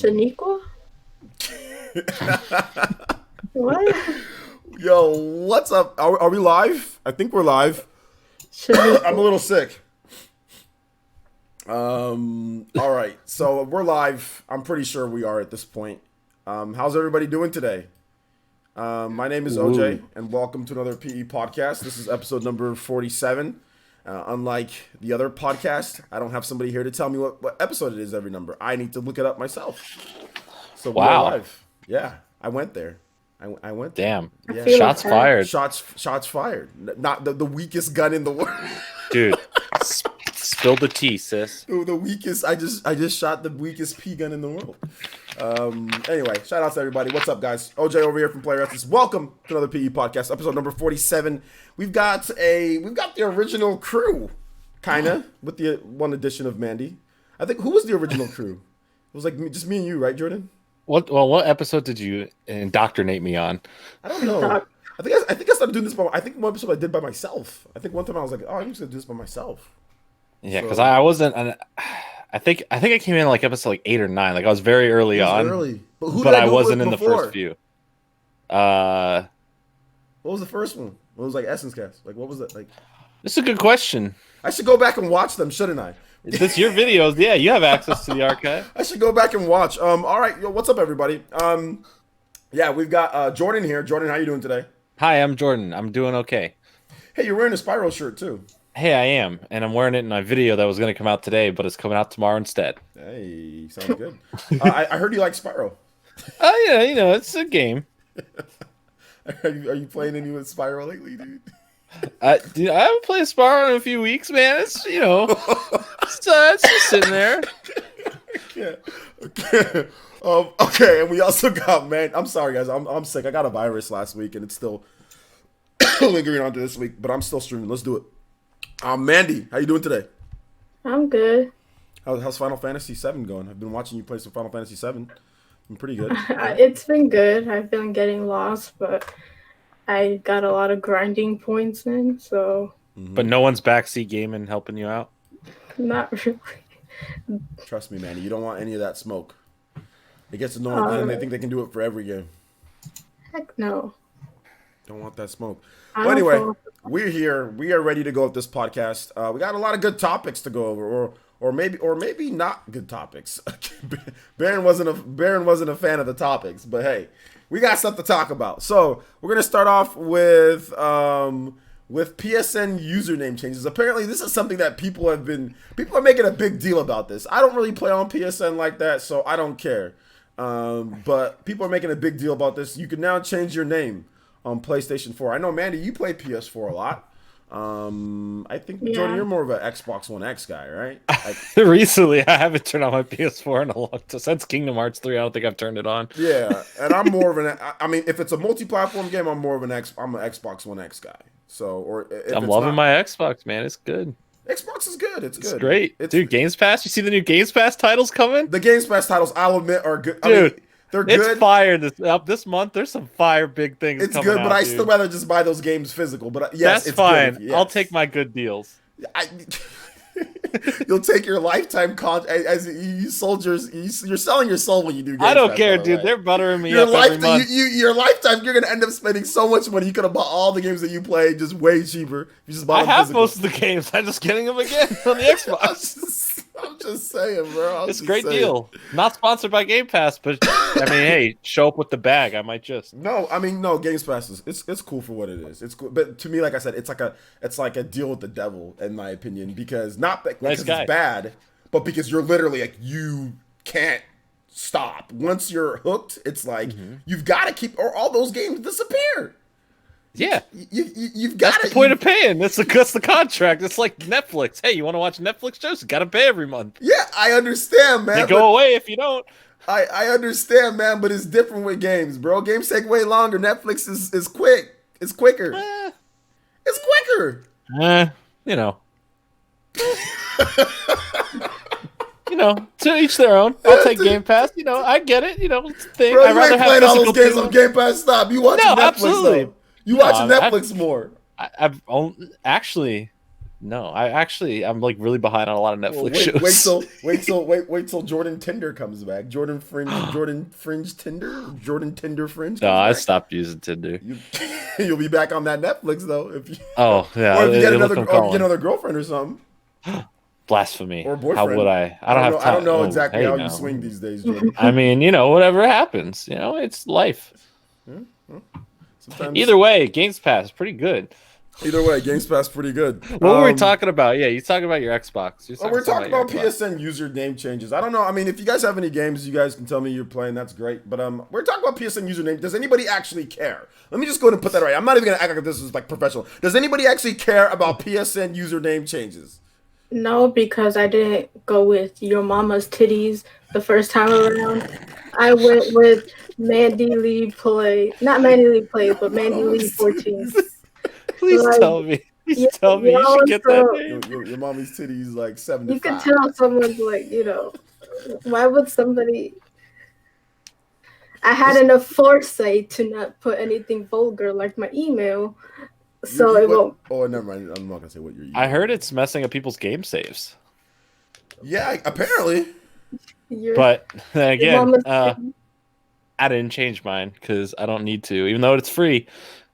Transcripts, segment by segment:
Shaniqua? What? Yo, what's up? Are we live? I think we're live. I'm a little sick. All right, so we're live. I'm pretty sure we are at this point. How's everybody doing today? My name is OJ, and welcome to another PE podcast. This is episode number 47. Unlike the other podcast, I don't have somebody here to tell me what episode it is every number. I need to look it up myself. So we are live. Yeah, I went there. I went there. Damn. Yeah. Shots fired. Shots fired. Not the weakest gun in the world. Dude, spill the tea, sis. The weakest. I just shot the weakest P gun in the world. Anyway, shout out to everybody. What's up, guys? OJ over here from Player Ethics. Welcome to another PE podcast, episode number 47. We've got the original crew, kinda, with the one addition of Mandy. I think who was the original crew? It was like just me and you, right, Jordan? What episode did you indoctrinate me on? I don't know. I think I started doing this I think one episode I did by myself. I think one time I was like, oh, I'm just gonna do this by myself. Yeah, because I wasn't. I think I came in like episode 8 or 9. Like I was very early on. Early. But I wasn't in the first few. What was the first one? What was like Essence Cast? Like what was it like? This is a good question. I should go back and watch them, shouldn't I? It's your videos. Yeah, you have access to the archive. I should go back and watch. All right, yo, what's up, everybody? Yeah, we've got Jordan here. Jordan, how you doing today? Hi, I'm Jordan. I'm doing okay. Hey, you're wearing a Spyro shirt too. Hey, I am, and I'm wearing it in my video that was going to come out today, but it's coming out tomorrow instead. Hey, sounds good. I heard you like Spyro. Oh yeah, it's a game. Are you playing any with Spyro lately, dude? Dude, I haven't played Spyro in a few weeks, man. It's it's just sitting there. Yeah. Okay, and we also got I'm sorry guys, I'm sick. I got a virus last week and it's still lingering on to this week, but I'm still streaming. Let's do it. Mandy, how you doing today? I'm good. How's Final Fantasy VII going? I've been watching you play some Final Fantasy VII. I'm pretty good. It's been good. I've been getting lost, but I got a lot of grinding points in, so. But no one's backseat gaming helping you out? Not really. Trust me, Mandy, you don't want any of that smoke. It gets annoying, and they think they can do it for every game. Heck no. Don't want that smoke. But anyway, we're here. We are ready to go with this podcast. We got a lot of good topics to go over, or maybe not good topics. Baron wasn't a fan of the topics, but hey, we got stuff to talk about. So we're gonna start off with PSN username changes. Apparently, this is something that people are making a big deal about this. I don't really play on PSN like that, so I don't care. But people are making a big deal about this. You can now change your name on PlayStation 4. I know, Mandy, you play PS4 a lot. I think, yeah. Jordan, you're more of an Xbox One X guy, right? Recently, I haven't turned on my PS4 in a long time. Since Kingdom Hearts 3, I don't think I've turned it on. Yeah, and I'm more of I mean, if it's a multi-platform game, I'm an Xbox One X guy. So, I'm loving my Xbox, man. It's good. Xbox is good. It's good. It's great. Dude, Games Pass, you see the new Games Pass titles coming? The Games Pass titles, I'll admit, are good. Dude. I mean, they're good. It's fire this month. There's some fire big things. It's good, but I still rather just buy those games physical. But yes, that's fine. Good, yes. I'll take my good deals. You'll take your lifetime as you're selling your soul when you do. Games I don't Pass, care, dude. Right? They're buttering me up every month. Your lifetime, you're gonna end up spending so much money. You could have bought all the games that you play just way cheaper. You just bought. I have most of the games. I'm just getting them again on the Xbox. I'm just saying, bro. It's a great deal. Not sponsored by Game Pass, but I mean, hey, show up with the bag. I might just. No, I mean, no. Games Pass it's cool for what it is. It's cool, but to me, like I said, it's like a deal with the devil, in my opinion, because because it's bad, but because you're literally like you can't stop. Once you're hooked, it's like you've got to keep, or all those games disappear. Yeah, you've got. That's the point of paying. That's the contract. It's like Netflix. Hey, you want to watch Netflix shows? You got to pay every month. Yeah, I understand, man. They go away if you don't. I understand, man, but it's different with games, bro. Games take way longer. Netflix is quick. It's quicker. It's quicker. You know. To each their own. I'll take Game Pass. I get it. It's a thing. Bro, I'd rather ain't playing have all those games on Game Pass. Stop. You watching Netflix, absolutely. though. You watching Netflix more. I've actually, No, I'm like really behind on a lot of Netflix Well, shows. wait till Jordan Tinder comes back. Jordan Fringe Tinder, Jordan Tinder Fringe No, comes I back. stopped using Tinder. You'll be back on that Netflix though, if you, Oh yeah, or if you get it'll come or if you get calling. another girlfriend or something, Blasphemy. or How would boyfriend. I? I don't have I don't time. know Oh, exactly hey how you now. swing these days, Jordan. I mean, whatever happens. It's life. Sometimes. Either way, Games Pass is pretty good. Either way, Games Pass pretty good. What were we talking about? Yeah, you talking about your Xbox. We're talking about PSN username changes. I don't know. I mean, if you guys have any games, you guys can tell me you're playing. That's great. But we're talking about PSN username. Does anybody actually care? Let me just go ahead and put that right. I'm not even gonna act like this is like professional. Does anybody actually care about PSN username changes? No, because I didn't go with your mama's titties the first time around. I went with Mandy Lee Play. Not Mandy Lee Play, but Mandy Lee 14. Please Like, tell me. Please tell me. You should get that name. Your mommy's titties like 75. You can tell someone's like, why would somebody... I had enough foresight to not put anything vulgar like my email, so it won't... Oh, never mind. I'm not going to say what your email. I heard it's messing up people's game saves. Yeah, apparently. But then again, I didn't change mine because I don't need to, even though it's free.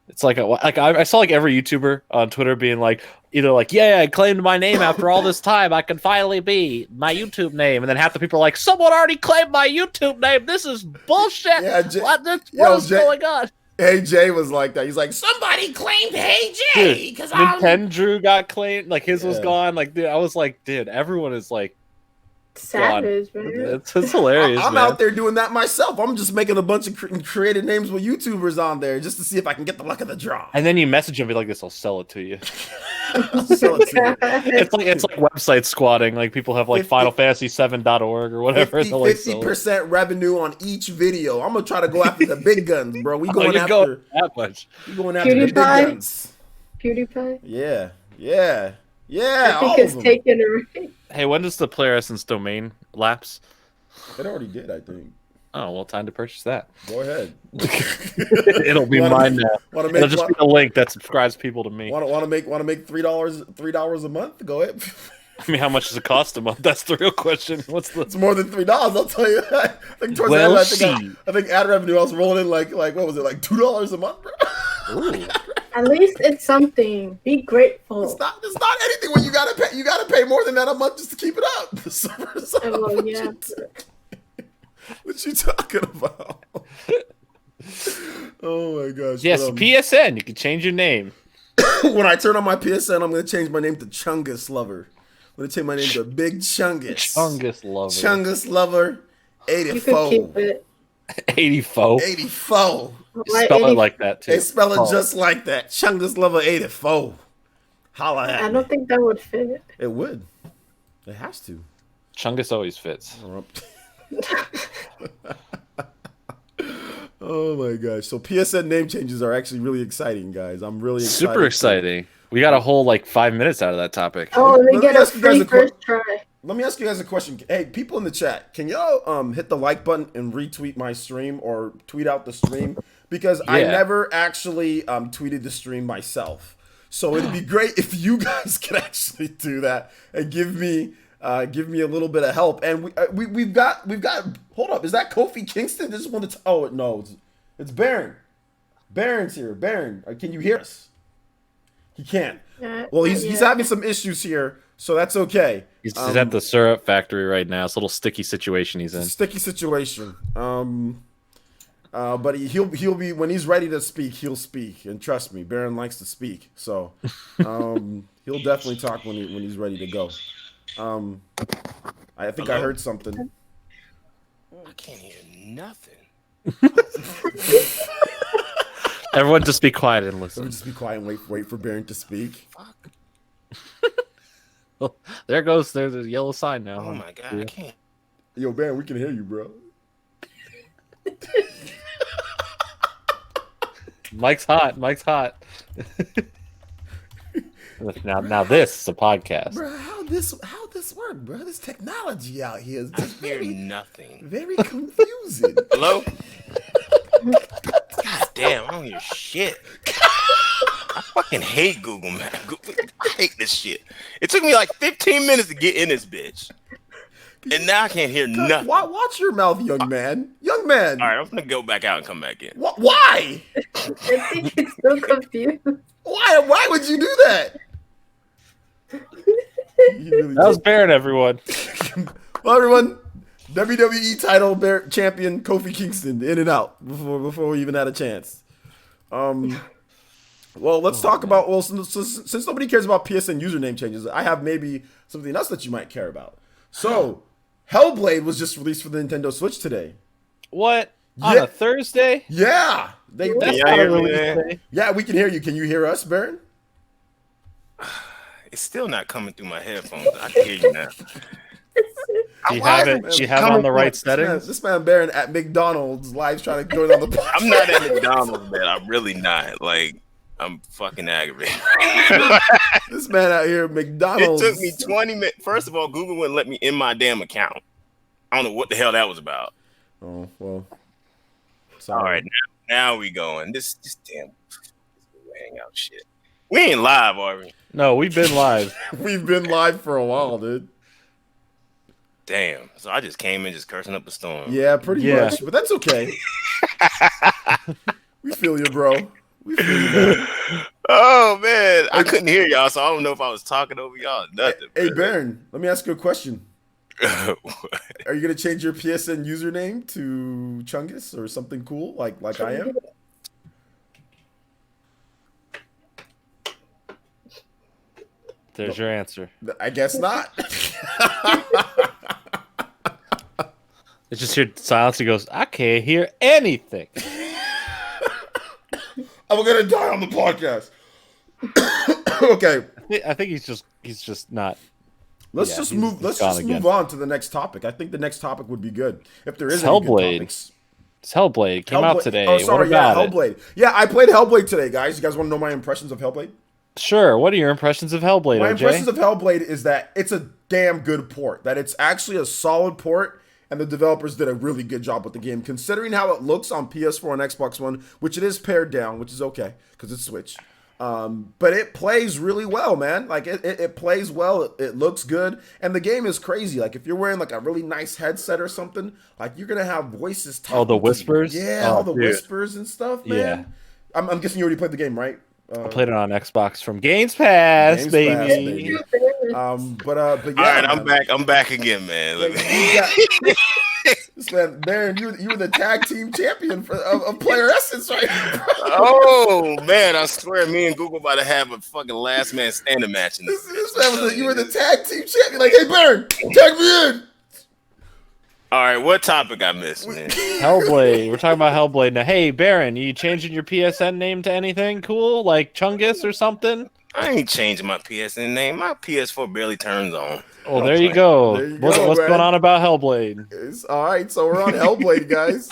It's like I saw like every YouTuber on Twitter being like, either like, yeah, I claimed my name after all this time. I can finally be my YouTube name. And then half the people are like, someone already claimed my YouTube name. This is bullshit. Yeah, what is going on? Hey Jay was like that. He's like, somebody claimed Hey Jay because Nintendo got claimed. Like his was gone. Like dude, I was like, dude, everyone is like savage, man. It's hilarious. I'm out there doing that myself. I'm just making a bunch of creative names with YouTubers on there just to see if I can get the luck of the draw. And then you message them, be like, "This, I'll sell it to you." It's like website squatting. Like people have like FinalFantasy7.org or whatever. 50% revenue on each video. I'm gonna try to go after the big guns, bro. We going after that much. We going after the big guns. PewDiePie. Yeah. I think it's taken already. Hey, when does the Player Essence domain lapse? It already did, I think. Oh, well, time to purchase that. Go ahead. It'll be mine now. It'll just be a link that subscribes people to me. Want to make $3 a month? Go ahead. I mean, how much does it cost a month? That's the real question. It's more than $3. I'll tell you that. I think towards the end, I think ad revenue I was rolling in like what was it, like $2 a month, bro? Ooh. At least it's something. Be grateful. It's not anything when you gotta pay more than that a month just to keep it up. Yeah. What you talking about? Oh my gosh. Yes, PSN. You can change your name. When I turn on my PSN, I'm gonna change my name to Chungus Lover. I'm gonna change my name to Big Chungus. Chungus Lover. Chungus Lover 84. You could keep it. 84. 84. Spell it like that too. They spell it just like that. Chungus Lover 84. Holla at I don't think that would fit. It would. It has to. Chungus always fits. Oh my gosh. So PSN name changes are actually really exciting, guys. I'm really excited. Super exciting. We got a whole like 5 minutes out of that topic. Oh, let me get a free first try. Let me ask you guys a question. Hey, people in the chat, can y'all hit the like button and retweet my stream or tweet out the stream? Because I never actually tweeted the stream myself. So it'd be great if you guys could actually do that and give me a little bit of help. And we've got. Hold up, is that Kofi Kingston? This one. Oh no, it's Baron. Baron's here. Baron, can you hear us? He can't. Well, he's having some issues here, so that's okay. He's at the syrup factory right now. It's a little sticky situation he's in. Sticky situation. But he'll be when he's ready to speak. He'll speak, and trust me, Baron likes to speak. So he'll definitely talk when he's ready to go. I think I heard something. I can't hear nothing. Everyone just be quiet and listen. Everyone just be quiet and wait for Baron to speak. Fuck. Well, there's a yellow sign now. Oh my god, I can't. Yo, Baron, we can hear you, bro. Mike's hot. Now this is a podcast. Bro, how this work, bro? This technology out here is just very nothing. Very confusing. Hello? God damn, I don't hear shit. fucking hate Google, man. I hate this shit. It took me like 15 minutes to get in this bitch. And now I can't hear nothing. Watch your mouth, young man. Young man. All right, I'm gonna go back out and come back in. Why? I think he's so confused. Why would you do that? That was Baron, everyone. Well, everyone, WWE title champion Kofi Kingston in and out before we even had a chance. Well, let's talk about since nobody cares about PSN username changes, I have maybe something else that you might care about. So, Hellblade was just released for the Nintendo Switch today. What? On a Thursday? Yeah. That's not a release day. Yeah, we can hear you. Can you hear us, Baron? It's still not coming through my headphones. I can hear you now. Do you have it on the right settings? This man Baron at McDonald's live trying to join on the podcast. I'm not at McDonald's, man. I'm really not. Like, I'm fucking aggravated. This man out here at McDonald's. It took me 20 minutes. First of all, Google wouldn't let me in my damn account. I don't know what the hell that was about. Oh, well. Sorry. All right, now we going. This damn hangout shit. We ain't live, are we? No, we've been live. We've been live for a while, dude. Damn. So I just came in just cursing up a storm. Yeah, pretty much. But that's okay. We feel you, bro. We feel you, man. Oh, man. I couldn't hear y'all, so I don't know if I was talking over y'all or nothing. Hey, Baron, let me ask you a question. Are you going to change your PSN username to Chungus or something cool like I am? There's your answer. I guess not. It's just hear silence. He goes, I can't hear anything. I'm gonna die on the podcast. Okay. I think he's just not. Let's just move on to the next topic. I think the next topic would be good if there is any good topics. It's Hellblade. It came out today. Oh, sorry. What about Hellblade. Yeah, I played Hellblade today, guys. You guys want to know my impressions of Hellblade? Sure. What are your impressions of Hellblade, My OJ? impressions of Hellblade is that it's a damn good port. That it's actually a solid port, and the developers did a really good job with the game, considering how it looks on PS4 and Xbox One, which it is pared down, which is okay because it's Switch. But it plays really well, man. Like it plays well. It looks good, and the game is crazy. Like if you're wearing like a really nice headset or something, like you're gonna have voices. Oh, the whispers. Yeah, all the whispers and stuff, man. Yeah. I'm guessing you already played the game, right? I played it on Xbox from Games Pass, baby. But yeah. All right, I'm back again, man. This man, Baron, you were the tag team champion of Player Essence, right? Oh man, I swear, me and Google about to have a fucking last man standing match in this. You were the tag team champion. Like, hey, Baron, tag me in. All right, what topic I missed, man? Hellblade. We're talking about Hellblade now. Hey, Baron, you changing your PSN name to anything cool, like Chungus or something? I ain't changing my PSN name. My PS4 barely turns on. Oh, there you go. What's going on about Hellblade? It's, all right, so we're on Hellblade, guys.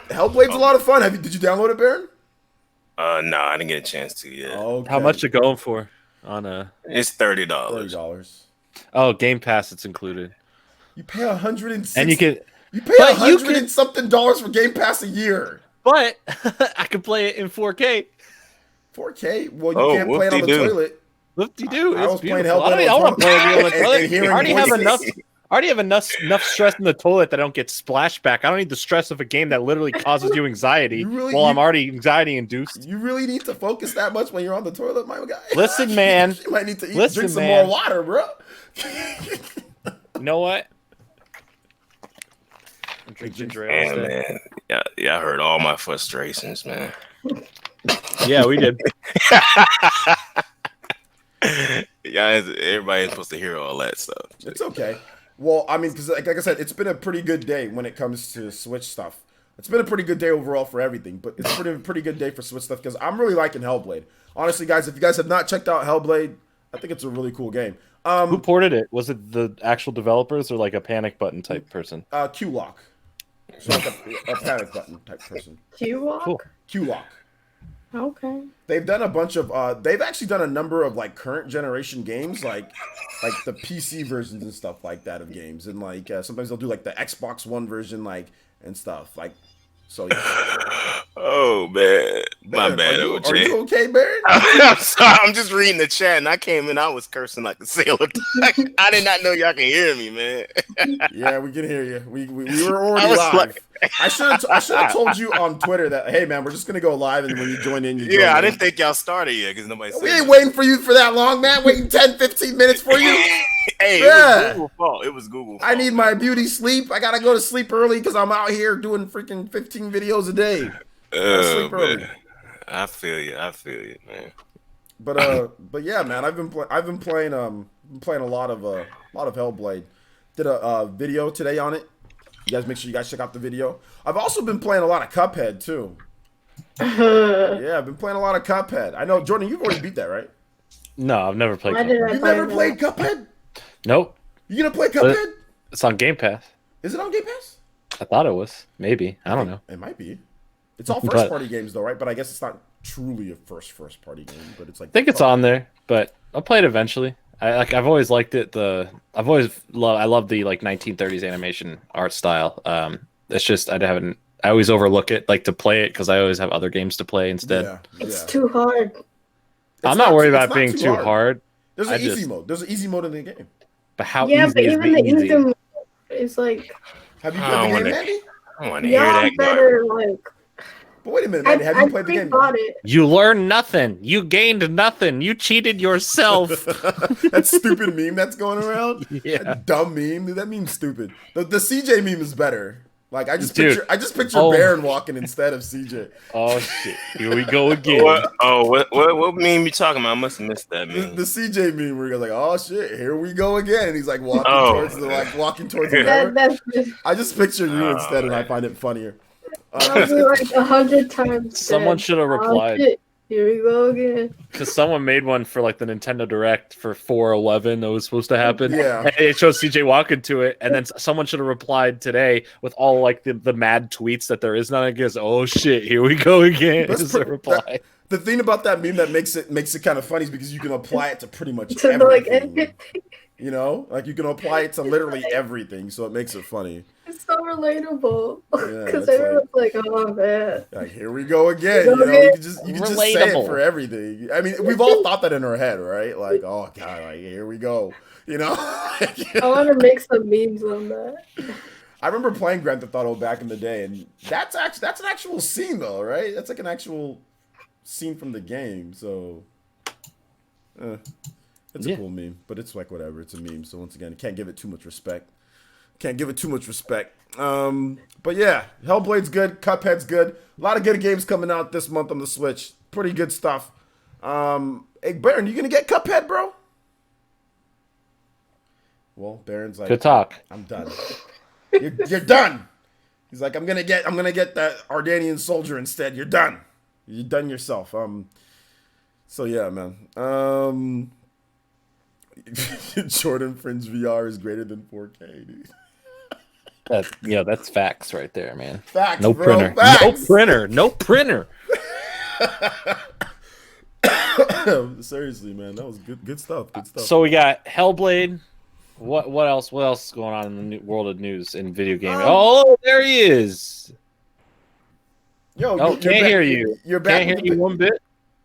Hellblade's a lot of fun. Did you download it, Baron? No, I didn't get a chance to yet. Okay. How much it going for? It's $30. $30. Oh, Game Pass, it's included. You pay $160, and you pay $100 and something for Game Pass a year. But I can play it in 4K. 4K? Well, you can't play it on the toilet. Whoop-de-doo. I was playing Hellblade. I want to play it on the toilet. I already have enough stress in the toilet that I don't get splashback. I don't need the stress of a game that literally causes you anxiety I'm already anxiety induced. You really need to focus that much when you're on the toilet, my guy. Listen, man. You might need to drink some more water, bro. You know what? Drink ginger ale. Man. Yeah, I heard all my frustrations, man. Yeah, we did. Yeah, everybody's supposed to hear all that stuff. It's okay. Well, I mean, because like I said, it's been a pretty good day when it comes to Switch stuff. It's been a pretty good day overall for everything, but it's pretty good day for Switch stuff because I'm really liking Hellblade. Honestly, guys, if you guys have not checked out Hellblade, I think it's a really cool game. Who ported it? Was it the actual developers or like a panic button type person? Q-Lock. So like a panic button type person. Q-Lock? Cool. Q-Lock. Okay. They've done a bunch of they've actually done a number of like current generation games like the PC versions and stuff like that of games, and like sometimes they'll do like the Xbox One version and stuff like, So yeah. Oh man, my Baron, bad, are OJ. you okay, Baron? I'm sorry. I'm just reading the chat, and I came in. I was cursing like a sailor. I did not know y'all can hear me, man. Yeah, we can hear you. We were already I was live. like- I should have told you on Twitter that, hey man, we're just gonna go live, and when you join in, you join Yeah, I in. didn't think y'all started yet because nobody said We ain't nothing. waiting for you for that long, man. Waiting 10, 15 minutes for you. Hey, Yeah. it was Google's fault. It was Google's fault. I need my beauty sleep. I gotta go to sleep early because I'm out here doing freaking 15 videos a day. Gotta sleep early. Man. I feel you, man. But yeah, man, I've been playing a lot of Hellblade. Did a video today on it. You guys make sure you guys check out the video. I've also been playing a lot of Cuphead too. Yeah, I've been playing a lot of Cuphead. I know, Jordan, you've already beat that, right? No, I've never played Why did Cuphead. I You play never that? played Cuphead? Nope. You gonna play Cuphead? It's on Game Pass. Is it on Game Pass? I thought it was. Maybe. I don't know. It might be. It's all first party games though, right? But I guess it's not truly a first party game. But it's like I think it's on there, but I'll play it eventually. I've always liked it. I love the like 1930s animation art style. It's just I always overlook it like to play it because I always have other games to play instead. Yeah, It's too hard. I'm not worried about it being too hard. There's an easy mode. There's an easy mode in the game. But how Yeah, easy but is even the the easy? easy mode is like, Have you I played don't the wanna- game, Mandy? I want to hear y'all that. better like. But wait a minute, Mandy. Have you played the game? bought it. You learned nothing. You gained nothing. You cheated yourself. That stupid meme that's going around. Yeah. That dumb meme. Dude, that meme's stupid. The CJ meme is better. Like I just Dude. picture Oh. Baron walking instead of CJ. Oh shit! Here we go again. What meme you talking about? I must have missed that The, meme. the CJ meme where he goes like, "Oh shit, here we go again." And he's like walking towards the camera. That's just I just picture you instead, and I find it funnier. I'll be like 100 times. Someone dead. should have Oh, replied. shit. Here we go again. Because someone made one for like the Nintendo Direct for 411 that was supposed to happen. Yeah. And it shows CJ walking to it, and then someone should have replied today with all like the mad tweets that there is none. It goes, oh shit, here we go again. That's Is the reply. The thing about that meme that makes it kind of funny is because you can apply it to pretty much To everything. like everything. You know, like you can apply it to literally everything, so it makes it funny. It's so relatable. Yeah, Because it's everyone's like, oh man. Like here we go again. Here we You go know, you again. can just say it Relatable. for everything. I mean, we've all thought that in our head, right? Like, oh god, like here we go. You know. I want to make some memes on that. I remember playing Grand Theft Auto back in the day, and that's an actual scene though, right? That's like an actual scene from the game. So, it's a cool meme, but it's like whatever. It's a meme. So once again, can't give it too much respect. But yeah, Hellblade's good. Cuphead's good. A lot of good games coming out this month on the Switch. Pretty good stuff. Hey, Baron, you gonna get Cuphead, bro? Well, Baron's like, Good talk. I'm done. You're done. He's like, I'm gonna get that Ardanian soldier instead. You're done. You're done yourself. So yeah, man. Jordan Fringe VR is greater than 4K, dude. That's facts right there, man. Facts, No bro. printer. Facts. No printer. Seriously, man, that was good stuff. Good stuff. So we got Hellblade. What else? What else is going on in the world of news in video gaming? Oh, there he is. Yo, Oh, can't hear you. You're back. Can't hear you one bit.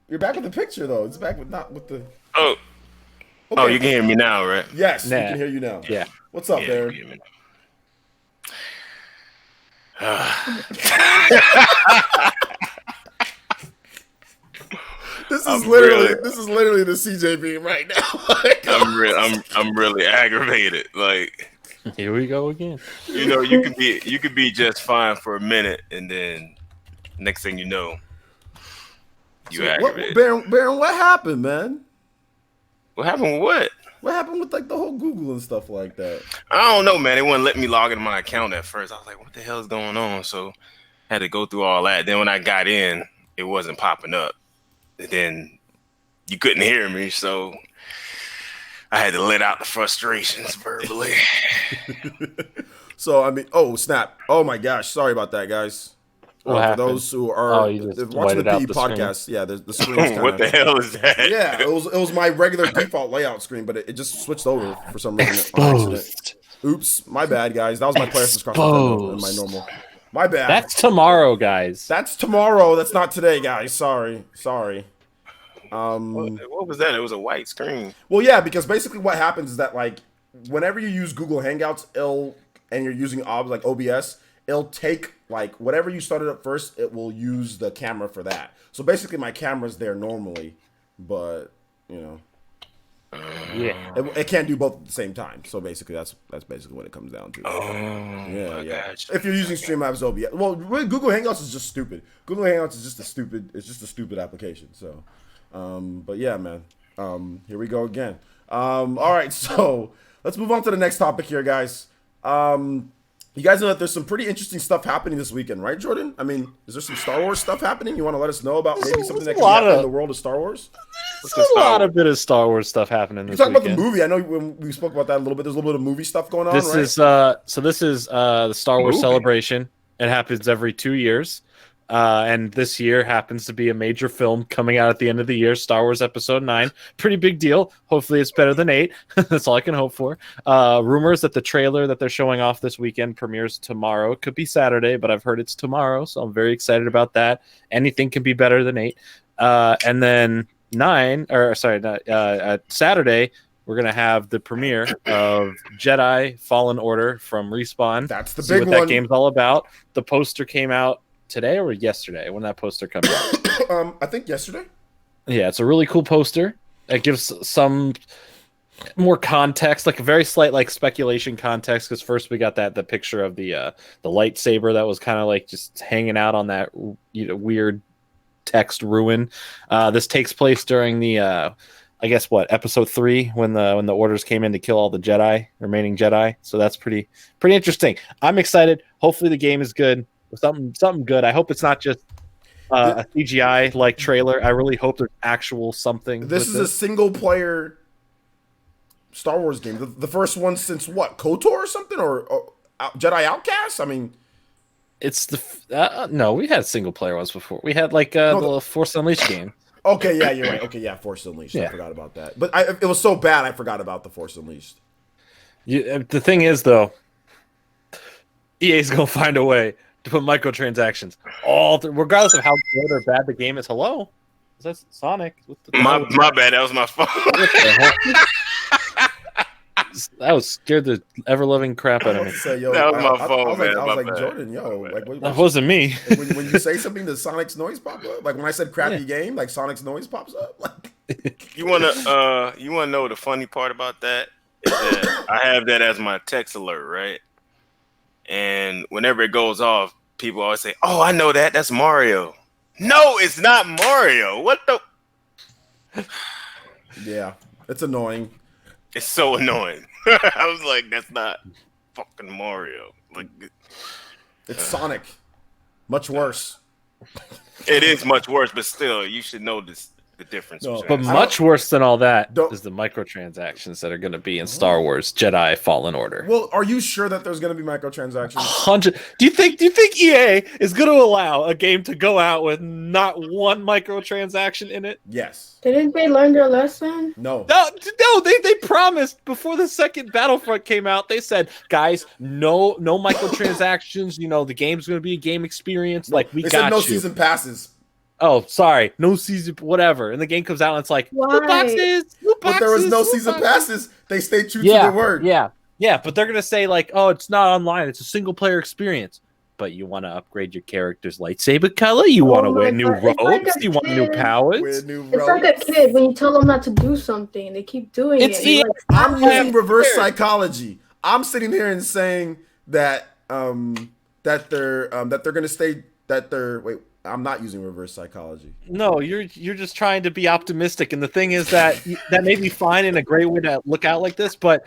You're back with the picture though. It's back with not with the. Oh, Okay. oh, you can hear me now, right? Yes, we Nah. can hear you now. Yeah. What's up, Yeah, Baron? you can hear me This is I'm literally the CJ beam right now. Like, I'm really aggravated. Like, Here we go again. you know, you could be just fine for a minute, and then next thing you know, you aggravated. Baron, what happened, man? What happened with what? What happened with like the whole Google and stuff like that? I don't know, man. They wouldn't let me log into my account at first. I was like, what the hell is going on? So I had to go through all that. Then when I got in, it wasn't popping up. And then you couldn't hear me, so I had to let out the frustrations verbally. So I mean, oh snap! Oh my gosh, sorry about that, guys. What For happened? those who are You just watching the whited out PE the screen. podcast, yeah, the screen's kind What of. the hell is that? Yeah, it was my regular default layout screen, but it just switched over for some reason on accident. Exposed. Oops, my bad, guys. That was my player subscribe in my normal. My bad. That's tomorrow, guys. That's tomorrow. That's not today, guys. Sorry. What was that? It was a white screen. Well, yeah, because basically what happens is that like whenever you use Google Hangouts, and you're using like OBS, it'll take like whatever you started up first. It will use the camera for that. So basically, my camera's there normally, but you know. Yeah, it can't do both at the same time. So basically, that's basically what it comes down to. Yeah. Gotcha. If you're using Streamlabs OBS, well, really, Google Hangouts is just stupid. Google Hangouts is just a stupid application. So, but yeah, man. Here we go again. All right, so let's move on to the next topic here, guys. You guys know that there's some pretty interesting stuff happening this weekend, right, Jordan? I mean, is there some Star Wars stuff happening? You want to let us know about maybe something that can happen in the world of Star Wars? There's a bit of Star Wars stuff happening this weekend. You talk about the movie. I know when we spoke about that a little bit. There's a little bit of movie stuff going on, This right? is the Star Wars Celebration. It happens every 2 years. And this year happens to be a major film coming out at the end of the year, Star Wars Episode 9. Pretty big deal. Hopefully it's better than 8. That's all I can hope for. Rumors that the trailer that they're showing off this weekend premieres tomorrow. It could be Saturday, but I've heard it's tomorrow, so I'm very excited about that. Anything can be better than 8. And then Saturday, we're going to have the premiere of Jedi Fallen Order from Respawn. That's the See big what that one. game's all about. The poster came out today or yesterday when that poster comes out? I think yesterday. Yeah, it's a really cool poster. It gives some more context, like a very slight like speculation context. Because first we got the picture of the lightsaber that was kind of like just hanging out on that weird text ruin. This takes place during the I guess episode 3 when the orders came in to kill all the remaining Jedi. So that's pretty interesting. I'm excited. Hopefully the game is good. Something good. I hope it's not just a CGI like trailer. I really hope there's actual something. This is a single player Star Wars game. The first one since what? KOTOR or something or Jedi Outcast? I mean, it's the no. We had single player ones before. We had like the Force Unleashed game. Okay, yeah, you're right. Okay, yeah, Force Unleashed. Yeah. I forgot about that. But it was so bad, I forgot about the Force Unleashed. The thing is, though, EA's gonna find a way to put microtransactions regardless of how good or bad the game is. Hello, is that Sonic? My bad. That was my phone. That was scared the ever-loving crap out of me. Say, that was my phone, man. I was like, Jordan, that wasn't me. When you say something, does Sonic's noise pop up? Like when I said crappy game, like Sonic's noise pops up. Like you wanna know the funny part about that? Is that I have that as my text alert, right? And whenever it goes off, people always say, "Oh, I know that. That's Mario." No, it's not Mario. What the? Yeah, it's annoying. It's so annoying. I was like, "That's not fucking Mario." Like, it's Sonic. Much worse. It is much worse, but still, you should know the difference. No, but much worse than all that is the microtransactions that are going to be in Star Wars Jedi Fallen Order. Well, are you sure that there's going to be microtransactions? 100. Do you think EA is going to allow a game to go out with not one microtransaction in it? Yes. Didn't they learn their lesson? No. They promised before the second Battlefront came out. They said, guys, no microtransactions. The game's going to be a game experience. Like we got you. They said no season passes. Oh, sorry. No season, whatever. And the game comes out and it's like, loot boxes. But there was no season passes. They stayed true to their word. Yeah. But they're going to say like, oh, it's not online. It's a single player experience. But you want to upgrade your character's lightsaber color? You want to wear new robes? You want new powers? It's like a kid when you tell them not to do something. They keep doing it. I'm using reverse psychology. I'm sitting here and saying that they're going to stay wait. I'm not using reverse psychology. No, you're just trying to be optimistic, and the thing is that may be fine and a great way to look out like this, but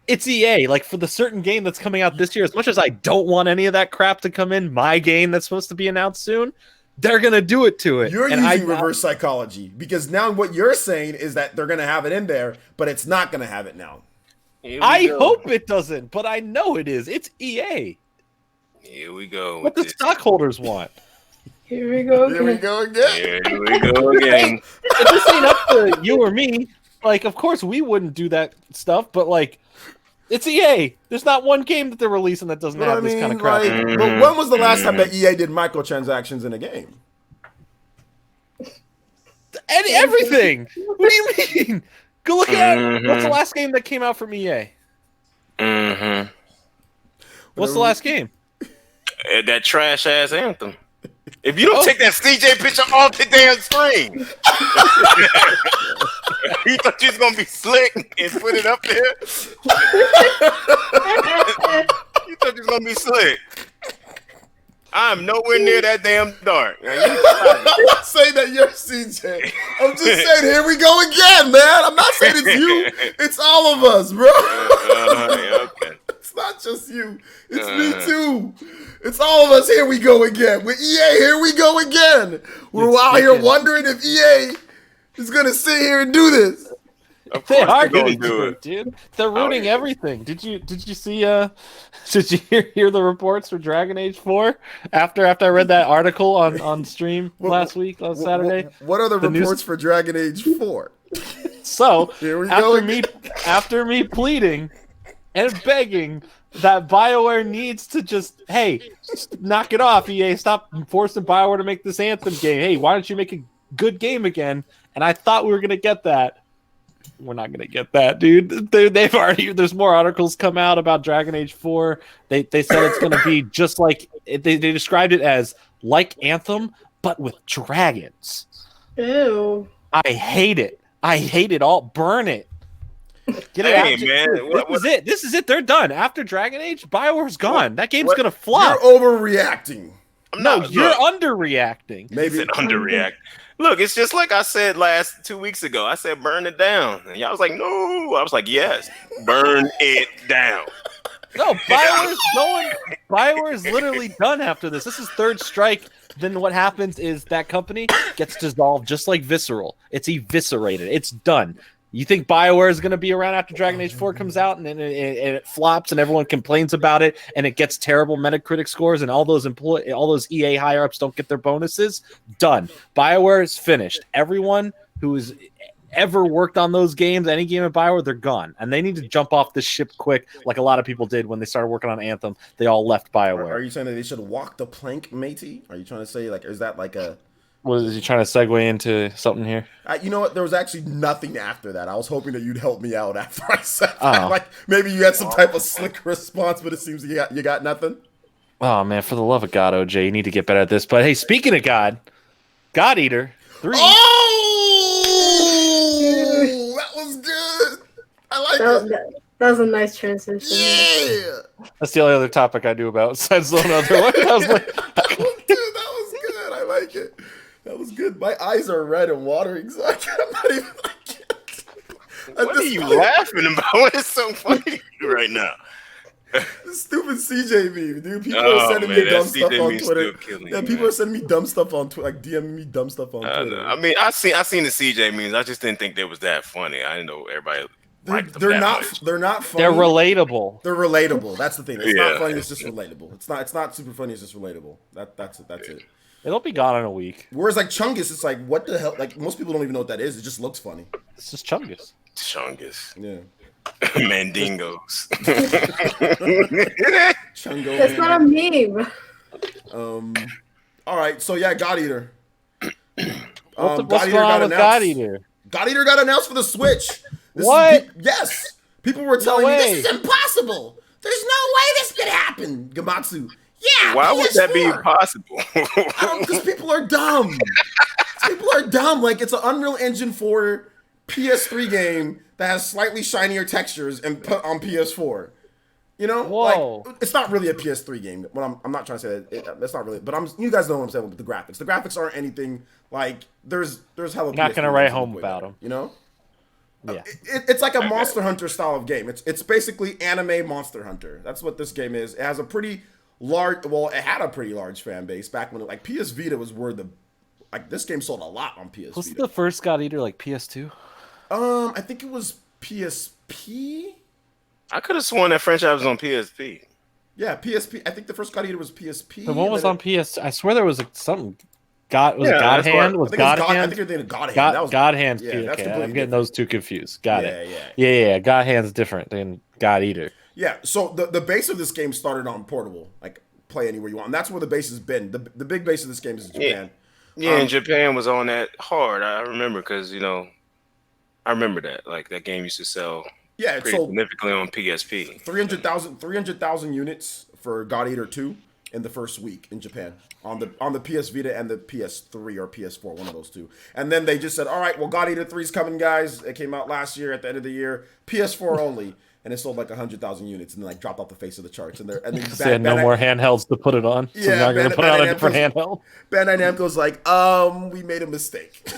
it's EA. Like for the certain game that's coming out this year, as much as I don't want any of that crap to come in my game that's supposed to be announced soon, they're gonna do it to it. You're using reverse psychology because now what you're saying is that they're gonna have it in there, but it's not gonna have it now. I hope it doesn't, but I know it is. It's EA. Here we go. What the stockholders want. Here we go again. Here we go again. If this ain't up to you or me, like, of course we wouldn't do that stuff, but like, It's EA. There's not one game that they're releasing that doesn't have this kind of crap. Like, but when was the last time that EA did microtransactions in a game? Everything. What do you mean? Go look at what's the last game that came out from EA? What's the last game? That trash ass Anthem. If you don't take that CJ picture off the damn screen, you thought you was gonna be slick and put it up there. You thought you was gonna be slick. I'm nowhere near that damn dark. I'm not saying that you're CJ. I'm just saying, here we go again, man. I'm not saying it's you. It's all of us, bro. Okay. It's not just you. It's me too. It's all of us. Here we go again. With EA, here we go again. We're out here wondering if EA is going to sit here and do this. They are going to do it, dude. They're ruining everything. Did you see did you hear the reports for Dragon Age 4 after I read that article on stream last week on Saturday? What are the reports for Dragon Age 4? So, after me pleading and begging that BioWare needs to just knock it off, EA, stop forcing BioWare to make this Anthem game. Hey, why don't you make a good game again? And I thought we were going to get that. We're not gonna get that, dude. They've already. There's more articles come out about Dragon Age 4. They said it's gonna be just like they described it as like Anthem, but with dragons. Ew! I hate it. I hate it all. Burn it. Get it out, man. This is it. They're done. After Dragon Age, BioWare's gone. That game's gonna flop. You're overreacting. You're underreacting. Maybe it's underreact. Look, it's just like I said 2 weeks ago. I said burn it down. And y'all was like, no. I was like, yes, burn it down. No, BioWare is literally done after this. This is third strike. Then what happens is that company gets dissolved just like Visceral. It's eviscerated. It's done. You think BioWare is going to be around after Dragon Age 4 comes out and it flops and everyone complains about it and it gets terrible Metacritic scores and all those EA higher-ups don't get their bonuses? Done. BioWare is finished. Everyone who has ever worked on those games, any game at BioWare, they're gone. And they need to jump off this ship quick like a lot of people did when they started working on Anthem. They all left BioWare. Are you saying that they should walk the plank, matey? Are you trying to say, like, is that like a... What is he trying to segue into something here? You know what? There was actually nothing after that. I was hoping that you'd help me out after I said that. Like maybe you had some type of slick response, but it seems you got nothing. Oh man, for the love of God, OJ, you need to get better at this. But hey, speaking of God Eater 3. Oh, that was good. I like it. That was a nice transition. Yeah. That's the only other topic I knew about besides the other one. I was like, dude, that was good. I like it. That was good. My eyes are red and watering, so I'm not even like it. What are you laughing about? What is so funny right now? This stupid CJ meme, dude. People are sending me dumb stuff on Twitter. People are sending me dumb stuff on Twitter, like DMing me dumb stuff on Twitter. I mean, I seen the CJ memes. I just didn't think they was that funny. I didn't know everybody. They're not funny. They're relatable. They're relatable. That's the thing. It's not funny. It's just relatable. It's not super funny. It's just relatable. That's it. That's it. It'll be gone in a week. Whereas like Chungus, it's like what the hell? Like most people don't even know what that is. It just looks funny. It's just Chungus. Yeah. Mandingos. Chungo. It's not a meme. All right. So yeah, God Eater. What's going on with God Eater? God Eater got announced for the Switch. What? Yes. People were telling me this is impossible. There's no way this could happen. Gamatsu. Yeah. Why would that be impossible? Because people are dumb. People are dumb. Like it's an Unreal Engine 4 PS3 game that has slightly shinier textures and put on PS4. You know, like it's not really a PS3 game. But I'm not trying to say that that's not really. But you guys know what I'm saying with the graphics. The graphics aren't anything like there's hella. Not gonna write home about them. You know. Yeah. It's like a Monster Hunter style of game. It's basically anime Monster Hunter. That's what this game is. It has a pretty large. Well, it had a pretty large fan base back when like PS Vita was where this game sold a lot on PS Vita. Was the first God Eater like PS2? I think it was PSP. I could have sworn that franchise was on PSP. Yeah, PSP. I think the first God Eater was PSP. The one was on PS. I swear there was something. God Hand? Was God Hand? I think you're thinking God Hand. God Hand's PSP. I'm getting those two confused. Got it. Yeah. God Hand's different than God Eater. Yeah, so the base of this game started on portable, like play anywhere you want, and that's where the base has been. The big base of this game is Japan. Yeah, and Japan was on that hard. I remember because I remember that like that game used to sell. Yeah, it pretty sold significantly on PSP. 300,000 units for God Eater 2 in the first week in Japan on the PS Vita and the PS3 or PS4, one of those two. And then they just said, "All right, well, God Eater 3 is coming, guys. It came out last year at the end of the year, PS4 only." And it sold like 100,000 units, and then like dropped off the face of the charts. And then they had no more handhelds to put it on. So yeah, they're going to put out a different handheld. Bandai Namco's like, we made a mistake.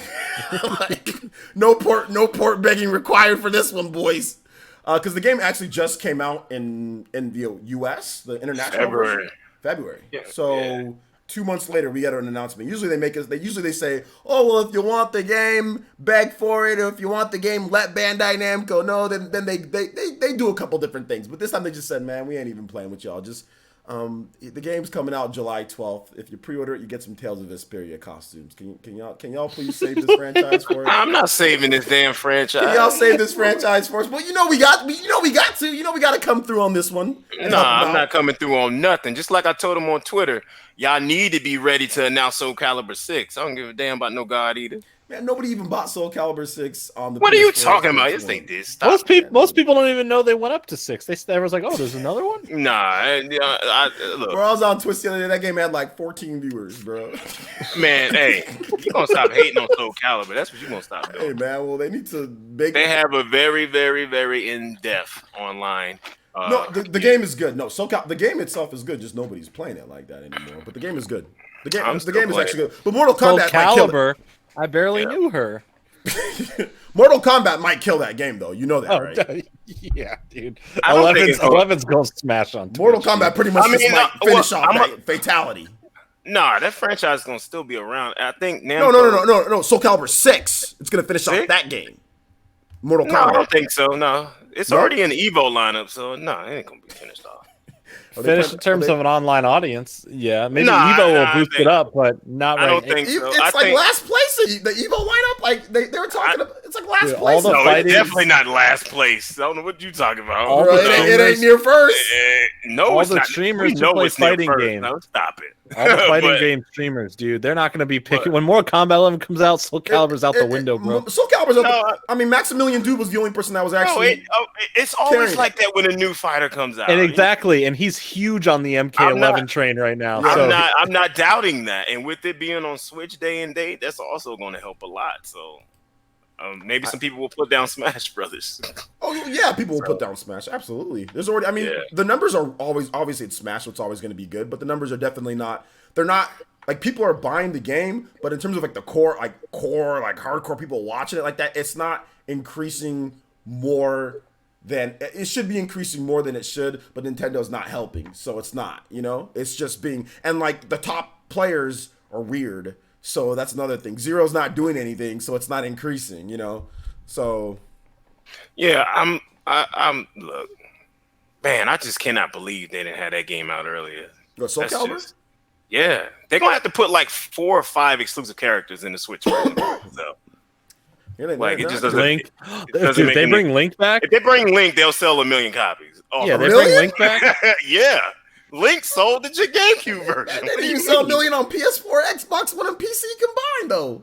Like, no port begging required for this one, boys. Because the game actually just came out in the U.S., the international version. February. Yeah, so 2 months later, we get an announcement. Usually they say, "Oh well, if you want the game, beg for it. Or if you want the game, let Bandai Namco know." Then they do a couple different things. But this time they just said, "Man, we ain't even playing with y'all. Just the game's coming out July 12th. If you pre-order it, you get some Tales of Vesperia costumes. Can y'all please save this franchise for us?" I'm not saving this damn franchise. Can y'all save this franchise for us? Well, we got to come through on this one. Nah, I'm not coming through on nothing. Just like I told them on Twitter, y'all need to be ready to announce Soul Calibur 6. I don't give a damn about no God Eater. Man, nobody even bought Soul Calibur 6 on the. What are you talking about? This ain't this. Stop. Most people don't even know they went up to 6. They was like, "Oh, there's another one." Nah, look. Bro, I was on Twitch the other day. That game had like 14 viewers, bro. Man, hey, you gonna stop hating on Soul Calibur? That's what you gonna stop doing. Hey, man, well, they need to They have a very, very, very in-depth online. No, the game is good. No, the game itself is good. Just nobody's playing it like that anymore. But the game is good. The game is actually good. But Mortal Kombat might kill it. I barely knew her. Mortal Kombat might kill that game, though. You know that, right? Yeah, dude. 11's gonna smash on Twitch. Mortal Kombat pretty much might finish off that fatality. Nah, that franchise is gonna still be around. I think Namco... No. Soul Calibur 6. It's gonna finish off that game. Mortal Kombat. No, I don't think so. No, it's already in the Evo lineup, so no, it ain't gonna be finished off. Finished in terms of an online audience, yeah. Maybe Evo will boost it up, but not right. I don't think so. It's like last place. The Evo lineup, like they were talking about. It's like last place. No, it's definitely not last place. I don't know what you talking about. It ain't near first. No, it's not. Streamers who play fighting games. No, stop it. All the fighting game streamers, dude, they're not going to be picking. When Mortal Kombat 11 comes out, Soul Calibur's out the window, bro. Soul Calibur's out. I mean, Maximilian Dude was the only person that was actually. It's always like that when a new fighter comes out. And exactly, and he's huge on the MK11 train right now. I'm not doubting that, and with it being on Switch day and date, that's also going to help a lot. So. Maybe some people will put down Smash Brothers. Oh yeah, people will put down Smash. Absolutely. There's already. I mean, the numbers are always obviously it's Smash, so it's always going to be good. But the numbers are definitely not. They're not like people are buying the game, but in terms of like the core hardcore people watching it like that, it's not increasing more than it should be increasing more than it should. But Nintendo's not helping, so it's not. It's just being and like the top players are weird. So that's another thing. Zero's not doing anything, so it's not increasing, So yeah, I'm look, man, I just cannot believe they didn't have that game out earlier. Soul Calibur? Yeah, they're gonna have to put like 4 or 5 exclusive characters in the Switch version. So. Like it just doesn't. Link. If they bring Link back, if they bring Link, they'll sell 1 million copies. Oh, yeah, they bring Link back. Yeah. Link sold the GameCube version. They didn't even sell 1 million on PS4, Xbox One, and PC combined, though.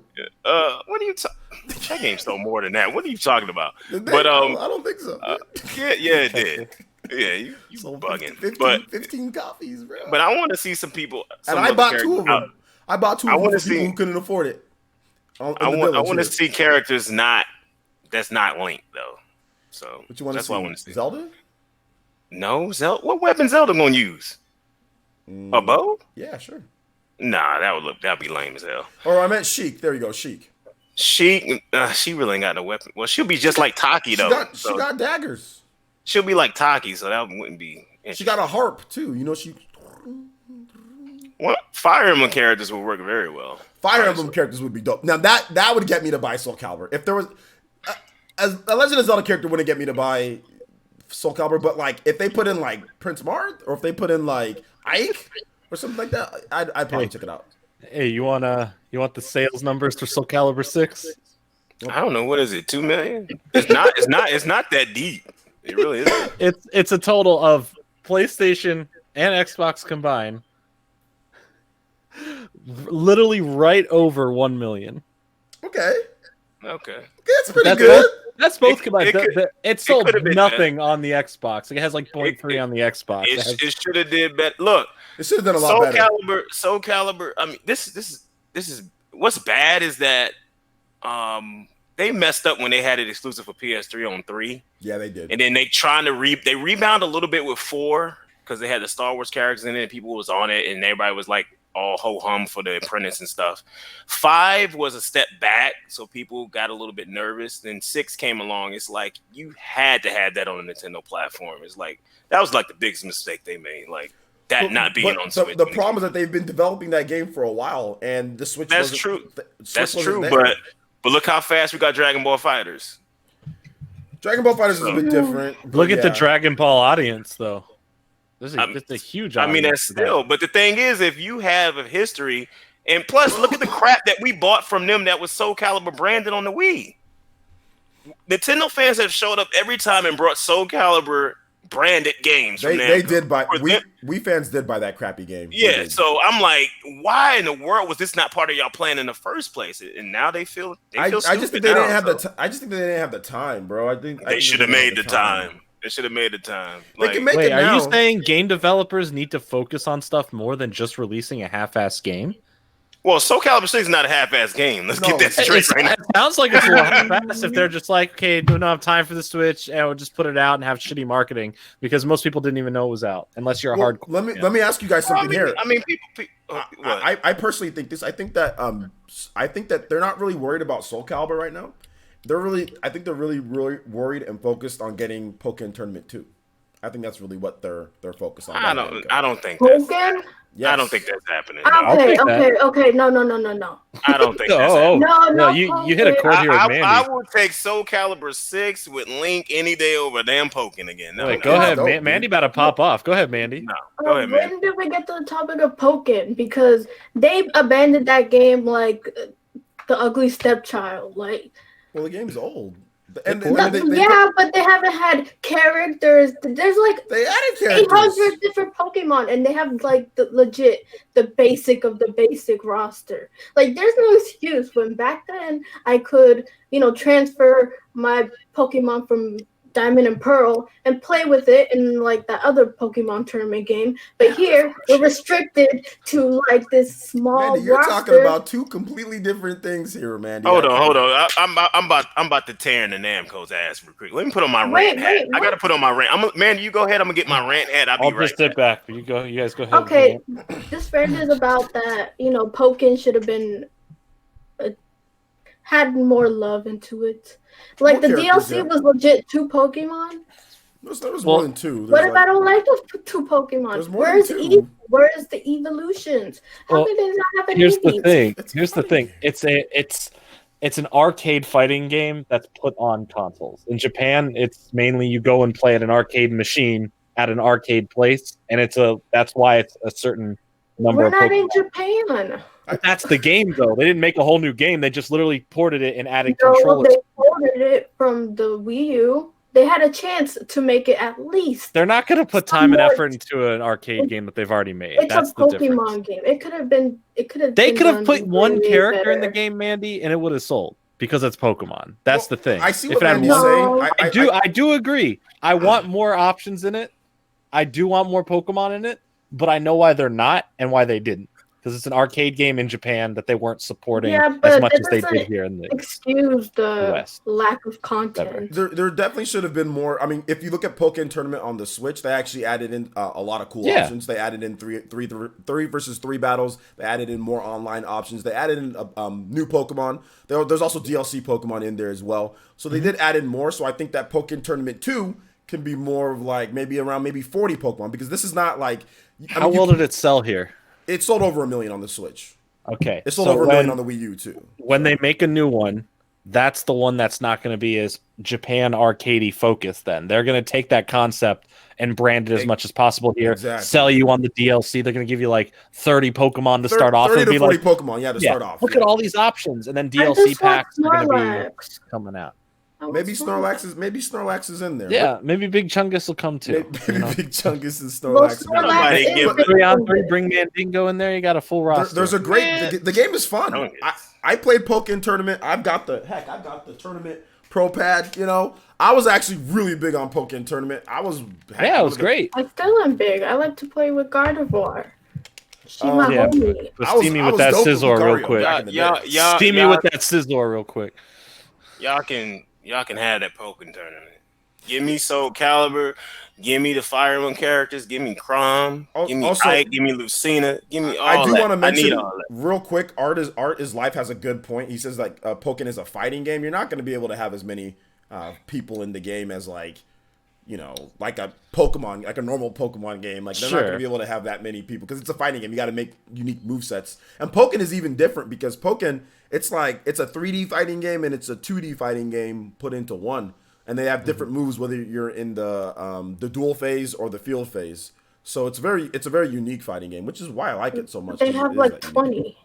What are you talking? That game sold more than that. What are you talking about? I don't think so. Yeah, it did. Yeah, you bugging. 15 copies, bro. But I want to see some people. And I bought 2 of them. I bought 2 of them for people who couldn't afford it. I want to see characters that's not Link though. So that's what I want to see. Zelda? No, Zelda. What weapon Zelda gonna use? A bow? Yeah, sure. Nah, that'd be lame as hell. Or I meant Sheik. There you go, Sheik. Sheik, she really ain't got no weapon. Well, she'll be just like Taki though. She got daggers. She'll be like Taki, so that wouldn't be. She got a harp too. She. Well, Fire Emblem characters would work very well. Fire Emblem characters would be dope. Now that would get me to buy Soul Calibur. If there was a Legend of Zelda character, wouldn't get me to buy Soul Calibur. But like if they put in like Prince Marth, or if they put in like Ike or something like that, I'd probably check it out. Hey, you want the sales numbers for Soul Calibur 6? I don't know. What is it? 2 million? It's not that deep. It really is. It's a total of PlayStation and Xbox combined, literally right over 1 million. Okay. That's pretty good. That's both combined. It sold better. nothing on the Xbox. Like, it has like 0.3 on the Xbox. It should have did better. Look, it should have done a lot better. Soul Calibur. I mean, this is what's bad is that they messed up when they had it exclusive for PS3 on 3. Yeah, they did. And then they rebound a little bit with 4 because they had the Star Wars characters in it. And people was on it, and everybody was like all ho hum for the Apprentice and stuff. 5 was a step back, so people got a little bit nervous. Then 6 came along. It's like you had to have that on a Nintendo platform. It's like that was like the biggest mistake they made. Like that not being on Switch. The problem is that they've been developing that game for a while, and the Switch. That's true. That's true, but look how fast we got Dragon Ball FighterZ. Dragon Ball FighterZ is a bit different. Look at the Dragon Ball audience, though. It's a huge audience. I mean, that's still. But the thing is, if you have a history, and plus, look at the crap that we bought from them that was Soul Calibur branded on the Wii. Nintendo fans have showed up every time and brought Soul Calibur branded games. They did buy. We fans did buy that crappy game. Yeah, so I'm like, why in the world was this not part of y'all plan in the first place? And now they feel. I just think they didn't have I just think they didn't have the time, bro. I think they should have made the time. They should have made the time. They can make it now. Are you saying game developers need to focus on stuff more than just releasing a half-assed game? Well, Soul Calibur 6 is not a half-assed game. Let's get that straight right now. It sounds like it's a little half-assed if they're just like, okay, do not have time for the Switch, and we'll just put it out and have shitty marketing, because most people didn't even know it was out, unless you're a hardcore. Let me ask you guys something here. I mean, people I personally think this. I think that they're not really worried about Soul Calibur right now. I think they're really worried and focused on getting Pokken Tournament 2. I think that's really what they're focused on. I don't think Pokken? Yes. I don't think that's happening. Okay. No. I don't think that's happening. No, you hit a chord here with Mandy. I would take Soul Calibur 6 with Link any day over damn Pokken again. Go ahead. Mandy about to pop off. Go ahead, Mandy. No, go ahead, Mandy. When did we get to the topic of Pokken? Because they abandoned that game like the ugly stepchild. Like, well, the game's old. But they haven't had characters. There's like they added characters. 800 different Pokemon, and they have like the basic of the basic roster. Like, there's no excuse. When back then I could, transfer my Pokemon from Diamond and Pearl and play with it in like that other Pokemon tournament game. But here we're restricted to like this small Mandy, you're roster. talking about two completely different things here, Mandy. Hold on. I'm about to tear in the Namco's ass real quick. Let me put on my rant hat. I gotta put on my rant. Mandy, you go ahead. I'm gonna get my rant hat. I'll be right just sit back. You guys go ahead. Okay, this rant is about that. Pokken should have been had more love into it. Like, the DLC was legit 2 Pokemon. There was more than 2. What if I don't like those 2 Pokemon? Where's the evolutions? How did they not have any? Here's the thing. It's an arcade fighting game that's put on consoles. In Japan, it's mainly you go and play at an arcade machine at an arcade place, and that's why it's a certain number of Pokemon. We're not in Japan. But that's the game, though. They didn't make a whole new game. They just literally ported it and added controllers. They ported it from the Wii U. They had a chance to make it at least. They're not going to put time and effort into an arcade game that they've already made. That's a Pokemon game. It could have been. They could have put one character in the game, Mandy, and it would have sold because it's Pokemon. That's the thing. I see what Mandy's saying. I do agree. I want more options in it. I do want more Pokemon in it, but I know why they're not and why they didn't. Because it's an arcade game in Japan that they weren't supporting as much as they did here in the excuse the West. Lack of content. There definitely should have been more. I mean, if you look at Pokken Tournament on the Switch, they actually added in a lot of cool options. They added in three versus three battles. They added in more online options. They added in new Pokemon. There's also DLC Pokemon in there as well. So they did add in more. So I think that Pokken Tournament 2 can be more of like around 40 Pokemon, because this is not like. How well did it sell here? It sold over 1 million on the Switch. Okay. It sold over 1 million on the Wii U too. When they make a new one, that's the one that's not going to be as Japan arcadey focused then. They're going to take that concept and brand it as much as possible here. Exactly. Sell you on the DLC. They're going to give you like 30 Pokemon to start off. 30 to 40 Pokemon, to start off. Look at all these options, and then DLC packs are going to be coming out. Maybe Snorlax is in there. Yeah, maybe Big Chungus will come too. Maybe Big Chungus and Snorlax. Well, 3-on-3, bring Mandingo in there. You got a full roster. There's a great. The game is fun. I played Pokken Tournament. I've got the tournament pro pad. I was actually really big on Pokken Tournament. It was great. I still am big. I like to play with Gardevoir. She my homie. Steamy with that Scizor real quick. Steamy with that Scizor real quick. Y'all can have that Pokken Tournament. Give me Soul Calibur. Give me the Fire Emblem characters. Give me Chrom. Give me Ike. Give me Lucina. Give me all that. I do want to mention real quick. Art is life has a good point. He says like Pokken is a fighting game. You're not going to be able to have as many people in the game as like a Pokemon, like a normal Pokemon game. Like they're not going to be able to have that many people because it's a fighting game. You got to make unique movesets. And Pokken is even different because Pokken, it's a 3D fighting game and it's a 2D fighting game put into one. And they have different moves whether you're in the duel phase or the field phase. So it's a very unique fighting game, which is why I like it so much. They have like 20. Unique.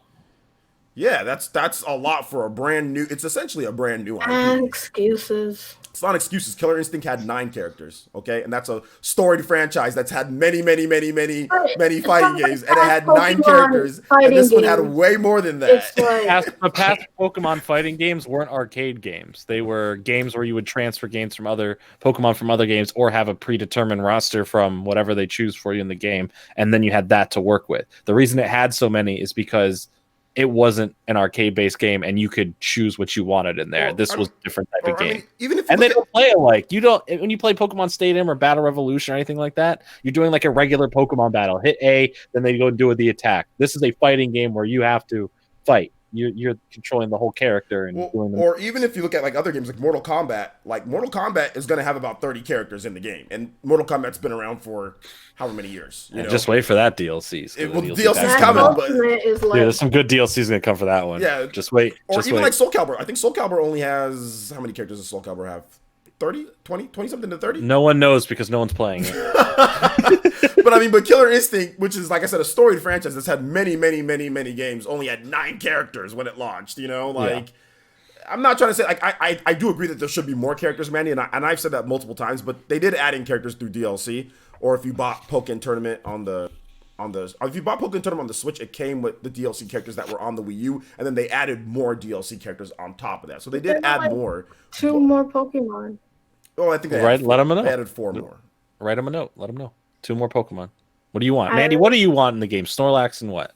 Yeah, that's a lot for a brand new. It's essentially a brand new IP. And excuses. It's not excuses. Killer Instinct had 9 characters, okay, and that's a storied franchise that's had many fighting games, and it had 9 characters. And this one had way more than that. The past Pokemon fighting games weren't arcade games; they were games where you would transfer games from other Pokemon from other games, or have a predetermined roster from whatever they choose for you in the game, and then you had that to work with. The reason it had so many is because it wasn't an arcade-based game, and you could choose what you wanted in there. This was a different type of game. They don't play alike. You don't when you play Pokemon Stadium or Battle Revolution or anything like that. You're doing like a regular Pokemon battle. Hit A, then they go and do the attack. This is a fighting game where you have to fight. You're controlling the whole character and or even if you look at like other games like Mortal Kombat. Like Mortal Kombat is going to have about 30 characters in the game, and Mortal Kombat's been around for however many years. Just wait for that DLC. DLC's coming, but there's some good DLCs gonna come for that one. Yeah, just wait. Like Soul Calibur. I think Soul Calibur only has how many characters does Soul Calibur have? 30, 20 something to 30? No one knows because no one's playing it. But Killer Instinct, which is like I said, a storied franchise that's had many games, only had 9 characters when it launched. I'm not trying to say like I do agree that there should be more characters, Manny, and I've said that multiple times. But they did add in characters through DLC, or if you bought Pokken Tournament if you bought Pokken Tournament on the Switch, it came with the DLC characters that were on the Wii U, and then they added more DLC characters on top of that. So they did add more. 2 more Pokemon. Oh, I think they let them know. They added 4 more. Write them a note. Let them know. 2 more Pokemon. What do you want, Mandy? What do you want in the game? Snorlax and what?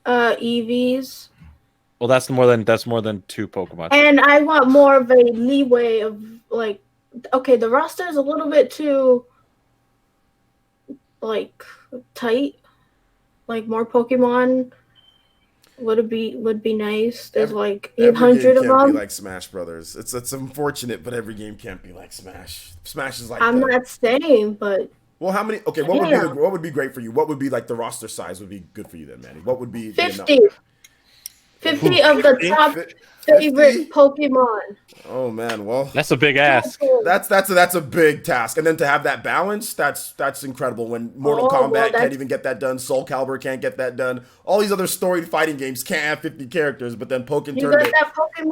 EVs. Well, that's more than 2 Pokemon. And I want more of a leeway of like, okay, the roster is a little bit too like tight. Like more Pokemon would be nice. There's like 800 of them. Can't be like Smash Brothers. It's unfortunate, but every game can't be like Smash. Smash is like. I'm not saying, but. Well, how many? Okay, what would be great for you? What would be like the roster size would be good for you then, Manny? What would be 50? 50 of the top favorite Pokemon. Oh man, well that's a big ask. That's a big task, and then to have that balance, that's incredible. When Mortal Kombat can't even get that done, Soul Calibur can't get that done. All these other storied fighting games can't have 50 characters, but then Pokken Tournament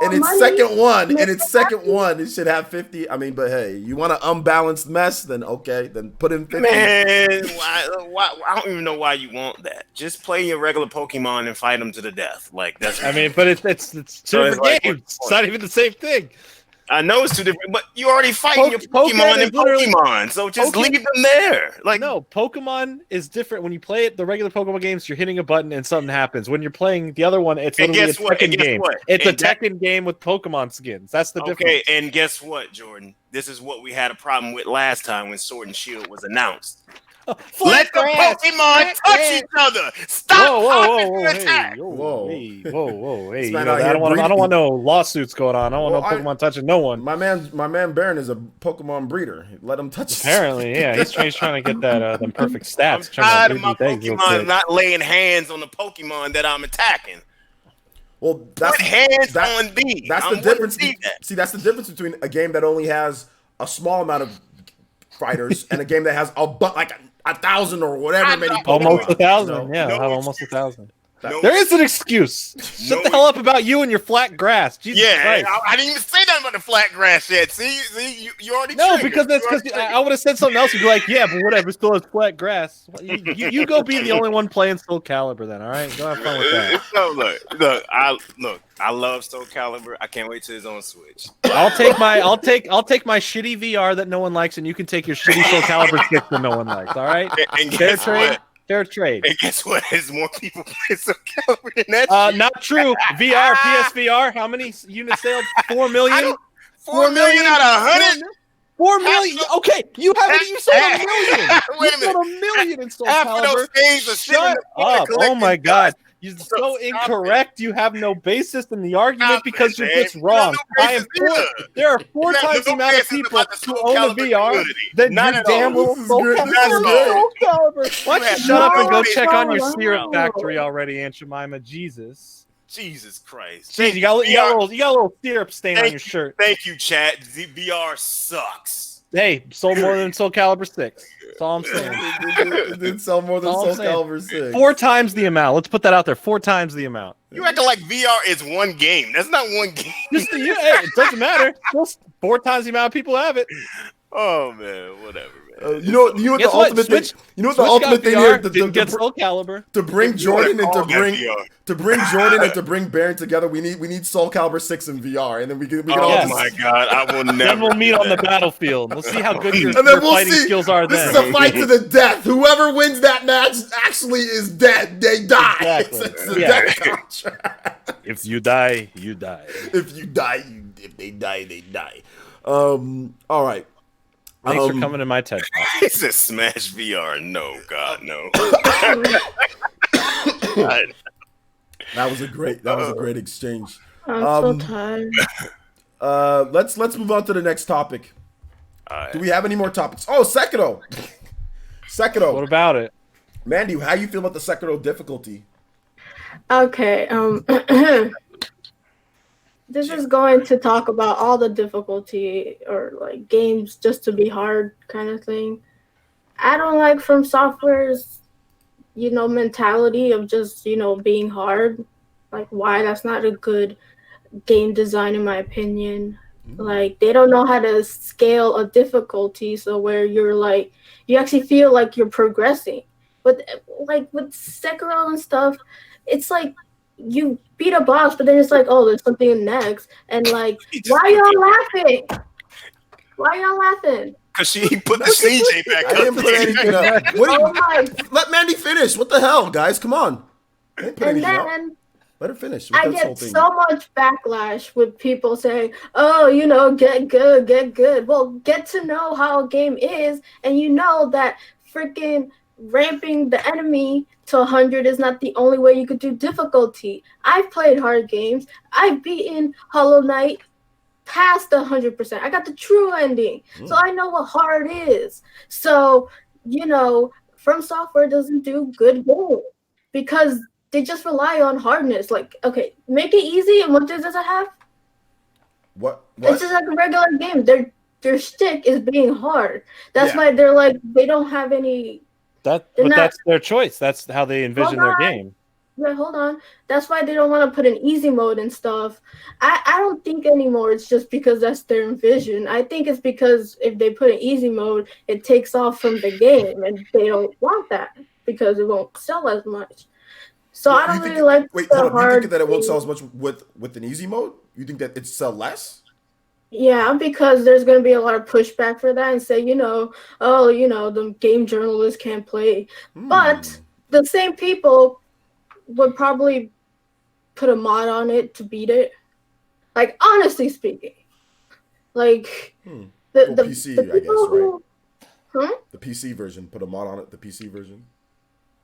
in its second one, it should have 50. I mean, but hey, you want an unbalanced mess? Then okay, then put in 50. Man, why? I don't even know why you want that. Just play your regular Pokemon and fight them to the death. Like that's. I mean, but it's 2 different games. It's not even the same thing. I know it's 2 different, but you're already fighting your Pokemon and Pokemon, so just leave them there. Like no, Pokemon is different. When you play it, the regular Pokemon games, you're hitting a button and something happens. When you're playing the other one, it's literally a Tekken game. It's a Tekken game with Pokemon skins. That's the difference. Okay, and guess what, Jordan? This is what we had a problem with last time when Sword and Shield was announced. Let the Pokemon touch each other. Stop whoa, attack. Hey. I don't want no lawsuits going on. I don't want no Pokemon touching no one. My man Baron is a Pokemon breeder. Let him touch. Apparently, yeah, he's trying to get them perfect stats. I'm tired of my Pokemon not laying hands on the Pokemon that I'm attacking. Well, that's put hands on B. That's the difference. See, that's the difference between a game that only has a small amount of fighters and a game that has like 1,000 or whatever many Pokemon. Almost 1,000. Yeah, I'll have almost 1,000. There is an excuse. Shut the hell up about you and your flat grass. Jesus Christ. I didn't even say nothing about the flat grass yet. See, you already because I would have said something else. You'd be like, yeah, but whatever, still has flat grass. You go be the only one playing Soul Calibur then, all right? Go have fun with that. Look, I love Soul Calibur. I can't wait till it's on Switch. I'll take my shitty VR that no one likes, and you can take your shitty Soul Calibur 6 that no one likes, all right? And guess what? Fair trade. And guess what? There's more people playing Soul Calibur than that. Not true. VR, PSVR. How many units sold? 4 million. 4 million out of 100. 4 million. Okay, you haven't even sold a million. Wait a minute. You sold $1 million in Soul Half Calibur. of those games are Shut up! Oh my God. You're so incorrect. You have no basis in the argument because you're just wrong. There are 4 times the amount of people who own a VR than you damn little Soul Calibur. Why don't you shut up and go check on your syrup factory already, Aunt Jemima? Jesus Christ. Jeez, you got a little syrup stain on your shirt. Thank you, chat. The VR sucks. Hey, sold more than Soul Calibur 6. That's all I'm saying. It did sell more than Soul Calibur 6. 4 times the amount. Let's put that out there. 4 times the amount. You acting like VR is one game. That's not one game. Hey, it doesn't matter. Just 4 times the amount of people have it. Oh man, whatever. You know what the ultimate thing? You know what the ultimate thing here? Didn't get Soul Calibur. To bring Jordan and to bring Jordan and to bring Baron together, we need Soul Calibur 6 in VR, and then we can all. Oh my God, I will never. Then we'll meet on the battlefield. We'll see how good your fighting skills are. This is a fight to the death. Whoever wins that match actually is dead. They die. Exactly. It's a death contract. If you die, you die. If they die, they die. All right. Thanks for coming to my TED Talk. He said Smash VR. No, God, no. That was a great exchange. I'm so tired. Let's move on to the next topic. Do we have any more topics? Oh, Sekiro. What about it? Mandy, how you feel about the Sekiro difficulty? Okay. This is going to talk about all the difficulty or like games just to be hard kind of thing. I don't like From Software's, mentality of just, being hard. Like why that's not a good game design in my opinion. Like they don't know how to scale a difficulty so where you're like you actually feel like you're progressing. But like with Sekiro and stuff, it's like you beat a boss, but then it's like, oh, there's something next, and like, why y'all laughing? Because she put the CJ back up. I didn't put anything up. Let Mandy finish. What the hell, guys? Come on. And then let her finish. I get so much backlash with people saying, oh, get good. Well, get to know how a game is, and you know that freaking ramping the enemy to 100 is not the only way you could do difficulty. I've played hard games. I've beaten Hollow Knight past 100%. I got the true ending. So I know what hard is. So, From Software doesn't do good games because they just rely on hardness. Like, okay, make it easy, and what does it have? What? It's just like a regular game. Their shtick is being hard. That's why they're like, they don't have any... But that's their choice. That's how they envision their game. Wait, hold on. That's why they don't want to put an easy mode and stuff. I don't think anymore it's just because that's their vision. I think it's because if they put an easy mode, it takes off from the game, and they don't want that because it won't sell as much. So I don't really like. Wait, hold on. You think that it won't sell as much with an easy mode? You think that it sell less? Yeah, because there's going to be a lot of pushback for that and say, the game journalists can't play. But the same people would probably put a mod on it to beat it. Like, honestly speaking. Like, the PC, I guess, right? The PC version. Put a mod on it, the PC version.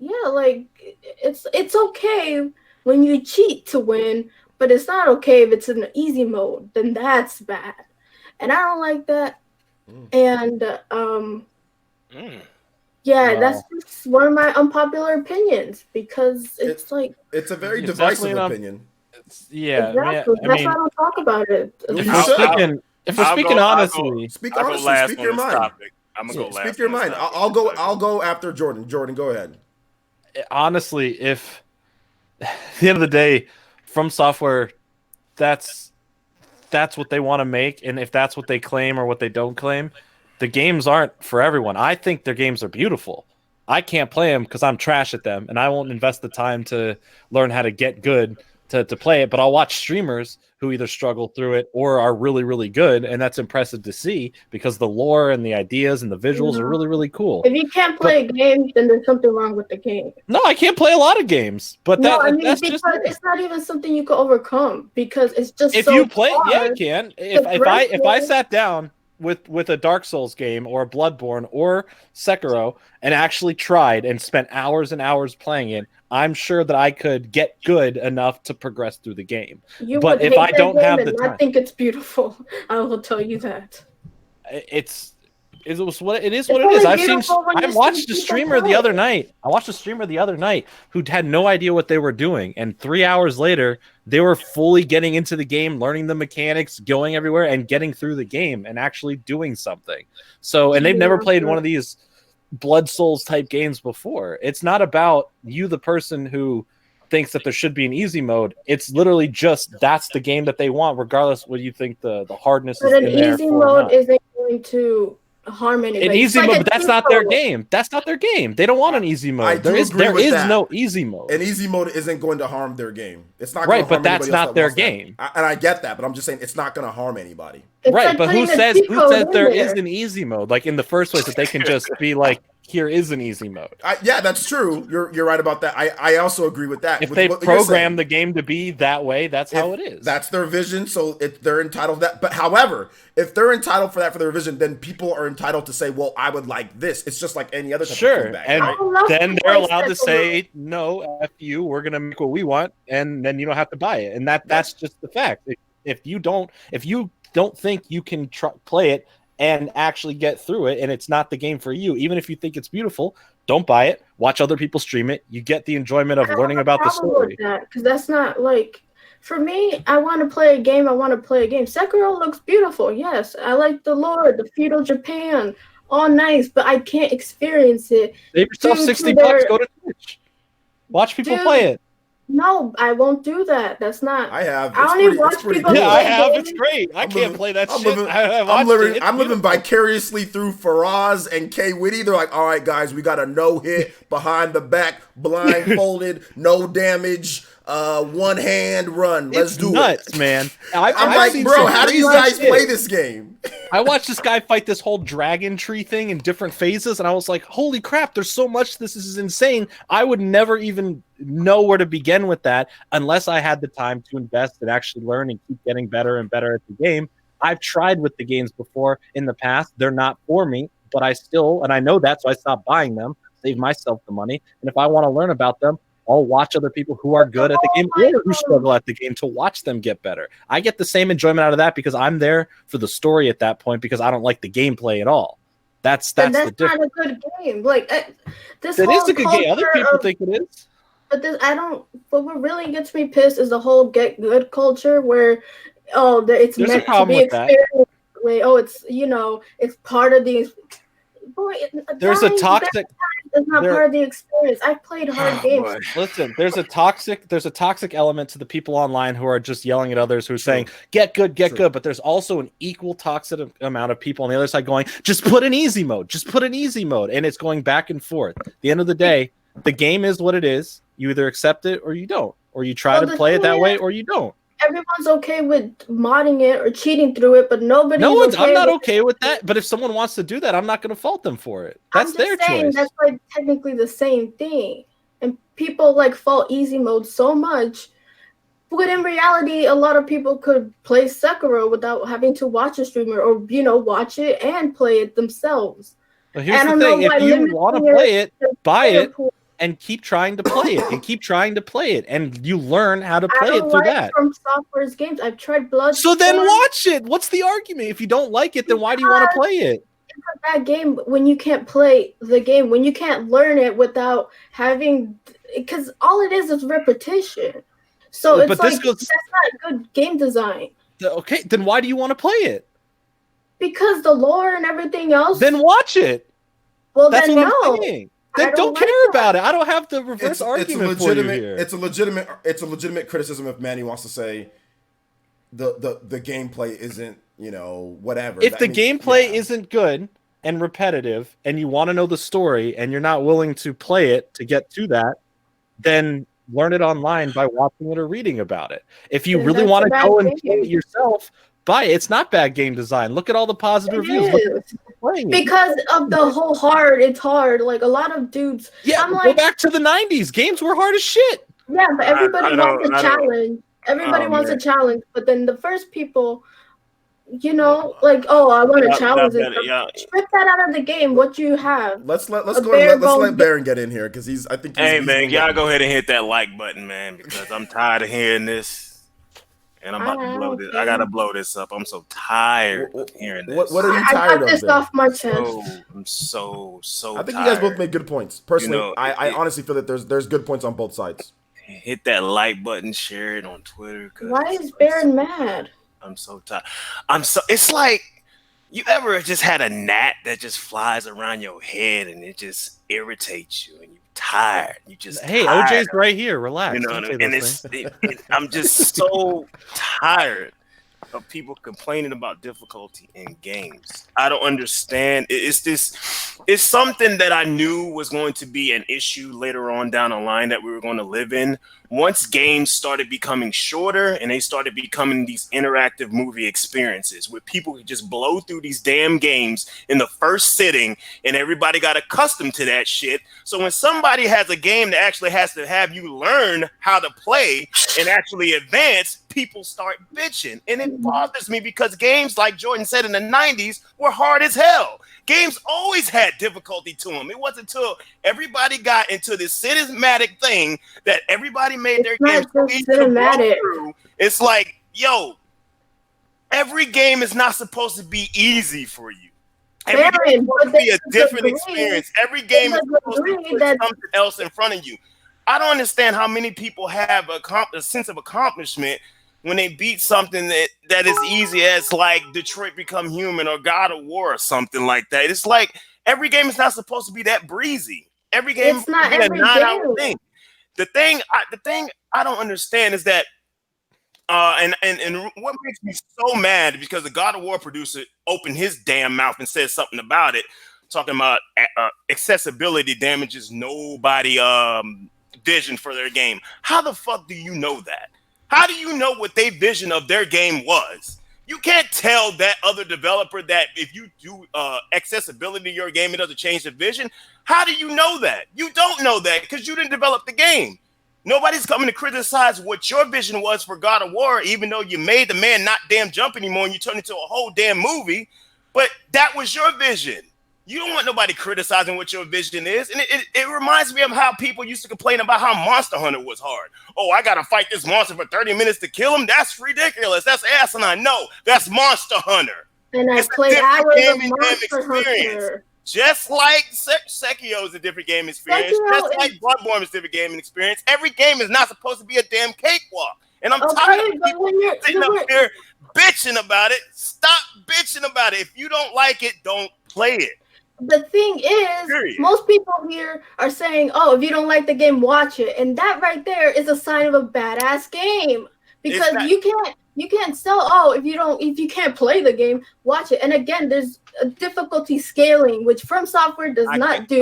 Yeah, like, it's okay when you cheat to win, but it's not okay if it's in the easy mode. Then that's bad. And I don't like that. And, that's just one of my unpopular opinions because it's like... It's a very divisive opinion. Exactly. That's why I don't talk about it. If we're speaking honestly... Speak honestly. Speak your mind. I'm going to go last. Speak your mind. I'll go after Jordan. Jordan, go ahead. Honestly, if at the end of the day, From Software, that's what they want to make, and if that's what they claim or what they don't claim, the games aren't for everyone. I think their games are beautiful. I can't play them because I'm trash at them, and I won't invest the time to learn how to get good to play it. But I'll watch streamers who either struggle through it or are really, really good, and that's impressive to see because the lore and the ideas and the visuals are really, really cool. If you can't play a game, then there's something wrong with the game. No, I can't play a lot of games, but that's just it's not even something you can overcome because it's just if so you play, hard. yeah, I can. If I sat down with a Dark Souls game or a Bloodborne or Sekiro and actually tried and spent hours and hours playing it, I'm sure that I could get good enough to progress through the game. But if I don't have the time, I think it's beautiful. I will tell you that. It is what it is. I watched a streamer the other night. Who had no idea what they were doing, and 3 hours later, they were fully getting into the game, learning the mechanics, going everywhere, and getting through the game, and actually doing something. So, and they've never played one of these Blood Souls type games before. It's not about you, the person who thinks that there should be an easy mode. It's literally just that's the game that they want, regardless what you think the hardness is. But an easy mode isn't going to harm anybody. An easy mode, but that's not their game. That's not their game. They don't want an easy mode. There is no easy mode. An easy mode isn't going to harm their game. It's not right, but that's not their game. And I get that, but I'm just saying it's not going to harm anybody. Right, but who says there is an easy mode? Like in the first place, that they can just be like, here is an easy mode. Yeah, that's true. You're right about that. I also agree with that. If they program the game to be that way, that's how it is. That's their vision, so they're entitled to that. But however, if they're entitled for that for their vision, then people are entitled to say, well, I would like this. It's just like any other type of feedback. And right? then they're allowed to say, no, F you, we're going to make what we want, and then you don't have to buy it. And that's just the fact. If you don't think you can play it and actually get through it, and it's not the game for you, even if you think it's beautiful, don't buy it. Watch other people stream it. You get the enjoyment of learning about the story. Because that's not like, for me, I want to play a game. Sekiro looks beautiful. Yes, I like the lore, the feudal Japan, all nice, but I can't experience it. Save yourself $60. Go to Twitch. Watch people play it. No, I won't do that. That's not. I have. I only watch people. Yeah, I have. It's great. I can't play that shit. I'm living vicariously through Faraz and K Witty. They're like, all right, guys, we got a no hit behind the back, blindfolded, no damage, one hand run. Let's do it, man. I'm like, bro, how do you guys play this game? I watched this guy fight this whole dragon tree thing in different phases, and I was like, holy crap, there's so much. This is insane. I would never even know where to begin with that unless I had the time to invest and actually learn and keep getting better and better at the game. I've tried with the games before in the past. They're not for me, but I know that, so I stopped buying them, save myself the money. And if I want to learn about them, I'll watch other people who are good at the game or who struggle at the game to watch them get better. I get the same enjoyment out of that because I'm there for the story at that point because I don't like the gameplay at all. That's the difference. Not a good game. Like this. It is a good game. Other people think it is. But what really gets me pissed is the whole get good culture where, it's There's meant a problem to be with that. Experienced. It's part of the. Boy, there's a toxic. It's not part of the experience. I've played hard games. Boy. Listen, there's a toxic element to the people online who are just yelling at others who are saying, get good, good. But there's also an equal toxic amount of people on the other side going, just put an easy mode. And it's going back and forth. At the end of the day, the game is what it is. You either accept it or you don't. Or you try to play it that way or you don't. Everyone's okay with modding it or cheating through it, but nobody's I'm not okay with that. But if someone wants to do that, I'm not going to fault them for it. That's their choice. That's like technically the same thing. And people fault easy mode so much. But in reality, a lot of people could play Sekiro without having to watch a streamer or, watch it and play it themselves. But here's the thing. If you want to play it, buy it. And keep trying to play it, and you learn how to play it through that. From Software's games, I've tried Blood. So then watch it. What's the argument? If you don't like it, then why do you want to play it? It's a bad game when you can't play the game, when you can't learn it without having, because all it is repetition. So it's that's not good game design. Okay, then why do you want to play it? Because the lore and everything else. Then watch it. Well, that's then no. then don't care about it. I don't have the reverse argument for you here. It's a legitimate criticism if Manny wants to say the gameplay isn't, whatever. If the gameplay isn't good and repetitive and you want to know the story and you're not willing to play it to get to that, then learn it online by watching it or reading about it. If you really want to go and play it yourself, buy it. It's not bad game design. Look at all the positive reviews. Because of the whole it's hard. Like a lot of dudes. Yeah, go back to the 90s. Games were hard as shit. Yeah, but everybody wants a challenge. Everybody wants a challenge. But then the first people, I want to challenge it. Strip that out of the game. What you have? Let's let Baron get in here because he's. Hey man, y'all go ahead and hit that like button, man, because I'm tired of hearing this, and I'm about to blow this. I gotta blow this up. I'm so tired of hearing this. What are you tired of? I got this off my chest. I'm so I think tired. you guys both made good points. Personally, I honestly feel that there's good points on both sides. Hit that like button, share it on Twitter. Why is Baron mad? I'm so tired. It's like you ever just had a gnat that just flies around your head and it just irritates you and you're tired. You just OJ's right here. Relax. You know what I mean? I'm just so tired of people complaining about difficulty in games. I don't understand. It's something that I knew was going to be an issue later on down the line that we were going to live in. Once games started becoming shorter and they started becoming these interactive movie experiences where people could just blow through these damn games in the first sitting and everybody got accustomed to that shit. So when somebody has a game that actually has to have you learn how to play and actually advance, people start bitching. And it bothers me because games, like Jordan said, in the 90s were hard as hell. Games always had difficulty to them. It wasn't until everybody got into this cinematic thing that everybody made their games cinematic. It's like, every game is not supposed to be easy for you. Every game is supposed to be a different experience. Every game is supposed to put something else in front of you. I don't understand how many people have a sense of accomplishment when they beat something that is easy as like Detroit Become Human or God of War or something like that. It's like every game is not supposed to be that breezy. Every game is not a 9-hour thing. The thing I don't understand is that and what makes me so mad because the God of War producer opened his damn mouth and said something about it, talking about accessibility damages nobody vision for their game. How the fuck do you know that? How do you know what their vision of their game was? You can't tell that other developer that if you do accessibility to your game, it doesn't change the vision. How do you know that? You don't know that because you didn't develop the game. Nobody's coming to criticize what your vision was for God of War, even though you made the man not damn jump anymore and you turned into a whole damn movie. But that was your vision. You don't want nobody criticizing what your vision is. And it reminds me of how people used to complain about how Monster Hunter was hard. Oh, I got to fight this monster for 30 minutes to kill him? That's ridiculous. That's asinine. No, that's Monster Hunter. And I played hours of Monster Hunter. Just like Sekiro is a different game experience. Just like Bloodborne is a different gaming experience. Every game is not supposed to be a damn cakewalk. And I'm tired of people sitting up here bitching about it. Stop bitching about it. If you don't like it, don't play it. The thing is, most people here are saying, oh, if you don't like the game, watch it. And that right there is a sign of a badass game. Because you can't sell, if you can't play the game, watch it. And again, there's a difficulty scaling, which From Software does not do.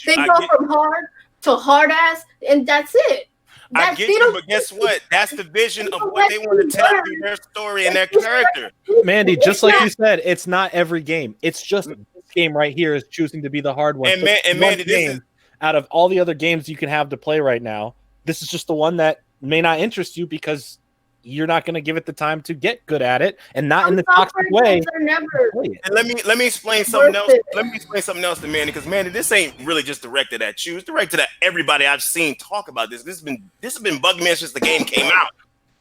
They go from hard to hard ass, and that's it. I get you, but guess what? That's the vision of what they want to tell through their story and their character. Mandy, just like you said, it's not every game. It's just this game right here is choosing to be the hard one. And Mandy, out of all the other games you can have to play right now, this is just the one that may not interest you because you're not going to give it the time to get good at it, and not in the toxic way. And let me explain something else. Let me explain something else to Mandy, because Mandy, this ain't really just directed at you. It's directed at everybody I've seen talk about this. This has been bugging me since the game came out.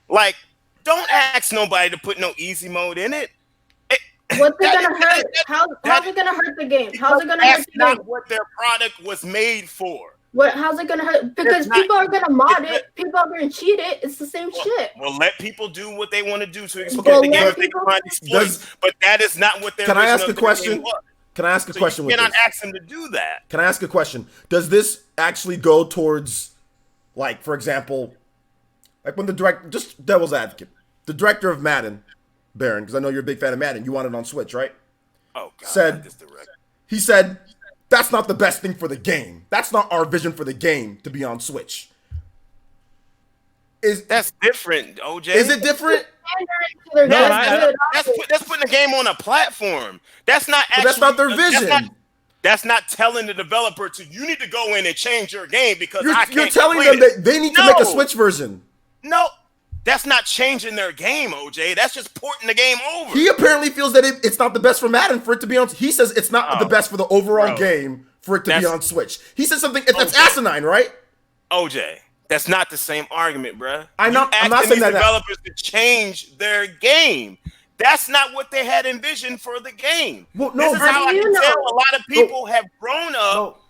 Like, don't ask nobody to put no easy mode in it. What's it gonna hurt? How's it gonna hurt the game? How's it gonna hurt the game? That's not what their product was made for. How's it gonna hurt? Because people are gonna mod it, people are gonna cheat it. It's the same shit. Well, let people do what they want to do to exploit the game if they can find exploits. But that is not what they're. Can I ask a question? Can I ask a question? You cannot ask him to do that. Can I ask a question? Does this actually go towards, like, for example, like when just devil's advocate, the director of Madden, Baron, because I know you're a big fan of Madden, you want it on Switch, right? Oh God, he said that's not the best thing for the game. That's not our vision for the game to be on Switch. That's different, OJ? Is it different? No, that's putting the game on a platform. That's not actually. But that's not their vision. That's not telling the developer you need to go in and change your game because you're telling them that they need to make a Switch version. No, that's not changing their game, OJ. That's just porting the game over. He apparently feels that it's not the best for Madden for it to be on. He says it's not the best for the overall game for it to be on Switch. He says something that's asinine, right? OJ, that's not the same argument, bruh. I'm not saying that developers to change their game. That's not what they had envisioned for the game. Well, no, this is how I can tell a lot of people have grown up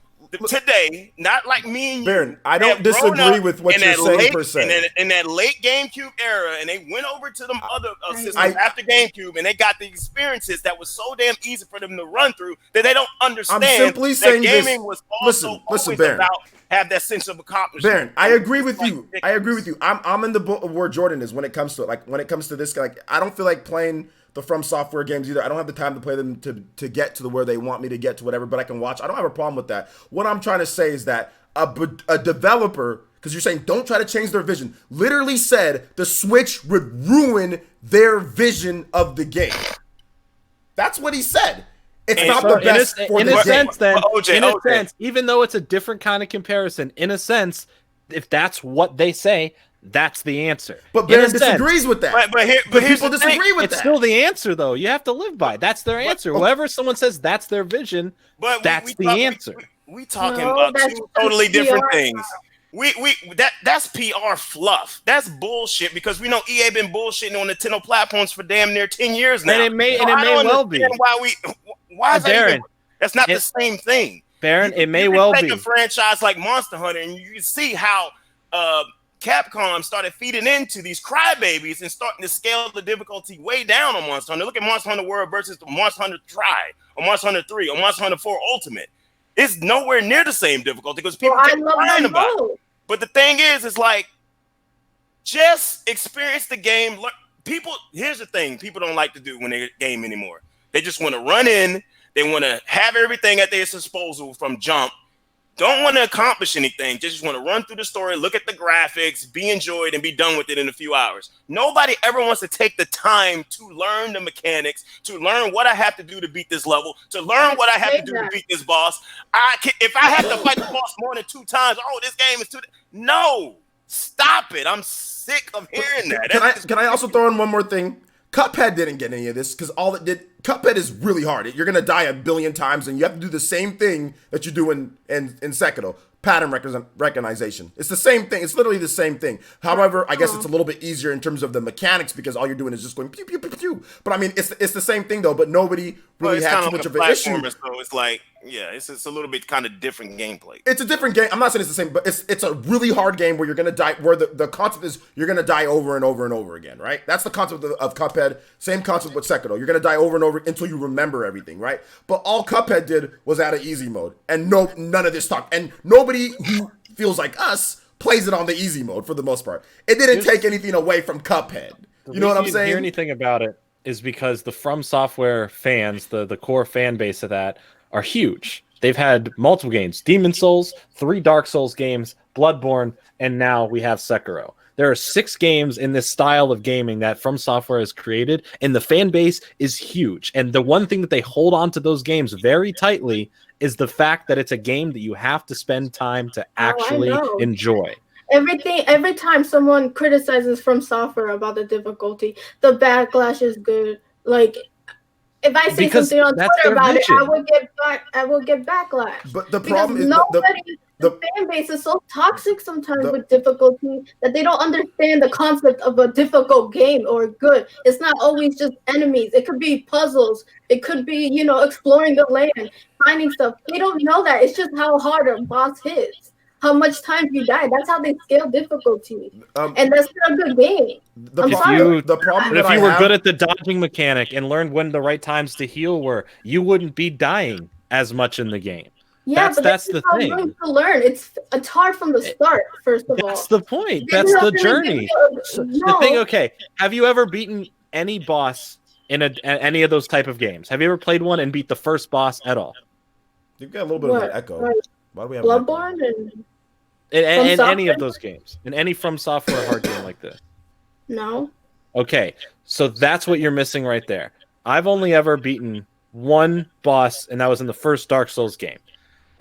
today, not like me and you. Baron, I don't disagree with what you're saying per se. In that late GameCube era, and they went over to them other systems after GameCube, and they got the experiences that was so damn easy for them to run through that they don't understand. I'm simply saying gaming was also listen, Baron, about have that sense of accomplishment. Baron, I agree with you. Ridiculous. I agree with you. I'm in the boat of where Jordan is when it comes to it. Like when it comes to this, like I don't feel like playing the From Software games either. I don't have the time to play them to get to where they want me to get to, whatever. But I can watch. I don't have a problem with that. What I'm trying to say is that a developer, because you're saying don't try to change their vision, literally said the Switch would ruin their vision of the game. That's what he said. It's not the best for the game. In a sense, even though it's a different kind of comparison, in a sense, if that's what they say, that's the answer. But Baron disagrees with that. But people disagree with that. It's still the answer, though. You have to live by it. That's their answer. Whoever someone says that's their vision, that's the answer. We talking about two totally different things. That's PR fluff. That's bullshit because we know EA been bullshitting on Nintendo platforms for damn near 10 years now. And it may well be. Why is that even, that's not the same thing. Baron, it may well be. Take a franchise like Monster Hunter, and you can see how Capcom started feeding into these crybabies and starting to scale the difficulty way down on Monster Hunter. Look at Monster Hunter World versus the Monster Hunter Try, or Monster Hunter 3, or Monster Hunter 4 Ultimate. It's nowhere near the same difficulty because people keep crying about it. But the thing is, it's like, just experience the game. Here's the thing people don't like to do when they game anymore. They just want to run in. They want to have everything at their disposal from jump. Don't want to accomplish anything. Just want to run through the story, look at the graphics, be enjoyed, and be done with it in a few hours. Nobody ever wants to take the time to learn the mechanics, to learn what I have to do to beat this level, to learn what I have to do to beat this boss. If I have to fight the boss more than 2 times, this game is too... No! Stop it. I'm sick of hearing that. Can I also throw in one more thing? Cuphead didn't get any of this because all it did... Cuphead is really hard. You're going to die 1 billion times, and you have to do the same thing that you do in Sekiro. Pattern recognition. It's the same thing. It's literally the same thing. However, I guess it's a little bit easier in terms of the mechanics because all you're doing is just going pew, pew, pew, pew. But I mean, it's the same thing, though, but nobody really had too much of an issue. So it's like, it's a little bit kind of different gameplay. It's a different game. I'm not saying it's the same, but it's a really hard game where you're going to die, where the concept is you're going to die over and over and over again, right? That's the concept of Cuphead. Same concept with Sekiro. You're going to die over and over until you remember everything, right? But all Cuphead did was add an easy mode, and none of this talk. And nobody who feels like us plays it on the easy mode for the most part. It didn't take anything away from Cuphead. You know what I'm saying? Hear anything about it is because the From Software fans, the core fan base of that, are huge. They've had multiple games: Demon Souls, 3 Dark Souls games, Bloodborne, and now we have Sekiro. There are 6 games in this style of gaming that From Software has created, and the fan base is huge. And the one thing that they hold on to those games very tightly is the fact that it's a game that you have to spend time to actually enjoy. Every time someone criticizes From Software about the difficulty, the backlash is good. Like, if I say something on Twitter about it, I will get backlash. But the problem is the fan base is so toxic sometimes with difficulty that they don't understand the concept of a difficult game or good. It's not always just enemies. It could be puzzles. It could be, exploring the land, finding stuff. They don't know that. It's just how hard a boss hits. how much time you die. That's how they scale difficulty, and that's not a good game. I'm sorry. The problem if you were good at the dodging mechanic and learned when the right times to heal were, you wouldn't be dying as much in the game. Yeah, that's the thing. To learn, it's hard from the start. First of all, that's the point. That's the journey. The thing. Okay, have you ever beaten any boss in any of those type of games? Have you ever played one and beat the first boss at all? You've got a little bit of an echo. Right. Why do we have Bloodborne and in any of those games, in any From Software hard game like this? No. Okay, so that's what you're missing right there. I've only ever beaten one boss, and that was in the first Dark Souls game.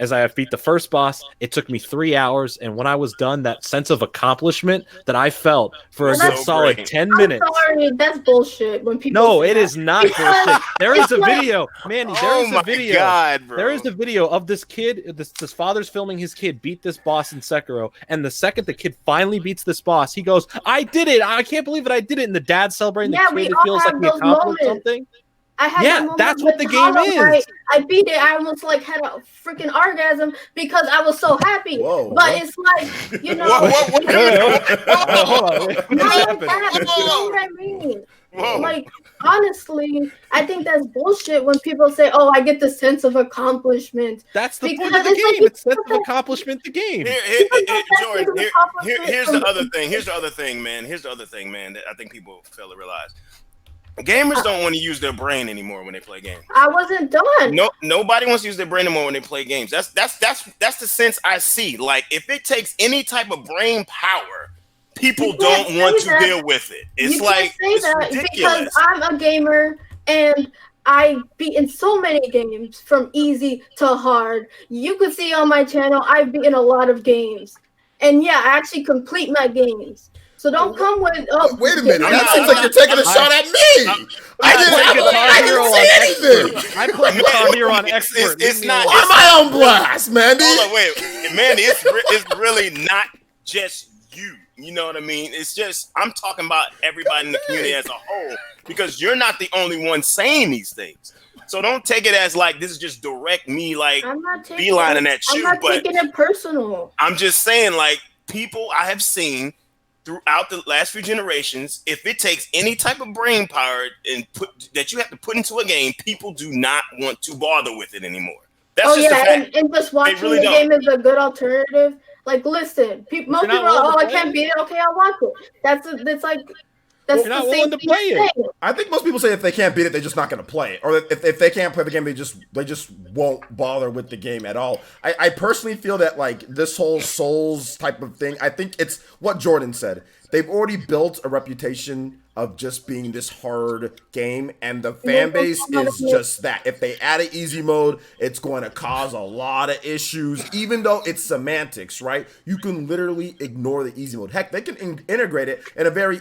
As I beat the first boss, it took me 3 hours, and when I was done, that sense of accomplishment that I felt for a good solid 10 minutes. I'm sorry, that's bullshit. When people no, it is not bullshit. There is a video, Manny. There is a video. God, bro. There is a video of this kid. This father's filming his kid beat this boss in Sekiro, and the second the kid finally beats this boss, he goes, "I did it! I can't believe it! I did it!" And the dad's celebrating the kid. It feels like he accomplished something. That's what the game is. I beat it. I almost had a freaking orgasm because I was so happy. Whoa, but it's like, you know. Hold on. You know what I mean? Whoa. Like, honestly, I think that's bullshit when people say, "Oh, I get the sense of accomplishment." That's the point of the game. It's sense of accomplishment. The game. Jordan, here's the other thing. Here's the other thing, man. That I think people fail to realize. Gamers don't want to use their brain anymore when they play games. I wasn't done. No, nobody wants to use their brain anymore when they play games. That's the sense I see. Like, if it takes any type of brain power, people don't want to deal with it. It's like it's ridiculous. Because I'm a gamer and I've beaten so many games from easy to hard. You could see on my channel I've beaten a lot of games, and yeah, I actually complete my games. So don't come with. Oh, wait a minute! That seems like you're taking a shot at me. I didn't say anything. I play Guitar Hero on Expert. It's not. Why am I on blast, Mandy? Hold on, wait, Mandy. It's really not just you. You know what I mean? It's just I'm talking about everybody in the community as a whole, because you're not the only one saying these things. So don't take it as like this is just direct me like beelining at you. I'm not taking it personal. I'm just saying, like, people I have seen throughout the last few generations, if it takes any type of brain power that you have to put into a game, people do not want to bother with it anymore. That's just a fact. And just watching the game is a good alternative. Like, listen, most people are, I can't beat it. Okay, I'll watch it. That's the not same willing to play it. I think most people say if they can't beat it, they're just not going to play it, or if they can't play the game, they just won't bother with the game at all. I personally feel that like this whole Souls type of thing, I think it's what Jordan said. They've already built a reputation of just being this hard game, and the fan base is just that. If they add an easy mode, it's going to cause a lot of issues, even though it's semantics, right? You can literally ignore the easy mode. Heck, they can integrate it in a very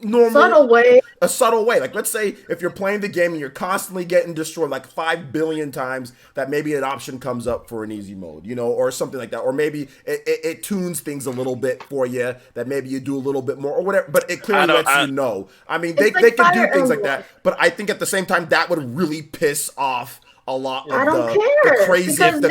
normal, a subtle way. Like, let's say if you're playing the game and you're constantly getting destroyed like 5 billion times, that maybe an option comes up for an easy mode, you know, or something like that. Or maybe it tunes things a little bit for you, that maybe you do a little bit more or whatever, but it clearly lets you know. I mean, they can do things like that, but I think at the same time that would really piss off a lot of the crazy and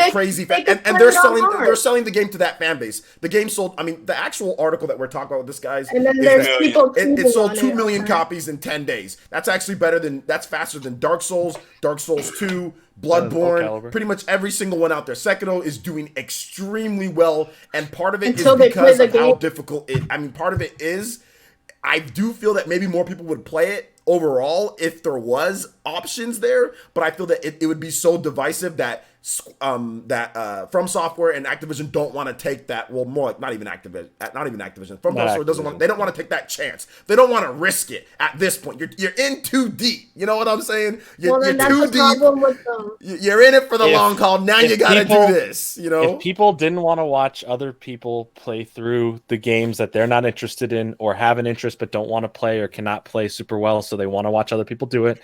they're selling the game to that fan base. The game sold, I mean, the actual article that we're talking about with this guy's, and then there's people it sold 2 million copies in 10 days. That's actually that's faster than Dark Souls, Dark Souls 2, Bloodborne, pretty much every single one out there. Sekiro is doing extremely well, and part of it is because of how difficult part of it is, I do feel that maybe more people would play it overall if there was options there, but I feel that it would be so divisive that From Software and Activision don't want to take that. Well, more like not even Activision. From Software doesn't want. They don't want to take that chance. They don't want to risk it at this point. You're in too deep. You know what I'm saying? You're too deep. You're in it for the long haul. Now you got to do this. You know, if people didn't want to watch other people play through the games that they're not interested in, or have an interest but don't want to play or cannot play super well, so they want to watch other people do it.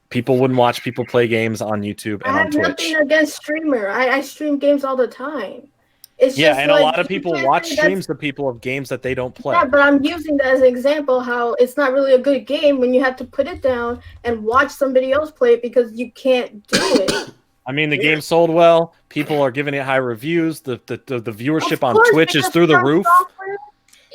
People wouldn't watch people play games on YouTube and on Twitch. I have nothing against streamer. I stream games all the time. It's just and a lot of people watch streams of people of games that they don't play. Yeah, but I'm using that as an example how it's not really a good game when you have to put it down and watch somebody else play it because you can't do it. I mean, the game sold well. People are giving it high reviews. The viewership on Twitch is through the roof.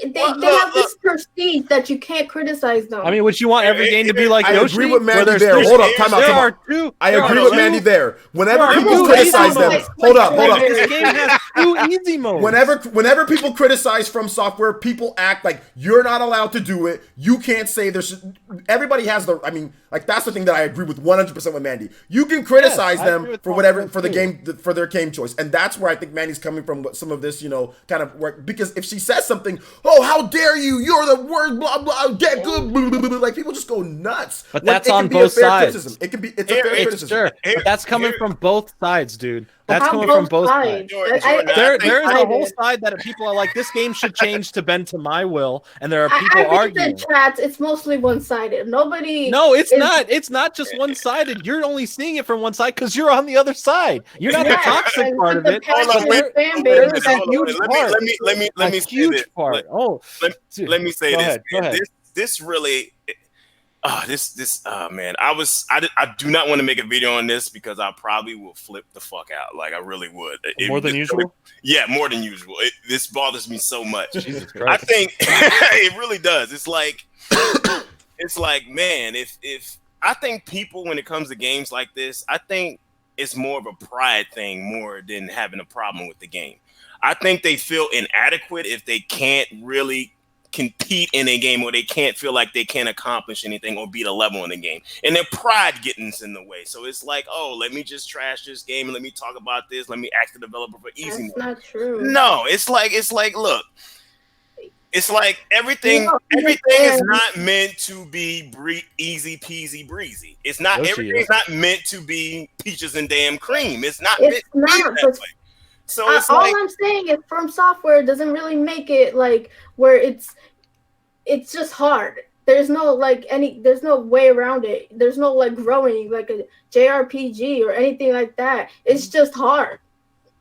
They have this prestige that you can't criticize them. I mean, would you want every game to be like I Yoshi? agree with Mandy there. Hold up, time out. I agree with Mandy there. Whenever people criticize them, hold up. This game has 2 easy modes. Whenever people criticize From Software, people act like you're not allowed to do it. You can't say there's. Everybody has the. I mean, like that's the thing that I agree with 100% with Mandy. You can criticize them for whatever for the game for their game choice, and that's where I think Mandy's coming from. Some of this, kind of work because if she says something. Oh, how dare you! You're the worst. Blah blah. Get good. Blah, blah, blah, blah. Like people just go nuts. But that's on both sides. Criticism. It can be. It's a fair criticism. Sure, but that's coming from both sides, dude. That's coming from both sides. There is a whole side that people are like, this game should change to bend to my will, and there are people arguing. In chats, it's mostly one-sided. Nobody. No, it's not. It's not just one-sided. You're only seeing it from one side because you're on the other side. You're not the toxic part of it. There's a huge part. Let me say this. Part. Oh, let me say this. Go ahead. This really. Man, I do not want to make a video on this because I probably will flip the fuck out. Like I really would. More than usual? Yeah, more than usual. This bothers me so much. Jesus Christ. I think it really does. It's like, man, if I think people, when it comes to games like this, I think it's more of a pride thing more than having a problem with the game. I think they feel inadequate if they can't really compete in a game or they can't feel like they can't accomplish anything or beat a level in the game, and their pride gets in the way. So it's like, oh, let me just trash this game and let me talk about this. Let me ask the developer for easy. That's not true. No, it's like, look, it's like everything is not meant to be easy peasy breezy. It's not everything's not meant to be peaches and damn cream. It's not. It's not. That way. So it's all I'm saying is From Software doesn't really make it like where it's just hard. There's no there's no way around it. There's no like growing like a JRPG or anything like that. It's just hard.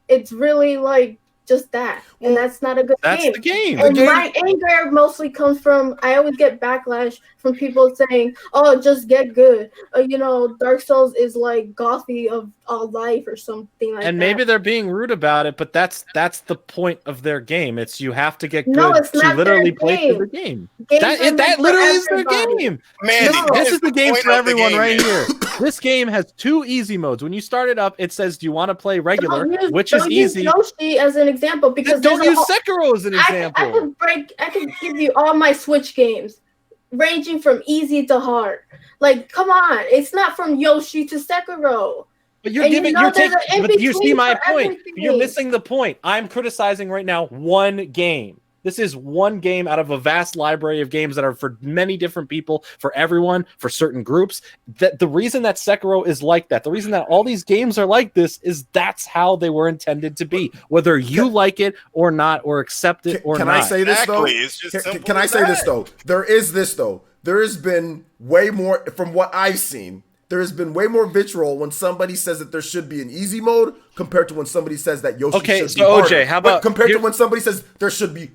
It's really like just that, and that's not a good game. That's the game. And my anger mostly comes from I always get backlash from people saying, "Oh, just get good." Dark Souls is like Gothy of all life or something like that. And maybe they're being rude about it, but that's the point of their game. It's you have to get good to literally play through the game. That literally is their game. Man, this is the game for everyone right here. This game has 2 easy modes. When you start it up, it says, "Do you want to play regular?" which is easy. Yoshi as an example because don't use Sekiro as an example. I can give you all my Switch games, ranging from easy to hard. Like, come on, it's not from Yoshi to Sekiro. But you see my point. You're missing the point. I'm criticizing right now one game. This is one game out of a vast library of games that are for many different people, for everyone, for certain groups. That the reason that Sekiro is like that, the reason that all these games are like this, is that's how they were intended to be. Whether you like it or not, or accept it or not. Can I say this though? Can I say this though? There is this though. There has been way more from what I've seen. There has been way more vitriol when somebody says that there should be an easy mode compared to when somebody says that Yoshi should be harder. OJ, how about compared to when somebody says there should be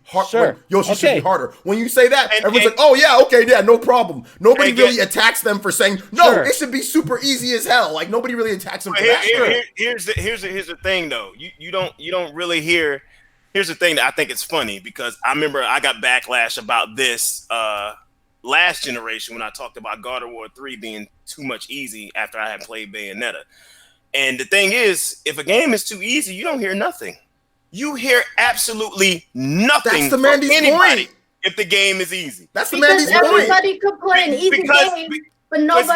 Yoshi should be harder. When you say that, everyone's like, "Oh yeah, okay, yeah, no problem." Nobody really attacks them for saying no. It should be super easy as hell. Like nobody really attacks them for that. Here's the thing though. You don't really hear. Here's the thing that I think it's funny because I remember I got backlash about this last generation when I talked about God of War 3 being too much easy after I had played Bayonetta. And the thing is, if a game is too easy, you don't hear nothing. You hear absolutely nothing. That's the Mandy's point. If the game is easy. That's the Mandy's point. Everybody could play an easy game. But not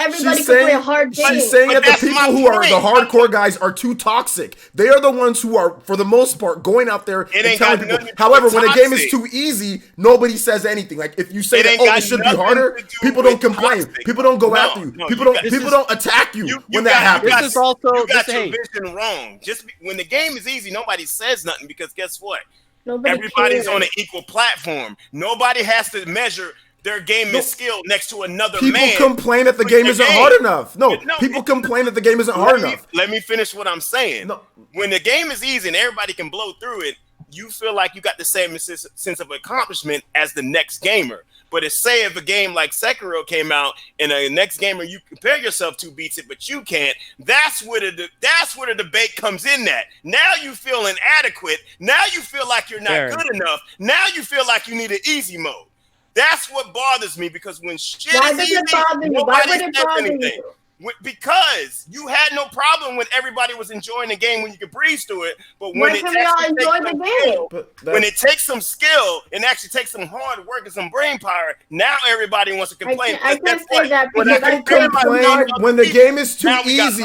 everybody can play a hard game. She's saying that the people who are the hardcore guys are too toxic. They are the ones who are, for the most part, going out there and telling people. However, when a game is too easy, nobody says anything. Like if you say that, it should be harder, people don't complain. People don't go after you. People don't attack you when that happens. This is also you got your vision wrong. Just when the game is easy, nobody says nothing because guess what? Everybody's on an equal platform. Nobody has to measure their game is skilled next to another man. People complain that the game isn't hard enough. People complain that the game isn't hard enough. Let me finish what I'm saying. When the game is easy and everybody can blow through it, you feel like you got the same sense of accomplishment as the next gamer. But it's say if a game like Sekiro came out and the next gamer you compare yourself to beats it, but you can't, that's where the debate comes in that. Now you feel inadequate. Now you feel like you're not good enough. Now you feel like you need an easy mode. That's what bothers me, because when shit is easy, nobody says anything. Because you had no problem when everybody was enjoying the game when you could breeze through it, but when it takes some skill and actually takes some hard work and some brain power, now everybody wants to complain. I can't say that because I complain when the game is too easy.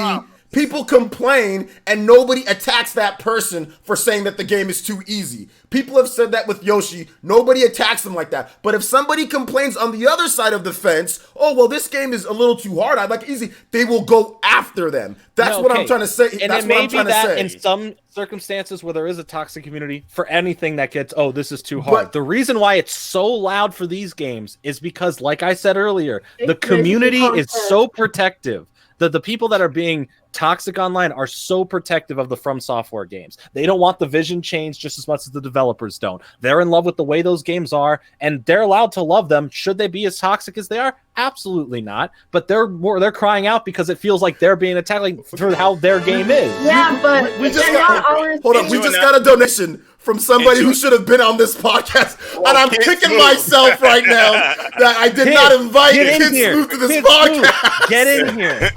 People complain and nobody attacks that person for saying that the game is too easy. People have said that with Yoshi. Nobody attacks them like that. But if somebody complains on the other side of the fence, oh, well, this game is a little too hard, I'd like easy, they will go after them. That's what I'm trying to say. And that's it what may I'm trying be that to say. in some circumstances where there is a toxic community for anything that gets, oh, this is too hard. The reason why it's so loud for these games is because, like I said earlier, the community is so protective. The people that are being toxic online are so protective of the From Software games. They don't want the vision changed just as much as the developers don't. They're in love with the way those games are, and they're allowed to love them. Should they be as toxic as they are? Absolutely not. But they're crying out because it feels like they're being attacked for how their game is. Yeah, but we just got a donation from somebody who should have been on this podcast, and I'm kicking myself right now that I did not invite Kid Smooth to this podcast. Get in here.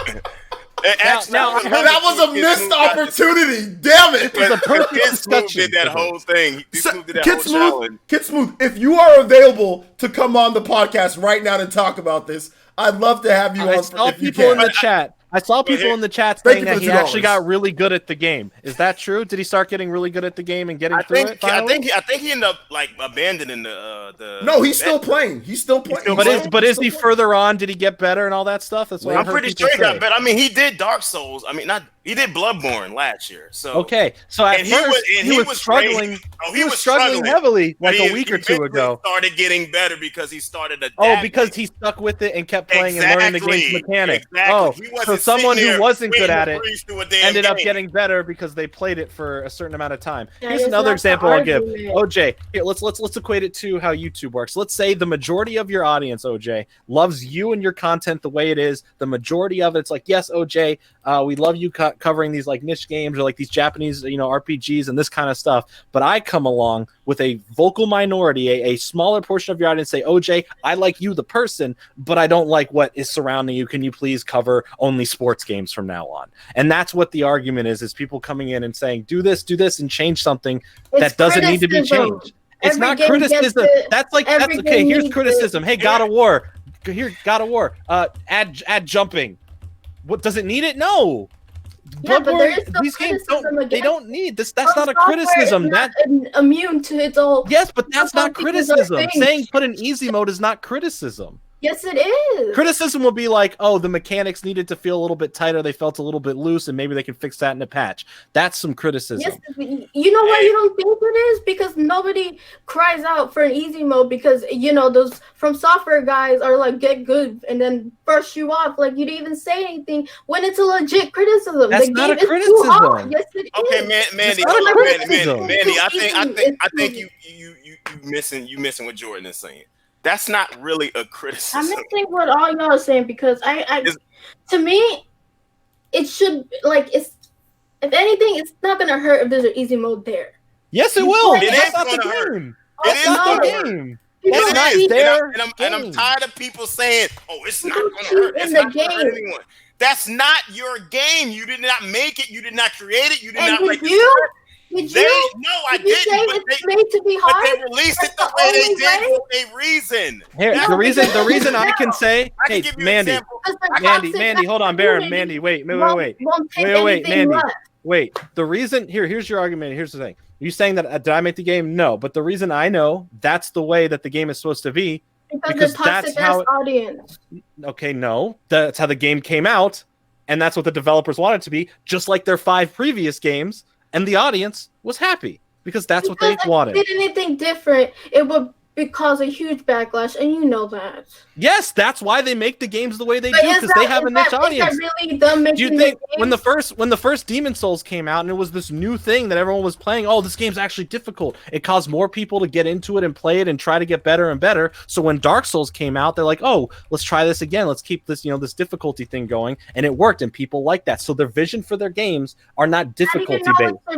That was a missed opportunity. Damn it! It was a perfect Kid did that whole thing. Kid Smooth, if you are available to come on the podcast right now to talk about this, I'd love to have you on. If you can. In the chat. I saw people in the chat saying that he actually got really good at the game. Is that true? Did he start getting really good at the game and getting through it? I think he ended up like abandoning the. No, he's still playing. He's still playing. But is he further on? Did he get better and all that stuff? That's what I'm pretty sure he got better. I mean, he did Dark Souls. I mean, he did Bloodborne last year. So okay, so at first he was struggling. He was struggling heavily like a week or two ago. Started getting better because he started adapting. Because he stuck with it and kept playing and learning the game's mechanics. Oh, so someone who wasn't good at it ended up getting better because they played it for a certain amount of time. Here's another example I'll give. OJ, here, let's equate it to how YouTube works. Let's say the majority of your audience, OJ, loves you and your content the way it is. The majority of it's like, yes, OJ, we love you covering these like niche games or like these Japanese, RPGs and this kind of stuff. But I come along with a vocal minority, a smaller portion of your audience say, OJ, I like you, the person, but I don't like what is surrounding you. Can you please cover only sports games from now on? And that's what the argument is people coming in and saying, do this, and change something that doesn't need to be changed. It's not criticism. That's okay. Here's criticism. Hey, God of War. Add jumping. What, does it need it? No. Yeah, but there is these games don't need this. That's not a criticism. That's immune to its all. Yes, but that's not criticism. Saying put an easy mode is not criticism. Yes, it is. Criticism would be like, oh, the mechanics needed to feel a little bit tighter. They felt a little bit loose, and maybe they can fix that in a patch. That's some criticism. Yes, you know why you don't think it is? Because nobody cries out for an easy mode because, those From Software guys are like, get good, and then brush you off. Like, you didn't even say anything when it's a legit criticism. That's not a criticism. Yes, it is. Okay, Mandy, I think you missing what Jordan is saying. That's not really a criticism. I'm missing what all y'all are saying because to me, it should if anything, it's not gonna hurt if there's an easy mode there. Yes, it will. That's not the game. It is not the game. And I'm tired of people saying, "Oh, it's not gonna hurt. It's not gonna hurt anyone." That's not your game. You did not make it. You did not create it. You did not make it. I didn't. But they released it the way they did for a reason. Here, the reason I can say, hey, Mandy, hold on, Baron, Mandy, wait. Mandy, wait. The reason here's your argument. Here's the thing. You saying that did I make the game? No, but the reason I know that's the way that the game is supposed to be because that's how audience. Okay, no, that's how the game came out, and that's what the developers wanted it to be. Just like their 5 previous games. And the audience was happy because that's what they wanted. If they did anything different, it would cause a huge backlash, and you know that. Yes, that's why they make the games the way they do, because they have a niche audience. Is that really them making do you think when the first Demon Souls came out and it was this new thing that everyone was playing, oh, this game's actually difficult, it caused more people to get into it and play it and try to get better and better. So when Dark Souls came out, they're like, oh, let's try this again, let's keep this, this difficulty thing going, and it worked, and people like that. So their vision for their games are not difficulty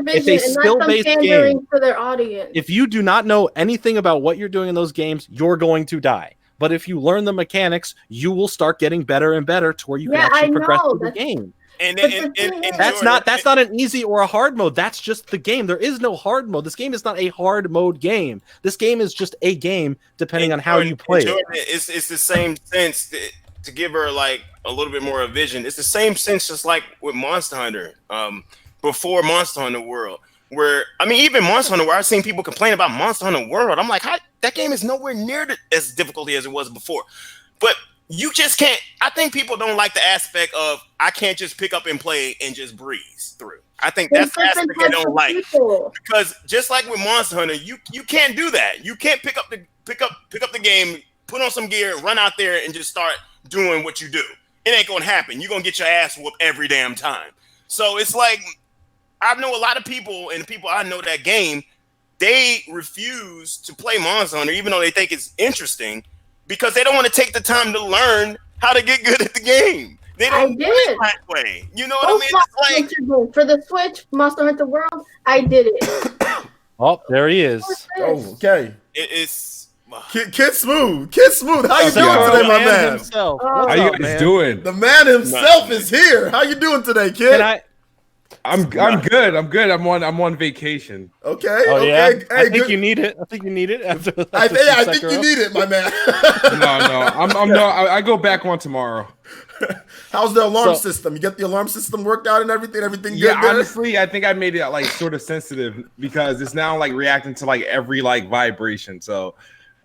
based. It's a skill based game for their audience. If you do not know anything about what you're doing in those games, you're going to die. But if you learn the mechanics, you will start getting better and better to where you can actually progress through the game. And that's not an easy or a hard mode. That's just the game. There is no hard mode. This game is not a hard mode game. This game is just a game, depending on how you play it. It's the same sense to give her like a little bit more of vision. It's the same sense, just like with Monster Hunter. Before Monster Hunter World, where even Monster Hunter, where I've seen people complain about Monster Hunter World, I'm like, that game is nowhere near as difficult as it was before. But you just can't. I think people don't like the aspect of I can't just pick up and play and just breeze through. I think that's the aspect they don't like, because just like with Monster Hunter, you can't do that. You can't pick up the game, put on some gear, run out there, and just start doing what you do. It ain't gonna happen. You're gonna get your ass whooped every damn time. So it's like, I know a lot of people, and the people I know that game, they refuse to play Monster Hunter, even though they think it's interesting, because they don't want to take the time to learn how to get good at the game. They don't play it that way. You know what I mean? It's like, for the Switch, Monster Hunter World, I did it. Oh, there he is. Oh, okay. It's Kid Smooth. How you doing today, my man? How you guys doing? The man himself is here. How you doing today, kid? I'm good. I'm on vacation. Okay. Oh, okay. Yeah? Hey, I think you need it. After I think you need it, my man. No. I go back on tomorrow. How's the alarm system? You get the alarm system worked out and everything? Everything good? Yeah, honestly, I think I made it like sort of sensitive because it's now like reacting to like every like vibration. So,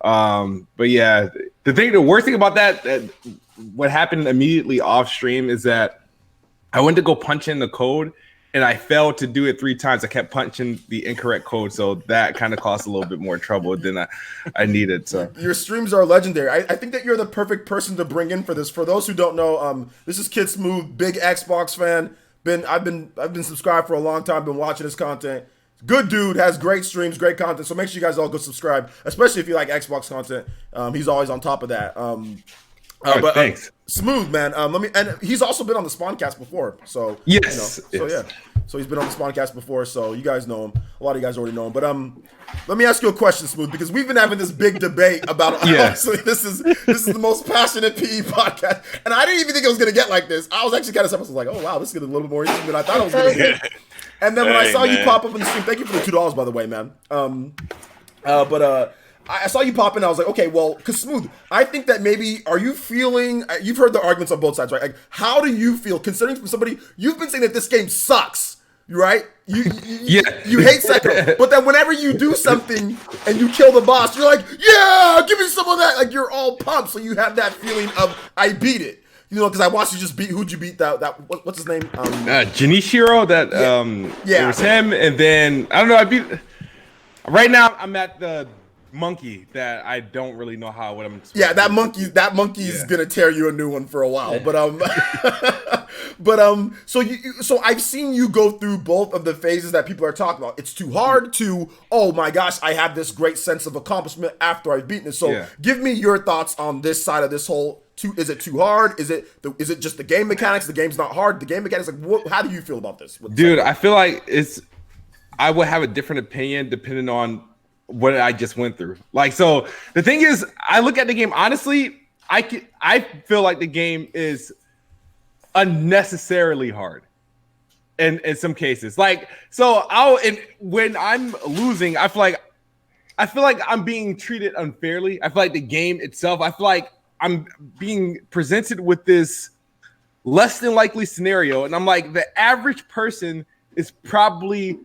but yeah, the worst thing about that what happened immediately off stream is that I went to go punch in the code and I failed to do it 3 times. I kept punching the incorrect code, so that kind of caused a little bit more trouble than I needed. So your streams are legendary. I think that you're the perfect person to bring in for this. For those who don't know, this is Kid Smooth, big Xbox fan. I've been subscribed for a long time. Been watching his content. Good dude, has great streams, great content. So make sure you guys all go subscribe, especially if you like Xbox content. He's always on top of that. Thanks. Smooth, man. And he's also been on the Spawncast before. So yes. So yeah. So he's been on the Spawncast before, so you guys know him. A lot of you guys already know him. But let me ask you a question, Smooth, because we've been having this big debate about honestly, this is the most passionate PE podcast. And I didn't even think it was gonna get like this. I was actually kind of surprised. I was like, oh wow, this is getting a little bit more interesting than I thought it was gonna get. And then when I saw you pop up on the stream, thank you for the $2, by the way, man. I saw you pop in. I was like, okay, well, because Smooth, I think that maybe, are you feeling, you've heard the arguments on both sides, right? Like, how do you feel, considering from somebody, you've been saying that this game sucks, right? You hate Sekiro, but then whenever you do something and you kill the boss, you're like, yeah, give me some of that. Like, you're all pumped, so you have that feeling of, I beat it. You know, because I watched you just beat, who'd you beat? What's his name? Jinichiro, it was him, and then, I don't know, right now, I'm at the monkey that I don't really know how what I'm that monkey is gonna tear you a new one for a while. So I've seen you go through both of the phases that people are talking about. It's too hard to, oh my gosh, I have this great sense of accomplishment after I've beaten it. So give me your thoughts on this side of this whole is it too hard? Is it just the game mechanics? The game's not hard. The game mechanics, like how do you feel about this? Dude, I feel like I would have a different opinion depending on what I just went through. Like, so the thing is, I look at the game, honestly, I feel like the game is unnecessarily hard in some cases. Like, so when I'm losing, I feel like I'm being treated unfairly. I feel like the game itself, I feel like I'm being presented with this less than likely scenario. And I'm like, the average person is likely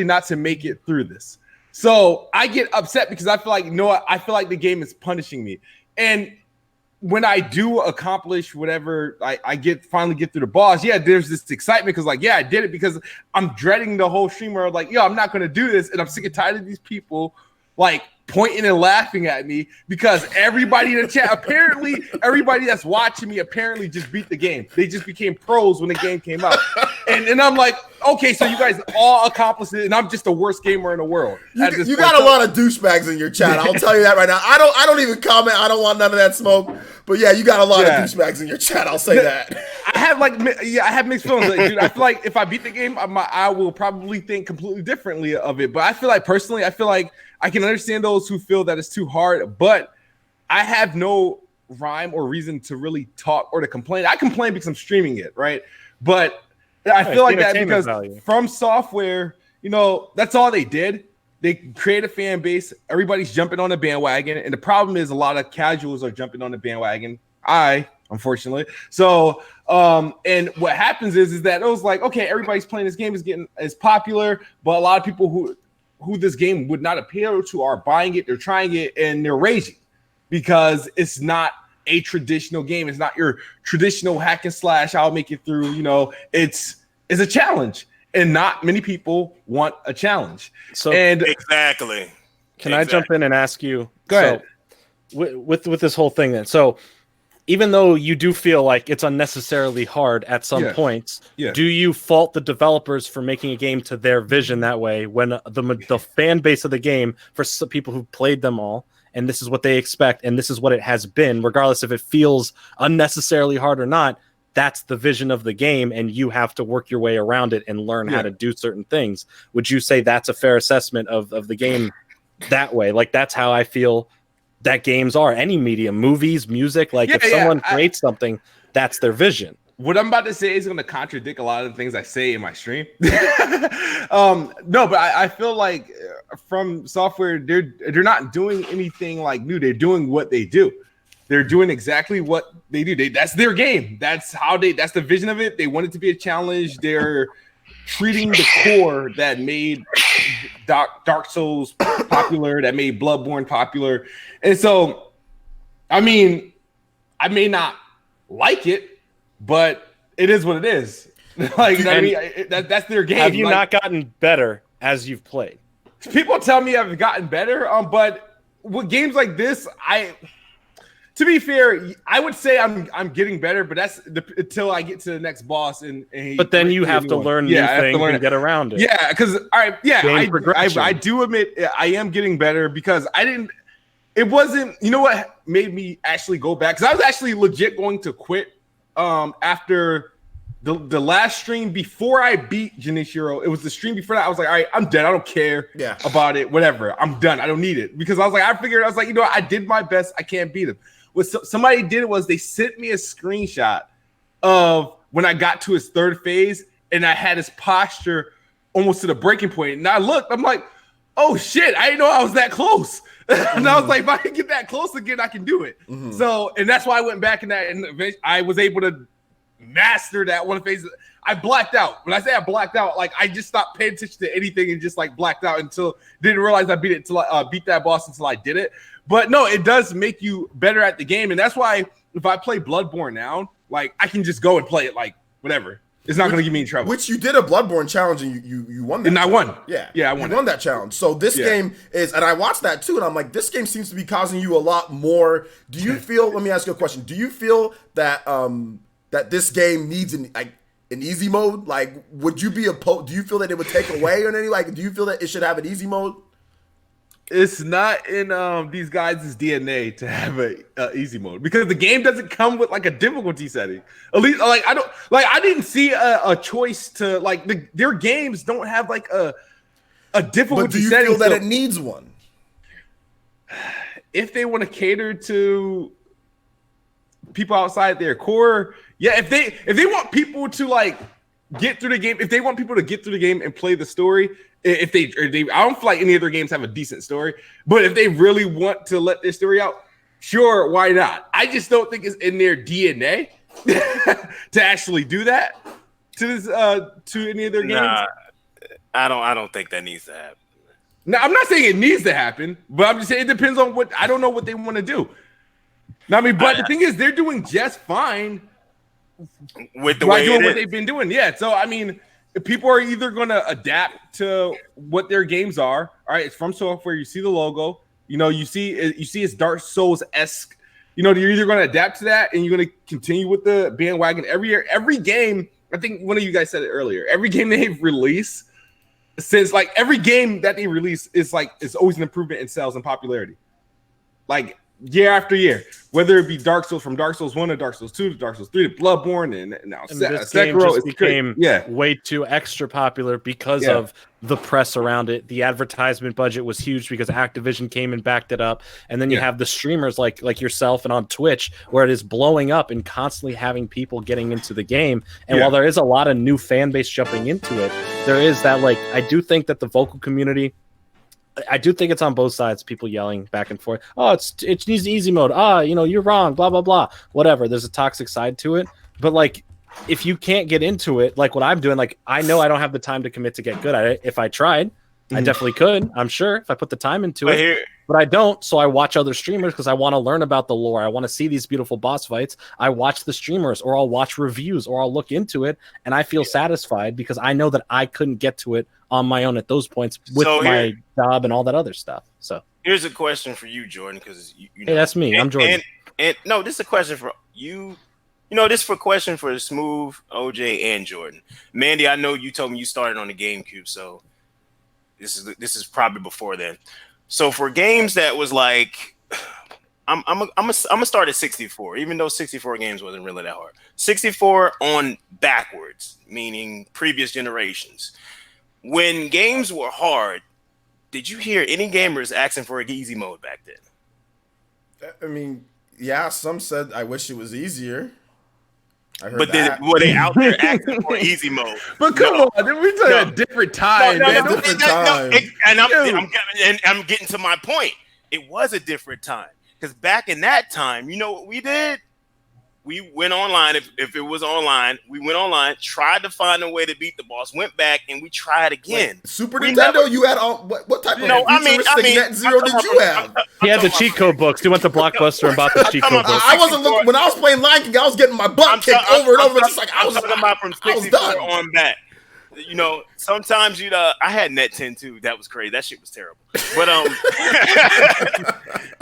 not to make it through this. So I get upset because I feel like the game is punishing me. And when I do accomplish whatever I finally get through the boss, there's this excitement because like, I did it, because I'm dreading the whole stream where like, I'm not going to do this. And I'm sick and tired of these people like pointing and laughing at me because everybody in the chat, apparently everybody that's watching me apparently just beat the game. They just became pros when the game came out. And I'm like, okay, so you guys all accomplished it, and I'm just the worst gamer in the world. You got a lot of douchebags in your chat. I'll tell you that right now. I don't even comment. I don't want none of that smoke. But yeah, you got a lot of douchebags in your chat. I'll say that. I have mixed feelings. Like, dude, I feel like if I beat the game, I will probably think completely differently of it. But I feel like personally, I can understand those who feel that it's too hard, but I have no rhyme or reason to really talk or to complain. I complain because I'm streaming it, right? But I feel like that because From Software, that's all they did. They create a fan base. Everybody's jumping on the bandwagon. And the problem is a lot of casuals are jumping on the bandwagon. Unfortunately. So, and what happens is that it was like, okay, everybody's playing this game, is popular, but a lot of people who this game would not appeal to are buying it, they're trying it, and they're raging because it's not a traditional game. It's not your traditional hack and slash. I'll make it through. It's a challenge, and not many people want a challenge. So exactly. Can I jump in and ask you? Go ahead. With this whole thing then. So even though you do feel like it's unnecessarily hard at some points, do you fault the developers for making a game to their vision that way when the fan base of the game, for some people who played them all, and this is what they expect, and this is what it has been, regardless if it feels unnecessarily hard or not, that's the vision of the game, and you have to work your way around it and learn how to do certain things. Would you say that's a fair assessment of the game that way? Like, that's how I feel that games are. Any medium, movies, music, like if someone creates something, that's their vision. What I'm about to say is going to contradict a lot of the things I say in my stream. No, but I feel like From Software, they're not doing anything like new. They're doing what they do. They're doing exactly what they do. That's their game. That's the vision of it. They want it to be a challenge. They're treating the core that made Dark Souls popular, that made Bloodborne popular. And so, I mean, I may not like it, but it is what it is. That's their game. Have you not gotten better as you've played? People tell me I've gotten better, but with games like this, to be fair, I would say I'm getting better, but that's until I get to the next boss. But then you have to learn new things and get around it. Yeah, because I do admit I am getting better because it wasn't. You know what made me actually go back? Because I was actually legit going to quit after the last stream before I beat Junichiro. It was the stream before that. I was like, all right, I'm done. I don't care about it. Whatever. I'm done. I don't need it. Because I was like, I did my best. I can't beat him. What somebody did was they sent me a screenshot of when I got to his third phase and I had his posture almost to the breaking point. And I looked, I'm like, oh shit, I didn't know I was that close. And I was like, if I can get that close again, I can do it. Mm-hmm. So, and that's why I went back in that, and I was able to master that one phase. I blacked out. When I say I blacked out, like I just stopped paying attention to anything and just like blacked out until didn't realize I beat it until I beat that boss until I did it. But no, it does make you better at the game, and that's why if I play Bloodborne now, like I can just go and play it like whatever. It's not going to get me in trouble. Which you did a Bloodborne challenge and you won that. And challenge. I won. Yeah, I won. You won that challenge. So this game is, and I watched that too, and I'm like, this game seems to be causing you a lot more. Do you feel? Let me ask you a question. Do you feel that that this game needs an easy mode? Like, would you be opposed? Do you feel that it would take away or anything? Like, do you feel that it should have an easy mode? It's not in these guys' DNA to have a easy mode because the game doesn't come with like a difficulty setting. At least, like I didn't see a choice to like their games don't have like a difficulty. But do you setting, feel that it needs one? If they want to cater to people outside their core, yeah. If they want people to like get through the game, if they want people to get through the game and play the story. If they, I don't feel like any of their games have a decent story, but if they really want to let their story out, sure, why not? I just don't think it's in their DNA to actually do that to this to any of their games. Nah, I don't think that needs to happen. Now, I'm not saying it needs to happen, but I'm just saying it depends on what I don't know what they want to do. Now, I mean, but the thing is, they're doing just fine with the way doing what they've been doing. Yeah, so I mean. People are either going to adapt to what their games are. All right, it's From Software. You see the logo. You see it's Dark Souls-esque. You're either going to adapt to that and you're going to continue with the bandwagon every year. Every game, I think one of you guys said it earlier, every game they've released since, like, every game that they release is always an improvement in sales and popularity. Like, year after year, whether it be Dark Souls, from Dark Souls 1 to Dark Souls 2 to Dark Souls 3 to Bloodborne, and now Sekiro just became way too extra popular because of the press around it. The advertisement budget was huge because Activision came and backed it up, and then you have the streamers like yourself and on Twitch, where it is blowing up and constantly having people getting into the game. And while there is a lot of new fan base jumping into it, there is that, like, I do think that the vocal community, I do think it's on both sides, people yelling back and forth. Oh, it needs easy mode. You're wrong, blah, blah, blah. Whatever. There's a toxic side to it. But, like, if you can't get into it, like what I'm doing, like, I know I don't have the time to commit to get good at it. If I tried, I definitely could, I'm sure, if I put the time into it. But I don't, so I watch other streamers because I want to learn about the lore. I want to see these beautiful boss fights. I watch the streamers, or I'll watch reviews, or I'll look into it, and I feel satisfied because I know that I couldn't get to it on my own at those points with my job and all that other stuff. So here's a question for you, Jordan, because hey, that's me. I'm Jordan. And no, this is a question for you. This is a question for Smooth, OJ, and Jordan. Mandy, I know you told me you started on the GameCube, so this is probably before then. So for games that was like, I'm gonna start at 64, even though 64 games wasn't really that hard. 64 on backwards, meaning previous generations. When games were hard, did you hear any gamers asking for an easy mode back then? I mean, yeah, some said, I wish it was easier. I heard but that. Were they out there asking for easy mode? But come on, we're talking a different time, man. Different time. I'm getting to my point. It was a different time. Because back in that time, you know what we did? We went online. If it was online, we went online, tried to find a way to beat the boss, went back, and we tried again. Wait, Super Nintendo, you had all what type of futuristic Net Zero did you have? He had the cheat code books. He went to Blockbuster and bought the cheat code books. I wasn't looking when I was playing Lion King. I was getting my butt kicked over and over. Just like I was from 64 on back. Sometimes I had Net 10 too. That was crazy. That shit was terrible. But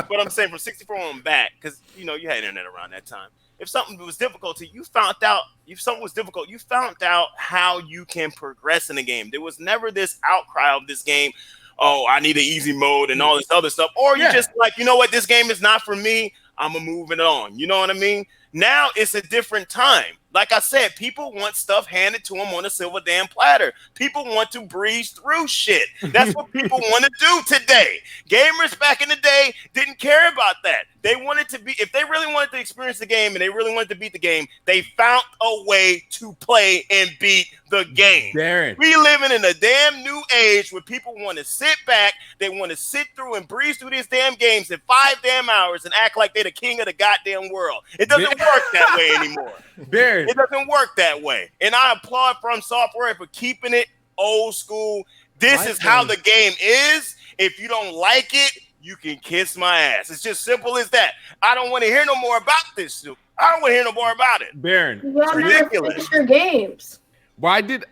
but I'm saying from 64 on back, because you had internet around that time. If something was difficult to you, you found out. If something was difficult, you found out how you can progress in the game. There was never this outcry of this game. Oh, I need an easy mode and all this other stuff. Or you just like, you know what, this game is not for me. I'm gonna move it on. You know what I mean? Now it's a different time. Like I said, people want stuff handed to them on a silver damn platter. People want to breeze through shit. That's what people want to do today. Gamers back in the day didn't care about that. They wanted to be, if they really wanted to experience the game and they really wanted to beat the game, they found a way to play and beat the game. Darren. We living in a damn new age where people want to sit back, they want to sit through and breeze through these damn games in 5 damn hours and act like they're the king of the goddamn world. It doesn't work that way anymore. Darren. It doesn't work that way. And I applaud From Software for keeping it old school. This is how the game is. If you don't like it, you can kiss my ass. It's just simple as that. I don't want to hear no more about this. I don't want to hear no more about it. Baron, it's ridiculous. Your games. How did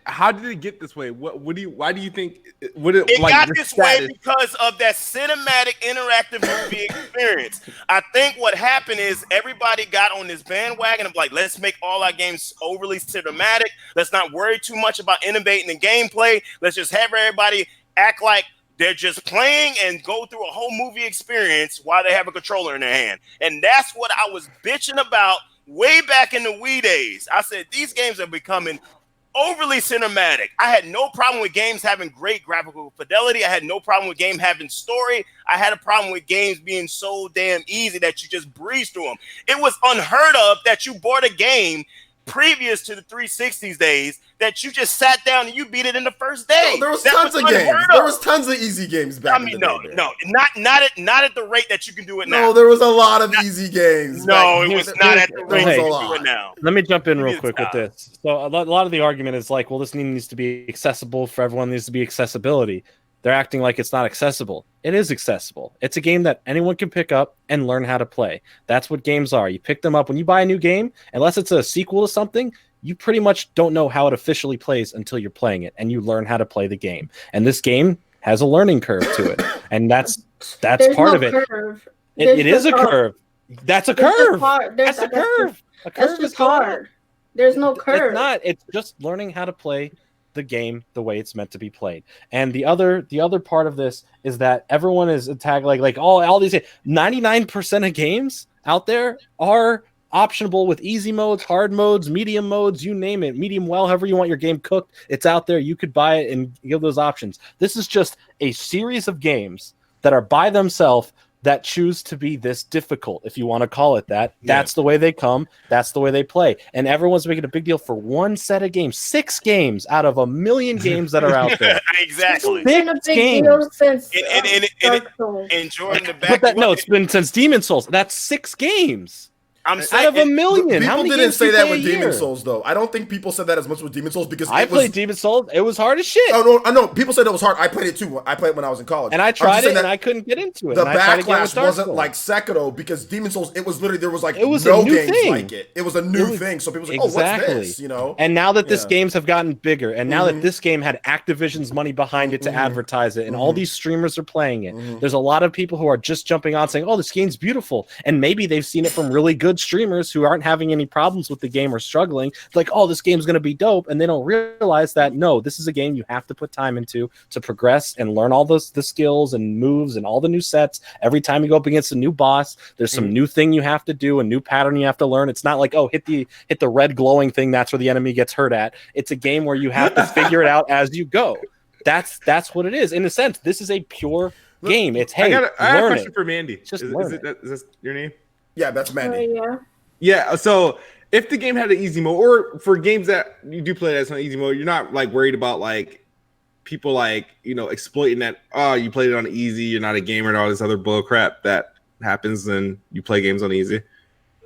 it get this way? Why do you think it got this way because of that cinematic interactive movie experience. I think what happened is everybody got on this bandwagon of like, let's make all our games overly cinematic. Let's not worry too much about innovating the gameplay. Let's just have everybody act like they're just playing and go through a whole movie experience while they have a controller in their hand. And that's what I was bitching about way back in the Wii days. I said, these games are becoming overly cinematic. I had no problem with games having great graphical fidelity. I had no problem with game having story. I had a problem with games being so damn easy that you just breeze through them. It was unheard of that you bought a game previous to the 360s days that you just sat down and you beat it in the first day. No, there was tons of games. There was tons of easy games back in the day. Not at the rate that you can do it now. No, there was a lot of easy games. No, it was not at the rate that you can do it now. Let me jump in real quick with this. So a lot of the argument is like, well, this needs to be accessible for everyone. Needs to be accessibility. They're acting like it's not accessible. It is accessible. It's a game that anyone can pick up and learn how to play. That's what games are. You pick them up when you buy a new game, unless it's a sequel to something, you pretty much don't know how it officially plays until you're playing it and you learn how to play the game. And this game has a learning curve to it. And that's That's part of it. It is a curve. That's a curve. That's a curve. A curve is hard. There's no curve. It's not. It's just learning how to play the game the way it's meant to be played. And the other part of this is that everyone is attacked like all these 99% of games out there are optionable with easy modes, hard modes, medium modes, you name it, medium well, however you want your game cooked. It's out there. You could buy it and give those options. This is just a series of games that are by themselves that choose to be this difficult, if you want to call it that. That's the way they come. That's the way they play. And everyone's making a big deal for one set of games. 6 games out of 1 million games that are out there. Exactly. 6 games. Since enjoying the back. But it's been since Demon Souls. That's 6 games. I'm saying, out of 1 million. People didn't say that with Demon Souls, though. I don't think people said that as much with Demon Souls because I played Demon Souls. It was hard as shit. Oh no, I know. People said it was hard. I played it too. I played it when I was in college, and I tried it, and I couldn't get into it. The backlash wasn't like Sekiro because Demon Souls. It was literally there was no games like it. It was a new thing, so people were like, "Oh, what's this?" You know. And now that this games have gotten bigger, and now that this game had Activision's money behind it to advertise it, and all these streamers are playing it, there's a lot of people who are just jumping on saying, "Oh, this game's beautiful," and maybe they've seen it from really good streamers who aren't having any problems with the game or struggling. It's like, oh, this game's going to be dope, and they don't realize that no, this is a game you have to put time into to progress and learn all the skills and moves and all the new sets. Every time you go up against a new boss, there's some new thing you have to do, a new pattern you have to learn. It's not like, oh, hit the red glowing thing, that's where the enemy gets hurt at. It's a game where you have to figure it out as you go. That's what it is. In a sense, this is a pure game. It's I have a question for Mandy. Is this your name? Yeah, that's Mandy. Yeah, so if the game had an easy mode, or for games that you do play that's on easy mode, you're not like worried about like people like, you know, exploiting that, oh, you played it on easy, you're not a gamer, and all this other bull crap that happens when you play games on easy?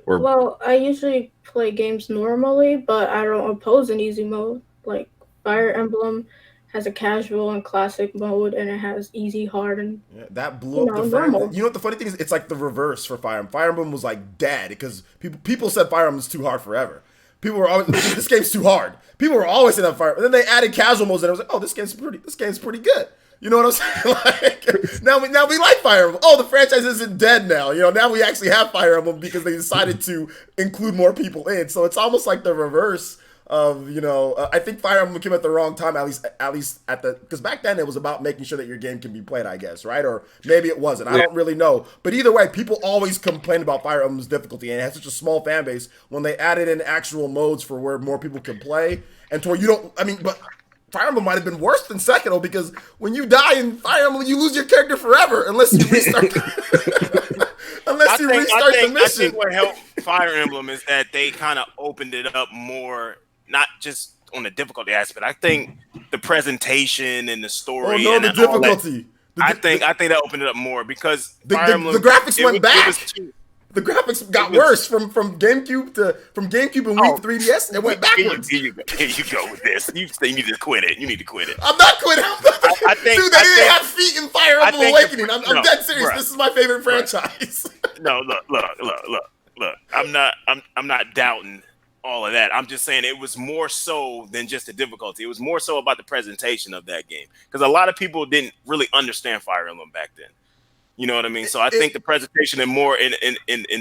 Or well, I usually play games normally, but I don't oppose an easy mode. Like Fire Emblem has a casual and classic mode, and it has easy, hard, and that blew up the Fire Emblem. You know what the funny thing is? It's like the reverse for Fire Emblem. Fire Emblem was like dead because people said Fire Emblem is too hard forever. People were always this game's too hard. People were always saying that Fire. And then they added casual modes, and I was like, oh, this game's pretty good. You know what I'm saying? Like now we like Fire Emblem. Oh, the franchise isn't dead now. You know, now we actually have Fire Emblem because they decided to include more people in. So it's almost like the reverse of, you know, I think Fire Emblem came at the wrong time, at least at the, because back then it was about making sure that your game can be played, I guess, right? Or maybe it wasn't. I don't really know. But either way, people always complain about Fire Emblem's difficulty, and it has such a small fan base. When they added in actual modes for where more people can play, and to where you don't, I mean, but Fire Emblem might have been worse than Sekiro, because when you die in Fire Emblem, you lose your character forever unless you restart. Unless you restart the mission. I think what helped Fire Emblem is that they kind of opened it up more. Not just on the difficulty aspect. I think the presentation and the story. Oh no, the difficulty. I think that opened it up more because the graphics went back. The graphics got worse from GameCube and Wii to 3DS. It went backwards. Here you go with this. You need to quit it. You need to quit it. I'm not quitting. Dude, they didn't have feet in Fire Emblem Awakening. I'm dead serious. Right. This is my favorite franchise. No, look. I'm not doubting all of that. I'm just saying it was more so than just the difficulty. It was more so about the presentation of that game, because a lot of people didn't really understand Fire Emblem back then. You know what I mean? So I think the presentation and more in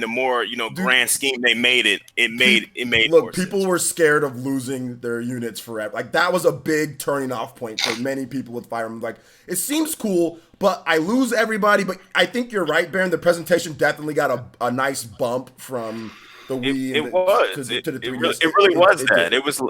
the more, you know, grand scheme they made it. It made. Look, people were scared of losing their units forever. Like that was a big turning off point for many people with Fire Emblem. Like it seems cool, but I lose everybody. But I think you're right, Baron. The presentation definitely got a nice bump from the Wii. It really was that. It was.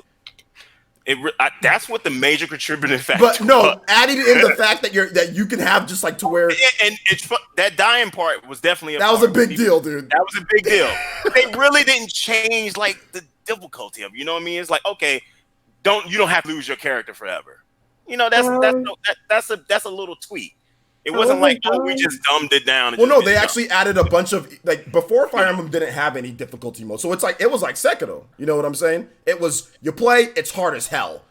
That's what the major contributing factor. But no, adding in the fact that you can have just like to where and it's that dying part was definitely that was a big deal, dude. That was a big deal. They really didn't change like the difficulty of it, you know what I mean? It's like, okay, you don't have to lose your character forever. You know, that's a little tweak. It wasn't like, we just dumbed it down. Well, no, they actually added a bunch of, like, before Fire Emblem didn't have any difficulty mode. So it was like Sekiro. You know what I'm saying? It was, you play, it's hard as hell.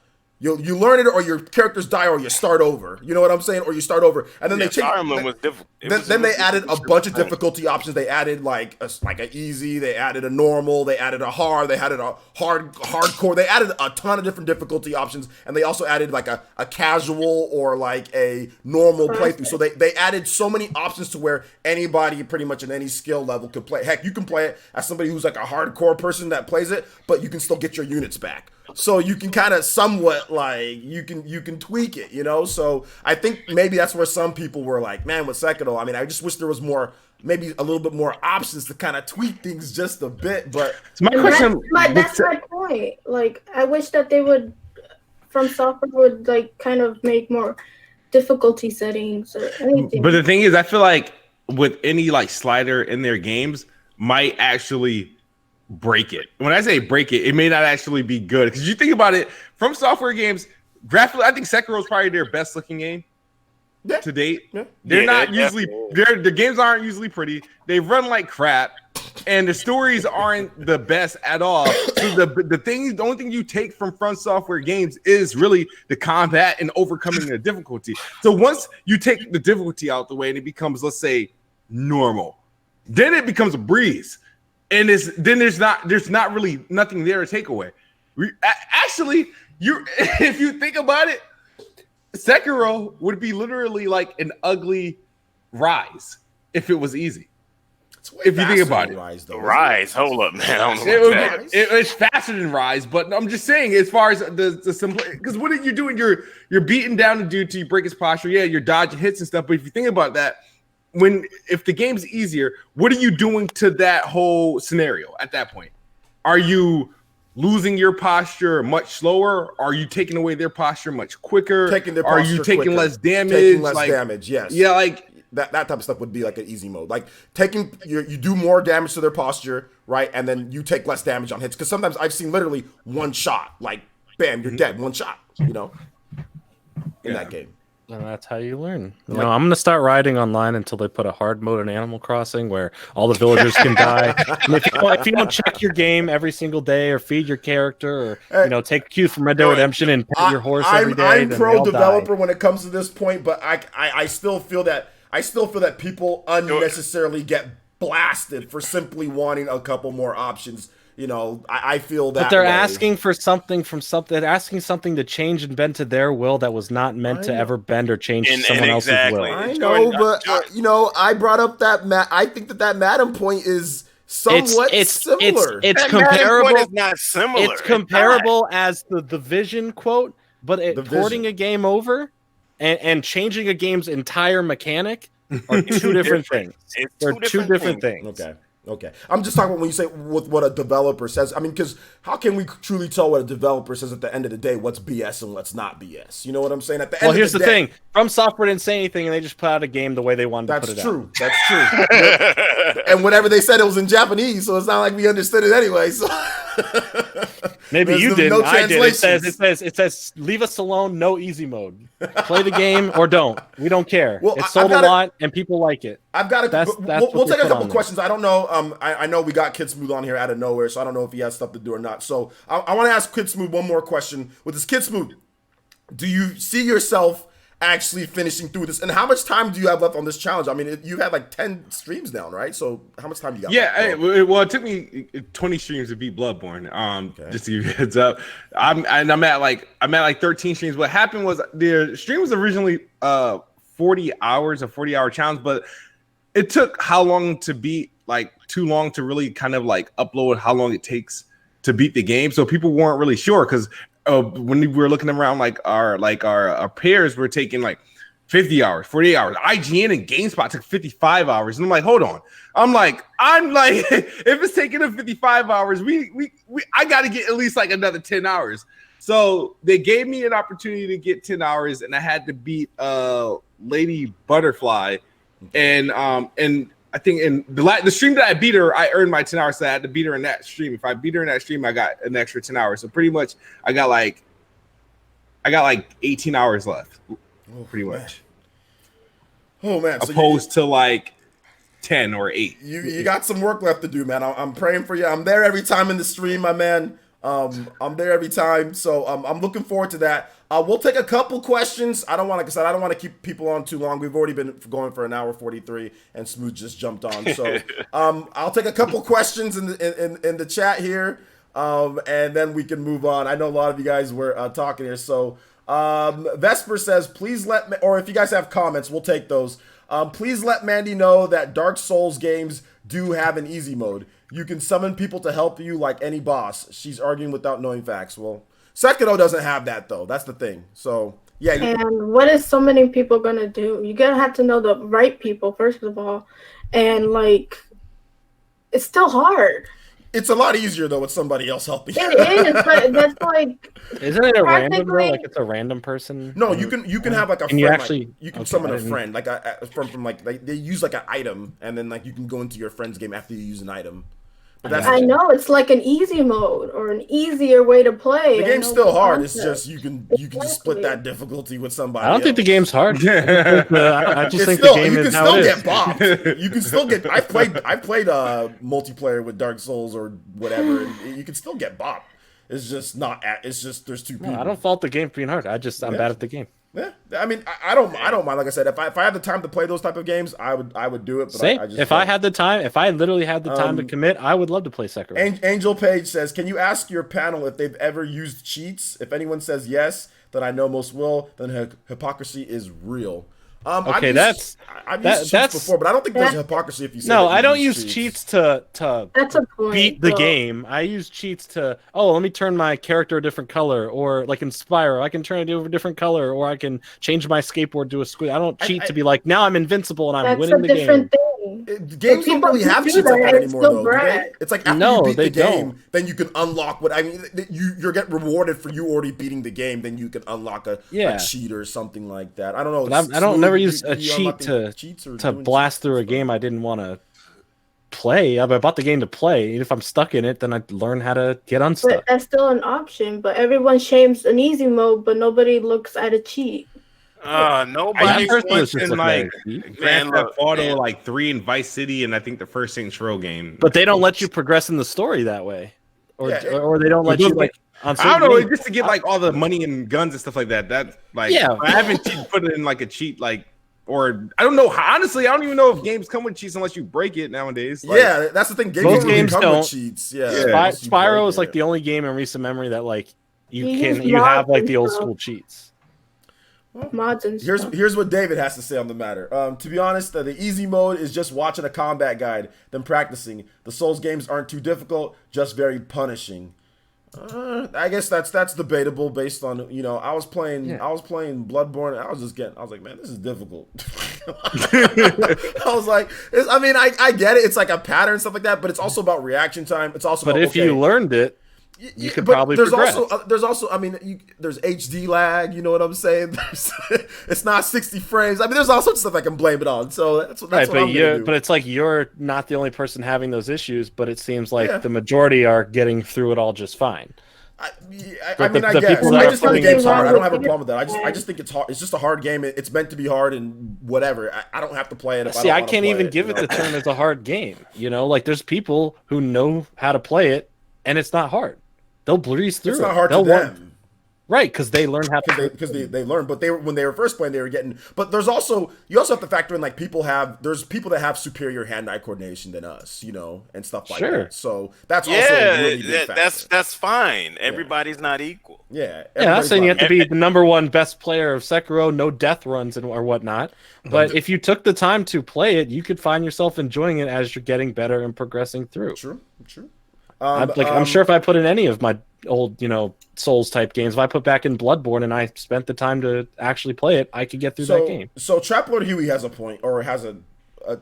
You learn it, or your characters die, or you start over. You know what I'm saying? Or you start over, and then they Fire Emblem was difficult. Then they added a bunch of difficulty options. They added like an easy. They added a normal. They added a hard. They added a hardcore. They added a ton of different difficulty options, and they also added like a casual or like a normal playthrough. So they added so many options to where anybody pretty much in any skill level could play. Heck, you can play it as somebody who's like a hardcore person that plays it, but you can still get your units back. So you can kind of somewhat like you can tweak it, you know. So I think maybe that's where some people were like, man, with Sekiro, I mean, I just wish there was more, maybe a little bit more options to kind of tweak things just a bit. But my question, that's my point. Like, I wish that they would, From Software would like kind of make more difficulty settings or anything. But the thing is, I feel like with any like slider in their games might actually break it. When I say break it, it may not actually be good, because you think about it, From Software games graphically, I think Sekiro is probably their best looking game to date. They're not usually the games aren't usually pretty. They run like crap, and the stories aren't the best at all. So the only thing you take from From Software games is really the combat and overcoming the difficulty. So once you take the difficulty out the way and it becomes, let's say, normal, then it becomes a breeze. And there's not really nothing there to take away. Actually, if you think about it, Sekiro would be literally like an ugly Rise if it was easy. If you think about it, Rise, hold up, man. It's faster than Rise, but I'm just saying, as far as the simple, because what are you doing? You're beating down the dude till you break his posture. Yeah, you're dodging hits and stuff. But if you think about that, if the game's easier, what are you doing to that whole scenario at that point? Are you losing your posture much slower? Are you taking away their posture much quicker? Are you taking less damage? Taking less damage, yes. Yeah, like that type of stuff would be like an easy mode. Like you do more damage to their posture, right? And then you take less damage on hits. Because sometimes I've seen literally one shot, like bam, you're dead. One shot, you know, in that game. And that's how you learn. I'm going to start riding online until they put a hard mode in Animal Crossing where all the villagers can die. And if you don't check your game every single day or feed your character or take cues from Red Dead Redemption and pet your horse every day, I'm pro developer when it comes to this point, but I still feel that people unnecessarily get blasted for simply wanting a couple more options. You know, I feel that. But they're asking for something from something. They're asking something to change and bend to their will that was not meant to ever bend or change someone else's will. I know, but I brought up that. I think that Madam point is somewhat similar. It's comparable. It's not similar. It's comparable as the Vision quote, but porting a game over and changing a game's entire mechanic are two different things. They're two different things. Okay. I'm just talking about when you say with what a developer says. I mean, because how can we truly tell what a developer says at the end of the day, what's BS and what's not BS? You know what I'm saying? At the end of the day. Well, here's the thing. From Software didn't say anything, and they just put out a game the way they wanted to put it out. That's true. And whatever they said, it was in Japanese, so it's not like we understood it anyway. So maybe you didn't. No, I did. It says, leave us alone, no easy mode. Play the game or don't. We don't care. Well, it's sold a lot, and people like it. We'll take a couple questions. I don't know. I know we got Kid Smooth on here out of nowhere, so I don't know if he has stuff to do or not. So I want to ask Kid Smooth one more question. With this, Kid Smooth, do you see yourself actually finishing through this? And how much time do you have left on this challenge? I mean, you've had like 10 streams down, right? So how much time do you got left? Well, it took me 20 streams to beat Bloodborne. Just to give you a heads up. I'm at like 13 streams. What happened was the stream was originally 40 hours, a 40-hour challenge, but it took how long to beat, like too long to really kind of like upload how long it takes to beat the game. So people weren't really sure, because when we were looking around, our peers were taking like 50 hours, 48 hours. IGN and GameSpot took 55 hours. And I'm like, hold on. I'm like, if it's taking them 55 hours, I got to get at least like another 10 hours. So they gave me an opportunity to get 10 hours, and I had to beat Lady Butterfly. And I think in the stream that I beat her, I earned my 10 hours. So I had to beat her in that stream. If I beat her in that stream, I got an extra 10 hours. So pretty much I got like 18 hours left. Pretty much. Oh man. Opposed to like 10 or 8. You got some work left to do, man. I'm praying for you. I'm there every time in the stream, my man. I'm there every time, so I'm looking forward to that. We'll take a couple questions. I don't want to keep people on too long. We've already been going for an hour 43, and Smooth just jumped on. So I'll take a couple questions in the chat here, and then we can move on. I know a lot of you guys were talking here, so Vesper says, please let me, or if you guys have comments, we'll take those. Please let Mandy know that Dark Souls games do have an easy mode. You can summon people to help you like any boss. She's arguing without knowing facts. Well, Sekiro doesn't have that, though. That's the thing. So, yeah. And what is so many people going to do? You're going to have to know the right people, first of all. And, like, it's still hard. It's a lot easier, though, with somebody else helping. It is, but that's like... Isn't it a random, though? Like, it's a random person? No, you can have, like, a friend. You actually... Like, you can summon a friend. Like, from like, they use, like, an item, and then, like, you can go into your friend's game after you use an item. I know it's like an easy mode or an easier way to play. The game's still hard. It's just you can just split that diffmultiplayer with somebody. I don't think the game's hard. I just think still, the game is how it is. You can still get bopped. You can still get. I played multiplayer with Dark Souls or whatever, and you can still get bopped. It's just not. It's just there's two people. No, I don't fault the game for being hard. I'm bad at the game. Yeah, I mean, I don't mind. Like I said, if I had the time to play those type of games, I would do it. But Same. If I had the time, if I literally had the time to commit, I would love to play Sekiro. Angel Page says, "Can you ask your panel if they've ever used cheats? If anyone says yes, then I know most will. Then hypocrisy is real." Okay, I've used cheats before, but I don't think there's hypocrisy if you say. No, I don't use cheats to that's a point, beat the game. I use cheats to let me turn my character a different color, or like in Spyro, I can turn it to a different color, or I can change my skateboard to a squid. I don't cheat to be like, now I'm invincible and I'm winning the game. Games don't really have cheats like that anymore, though. It's like after you beat the game, then you can unlock what I mean. You get rewarded for you already beating the game. Then you can unlock a cheat or something like that. I don't know. I don't never use a cheat to blast through a game I didn't want to play. I bought the game to play. If I'm stuck in it, then I learn how to get unstuck. But that's still an option. But everyone shames an easy mode, but nobody looks at a cheat. Nobody wants in like Grand Theft Auto like 3 and Vice City, and I think the first Saints Row game. But they don't let you progress in the story that way, or they don't let you like. I don't know, just to get like all the money and guns and stuff like that. That like I haven't put it in like a cheat like. Or I don't know. Honestly, I don't even know if games come with cheats unless you break it nowadays. Like, yeah, that's the thing. Most games come with cheats. Yeah, Spyro is like the only game in recent memory that like you have like the old school cheats. Mods and here's what David has to say on the matter. To be honest, the easy mode is just watching a combat guide, then practicing. The Souls games aren't too difficult, just very punishing. I guess that's debatable based on I was playing Bloodborne and I was like, man, this is difficult. I was like, I get it, it's like a pattern and stuff like that, but it's also about reaction time. It's also if you learned it, you could probably progress. There's also there's HD lag, you know what I'm saying? It's not 60 frames. I mean, there's all sorts of stuff I can blame it on. So that's what I'm gonna do. But it's like you're not the only person having those issues, but it seems like the majority are getting through it all just fine. I guess. I just think the game's hard. I don't have a problem with that. I just think it's hard. It's just a hard game. It's meant to be hard and whatever. I don't have to play it. I can't even give it the term as a hard game. Like there's people who know how to play it, and it's not hard. They'll breeze through. It's not hard to them, right? Because they learn how to. Because they learn, but when they were first playing, they were getting. But you also have to factor in like there's people that have superior hand-eye coordination than us, and stuff like that. So that's also a really big factor. That's fine. Everybody's not equal. Yeah, I'm not saying you have to be the number one best player of Sekiro, no death runs or whatnot. But if you took the time to play it, you could find yourself enjoying it as you're getting better and progressing through. True. I'm sure if I put in any of my old, Souls type games, if I put back in Bloodborne and I spent the time to actually play it, I could get through that game. So Trap Lord Huey has a point, or has a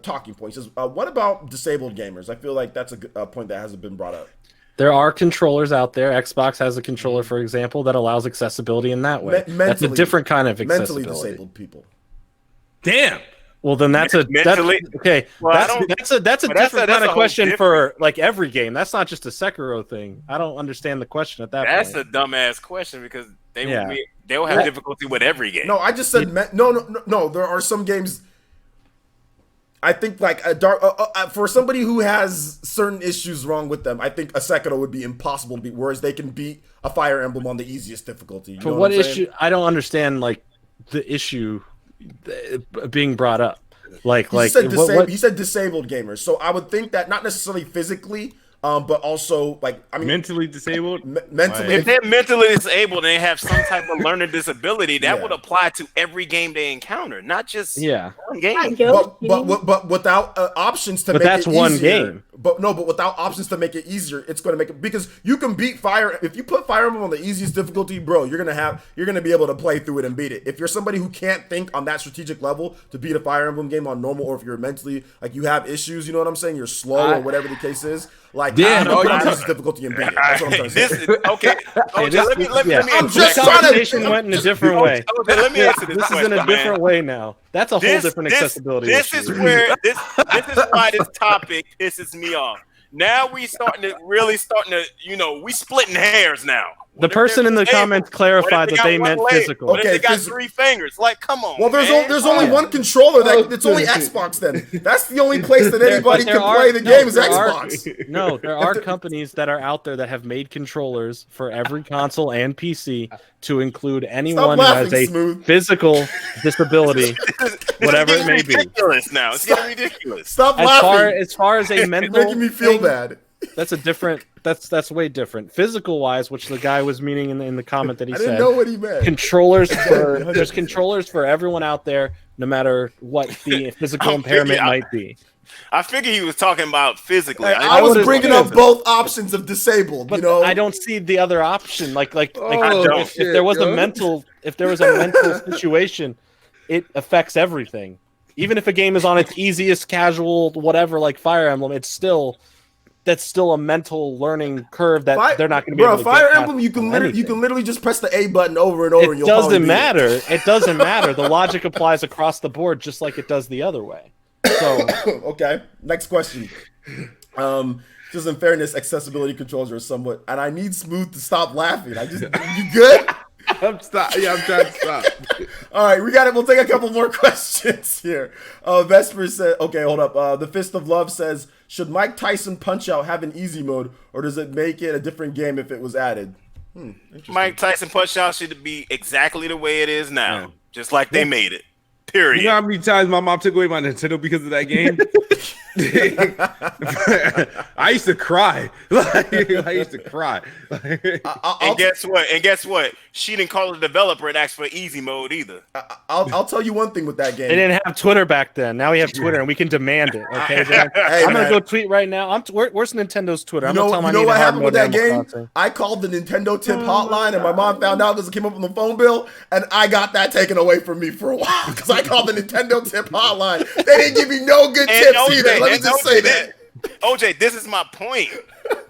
talking point. He says, what about disabled gamers? I feel like that's a point that hasn't been brought up. There are controllers out there. Xbox has a controller, for example, that allows accessibility in that way. That's a different kind of accessibility. Mentally disabled people. Damn. Well, then that's a different kind of question for like every game. That's not just a Sekiro thing. I don't understand the question at that point. That's a dumbass question because they'll have difficulty with every game. No, I just said no. There are some games. I think like a dark for somebody who has certain issues wrong with them, I think a Sekiro would be impossible to beat. Whereas they can beat a Fire Emblem on the easiest difficulty. You For know what I'm issue? saying? I don't understand like the issue being brought up. Like He said what? He said disabled gamers. So I would think that not necessarily physically, but also like mentally disabled. Mentally, If they're mentally disabled and they have some type of learning disability, that would apply to every game they encounter, not just one game. But without options to but make that's it one easier. game. But without options to make it easier, it's going to make it because you can beat Fire. If you put Fire Emblem on the easiest difficulty, bro, you're gonna be able to play through it and beat it. If you're somebody who can't think on that strategic level to beat a Fire Emblem game on normal, or if you're mentally like you have issues, you know what I'm saying? You're slow or whatever the case is. Like, damn, put on easiest difficulty and beat it. That's what I'm trying to say. Okay, let me I'm This just trying conversation went in a different way. let me answer this. This is in a different way now. That's a whole different accessibility. This is where this is why this topic pisses me off. Now we starting to we splitting hairs now. The person in the comments clarified that they meant physical. Okay, they got 3 fingers. Like, come on. Well, there's only one controller that it's only Xbox. Then that's the only place that anybody can play the game is Xbox. No, there are companies that are out there that have made controllers for every console and PC to include anyone who has a physical disability, whatever it may be. Ridiculous now. It's getting ridiculous. Stop laughing. As far as a mental, you're making me feel bad. That's a different. That's way different. Physical wise, which the guy was meaning in the comment that he said. I didn't know what he meant. There's controllers for everyone out there, no matter what the physical impairment might be. I figured he was talking about physically. I was bringing up both options of disabled. But you know, I don't see the other option. If there was a mental situation, it affects everything. Even if a game is on its easiest casual whatever, like Fire Emblem, that's still a mental learning curve that they're not going to be able to Fire get Emblem, you can literally just press the A button over and over. It doesn't matter. It doesn't matter. The logic applies across the board, just like it does the other way. So okay, next question. Just in fairness, accessibility controls are somewhat, and I need Smooth to stop laughing. You good? I'm trying to stop. All right, we got it. We'll take a couple more questions here. Vesper said, okay, hold up. The Fist of Love says, should Mike Tyson Punch-Out have an easy mode, or does it make it a different game if it was added? Mike Tyson Punch-Out should be exactly the way it is now, just like they made it. Period. You know how many times my mom took away my Nintendo because of that game? I used to cry. I used to cry. And guess what? She didn't call the developer and ask for easy mode either. I'll tell you one thing with that game. They didn't have Twitter back then. Now we have Twitter, and we can demand it. Okay, I'm gonna go tweet right now. Where's Nintendo's Twitter? I'm gonna tell my what happened with that game? I called the Nintendo tip hotline, and my mom found out because it came up on the phone bill, and I got that taken away from me for a while because I called the Nintendo tip hotline. They didn't give me no good tips either. Let me just say that. OJ, this is my point.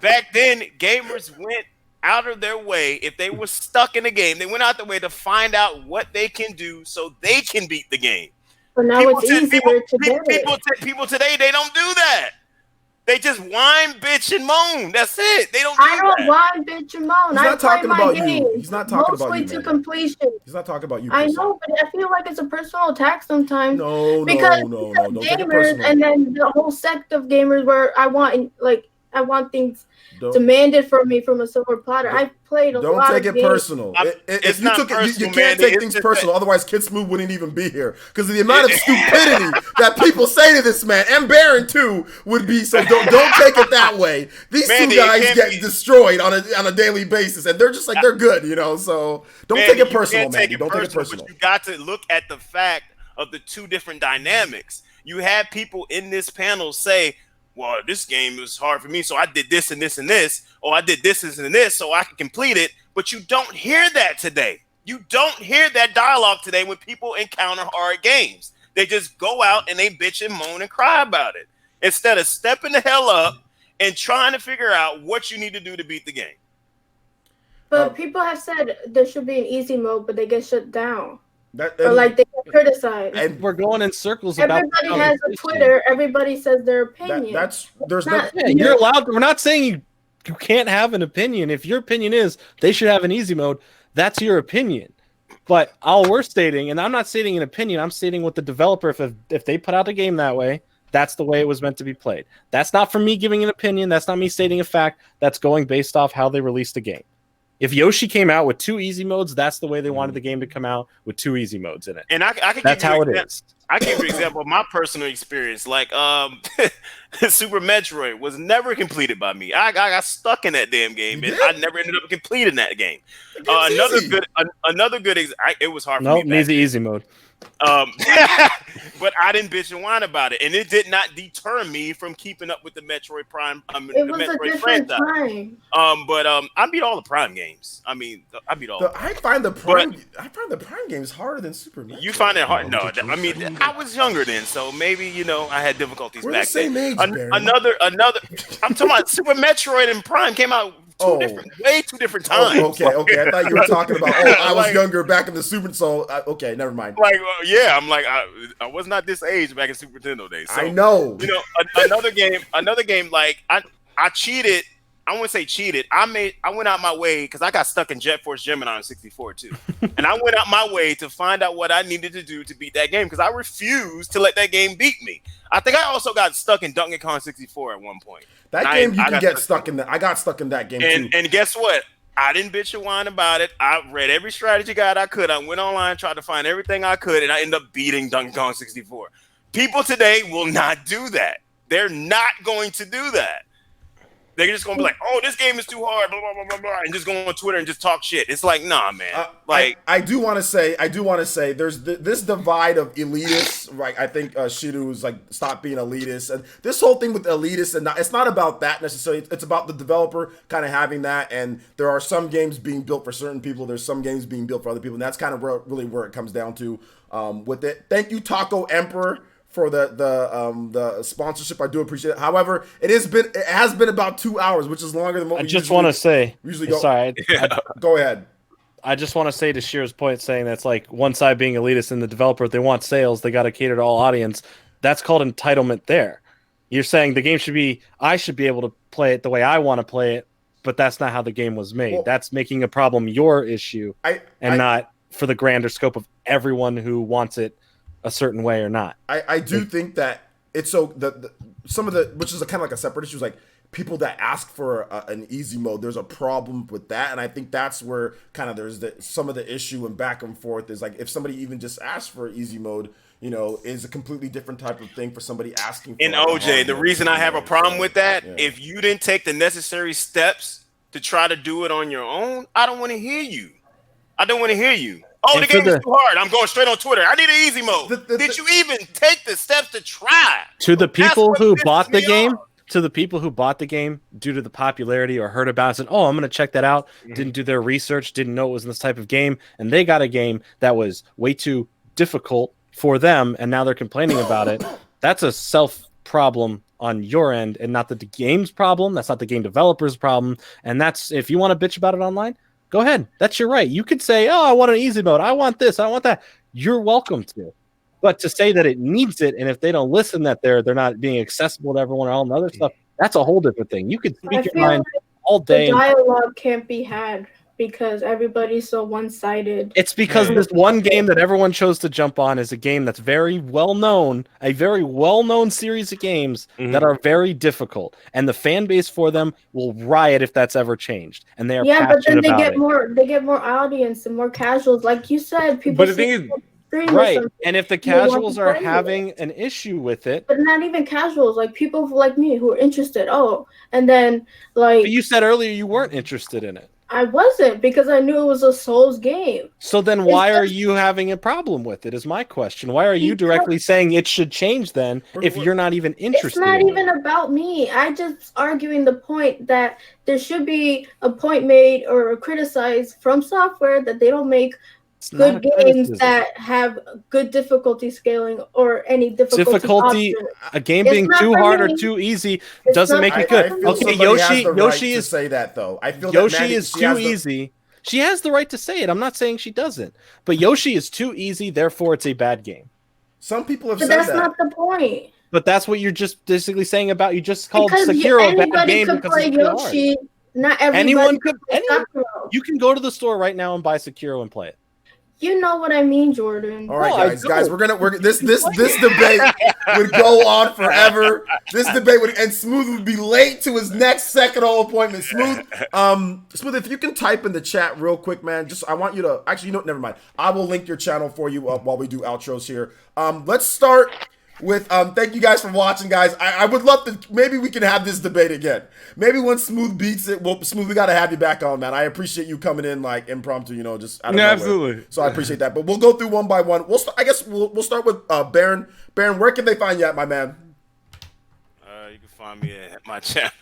Back then, gamers went out of their way. If they were stuck in the game, they went out their way to find out what they can do so they can beat the game. But now it's easier to get it. People today, they don't do that. They just whine, bitch, and moan. That's it. They don't do that. I don't whine, bitch, and moan. He's not talking about you. He's not talking about you. Mostly to completion. He's not talking about you. I know, but I feel like it's a personal attack sometimes. No. Because Don't gamers, and then the whole sect of gamers where I want things demanded from me from a silver platter. I played a lot of games. Don't take it personal. If you took it, you can't take things personal. Otherwise, Kid Smooth wouldn't even be here because of the amount of stupidity that people say to this man, and Baron too would be. So don't take it that way. These two guys get destroyed on a daily basis, and they're just like they're good, you know. So don't take it personal, man. Don't take it personal. You got to look at the fact of the two different dynamics. You had people in this panel say, well, this game was hard for me, so I did this and this and this, or I did this and this so I can complete it. But you don't hear that today. You don't hear that dialogue today when people encounter hard games. They just go out and they bitch and moan and cry about it instead of stepping the hell up and trying to figure out what you need to do to beat the game. But people have said there should be an easy mode, but they get shut down. Or like they get criticized. And we're going in circles. Everybody has a Twitter. Everybody says their opinion. You're allowed. We're not saying you can't have an opinion. If your opinion is they should have an easy mode, that's your opinion. But all we're stating, and I'm not stating an opinion, I'm stating what the developer, if they put out a game that way, That's the way it was meant to be played. That's not from me giving an opinion. That's not me stating a fact. That's going based off how they released the game. If Yoshi came out with 2 easy modes, that's the way they wanted the game to come out, with 2 easy modes in it. And I can that's give you how it is. I can give you an example of my personal experience. Like Super Metroid was never completed by me. I got stuck in that damn game, and I never ended up completing that game. Another good it was hard for me. Needs the easy mode. But I didn't bitch and whine about it, and it did not deter me from keeping up with the Metroid Prime. It was a different time. But I beat all the Prime games. I mean, I beat all. I find the Prime games harder than Super Metroid. You find it hard? No, I mean, I was younger then, so maybe I had difficulties We're back the same then. Age, another. I'm talking about Super Metroid and Prime came out way two different times. Okay. I thought you were talking about. I was younger back in the Super. So okay, never mind. Like, I'm like, I was not this age back in Super Nintendo days. So, I know. Another game. Like I cheated. I wouldn't say cheated. I went out my way because I got stuck in Jet Force Gemini on 64 too, and I went out my way to find out what I needed to do to beat that game because I refused to let that game beat me. I think I also got stuck in Donkey Kong 64 at one point. That game you can get stuck in. I got stuck in that game too. And guess what? I didn't bitch or whine about it. I read every strategy guide I could. I went online, tried to find everything I could, and I ended up beating Donkey Kong 64. People today will not do that. They're not going to do that. They're just going to be like, oh, this game is too hard, blah, blah, blah, blah, blah, and just go on Twitter and just talk shit. It's like, nah, man. I do want to say there's this divide of elitists, right? I think Shiru's like, stop being elitist. And this whole thing with elitists, and it's not about that necessarily. It's about the developer kind of having that. And there are some games being built for certain people. There's some games being built for other people. And that's kind of really where it comes down to with it. Thank you, Taco Emperor, for the sponsorship. I do appreciate it. However, it has been about 2 hours, which is longer than what I just want to say. Usually go. Sorry, go ahead. I just want to say to Shira's point, saying that's like one side being elitist and the developer, if they want sales, they got to cater to all audience. That's called entitlement. There, you're saying the game I should be able to play it the way I want to play it, but that's not how the game was made. Well, that's making a problem your issue, not for the grander scope of everyone who wants it a certain way or not. I do think that it's so some of the, which is kind of like a separate issue, is like people that ask for an easy mode. There's a problem with that, and I think that's where kind of there's some of the issue and back and forth is like if somebody even just asks for easy mode, is a completely different type of thing for somebody asking for. And OJ, the reason I have a problem with that, if you didn't take the necessary steps to try to do it on your own, I don't want to hear you. Oh, the game is too hard. I'm going straight on Twitter. I need an easy mode. Did you even take the steps to try? To the people who bought the game, due to the popularity or heard about it, said, oh, I'm going to check that out. Mm-hmm. Didn't do their research, didn't know it was in this type of game. And they got a game that was way too difficult for them. And now they're complaining about it. That's a self problem on your end and not the game's problem. That's not the game developer's problem. And that's, if you want to bitch about it online, go ahead. That's your right. You could say, oh, I want an easy mode. I want this. I want that. You're welcome to. But to say that it needs it, and if they don't listen, that they're not being accessible to everyone or all the other stuff, that's a whole different thing. You could speak your mind all day. The dialogue can't be had because everybody's so one-sided. It's because this one game that everyone chose to jump on is a game that's very well-known, a very well-known series of games that are very difficult. And the fan base for them will riot if that's ever changed. And they are but then they get more audience and more casuals. Like you said, people. But the thing is, right, and if the casuals are having an issue with it, but not even casuals, like people like me who are interested. And then like. But you said earlier you weren't interested in it. I wasn't, because I knew it was a Souls game. So then why are you having a problem with it is my question. Why are you directly saying it should change then if you're not even interested? It's not even about me. I just arguing the point that there should be a point made or criticized from software that they don't make good games that have good difficulty scaling or any difficulty a game being too hard or too easy doesn't make it good. Okay, Yoshi is say that though. I feel Yoshi is too easy. She has the right to say it. I'm not saying she doesn't. But Yoshi is too easy, therefore it's a bad game. Some people have said that. But that's not the point. But that's what you're just basically saying about you just called Sekiro a bad game because it's too hard. Not anyone could. You can go to the store right now and buy Sekiro and play it. You know what I mean, Jordan. All right, guys, we're this debate would go on forever. This debate and Smooth would be late to his next Sekiro appointment. Smooth, if you can type in the chat real quick, man. I want you to actually, never mind. I will link your channel for you while we do outros here. Let's start with thank you guys for watching, guys. I would love to, maybe we can have this debate again. Maybe when Smooth beats it, Smooth, we gotta have you back on, man. I appreciate you coming in like impromptu, just out of nowhere. Absolutely. So I appreciate that. But we'll go through one by one. I guess we'll start with Baron. Baron, where can they find you at, my man? You can find me at my channel.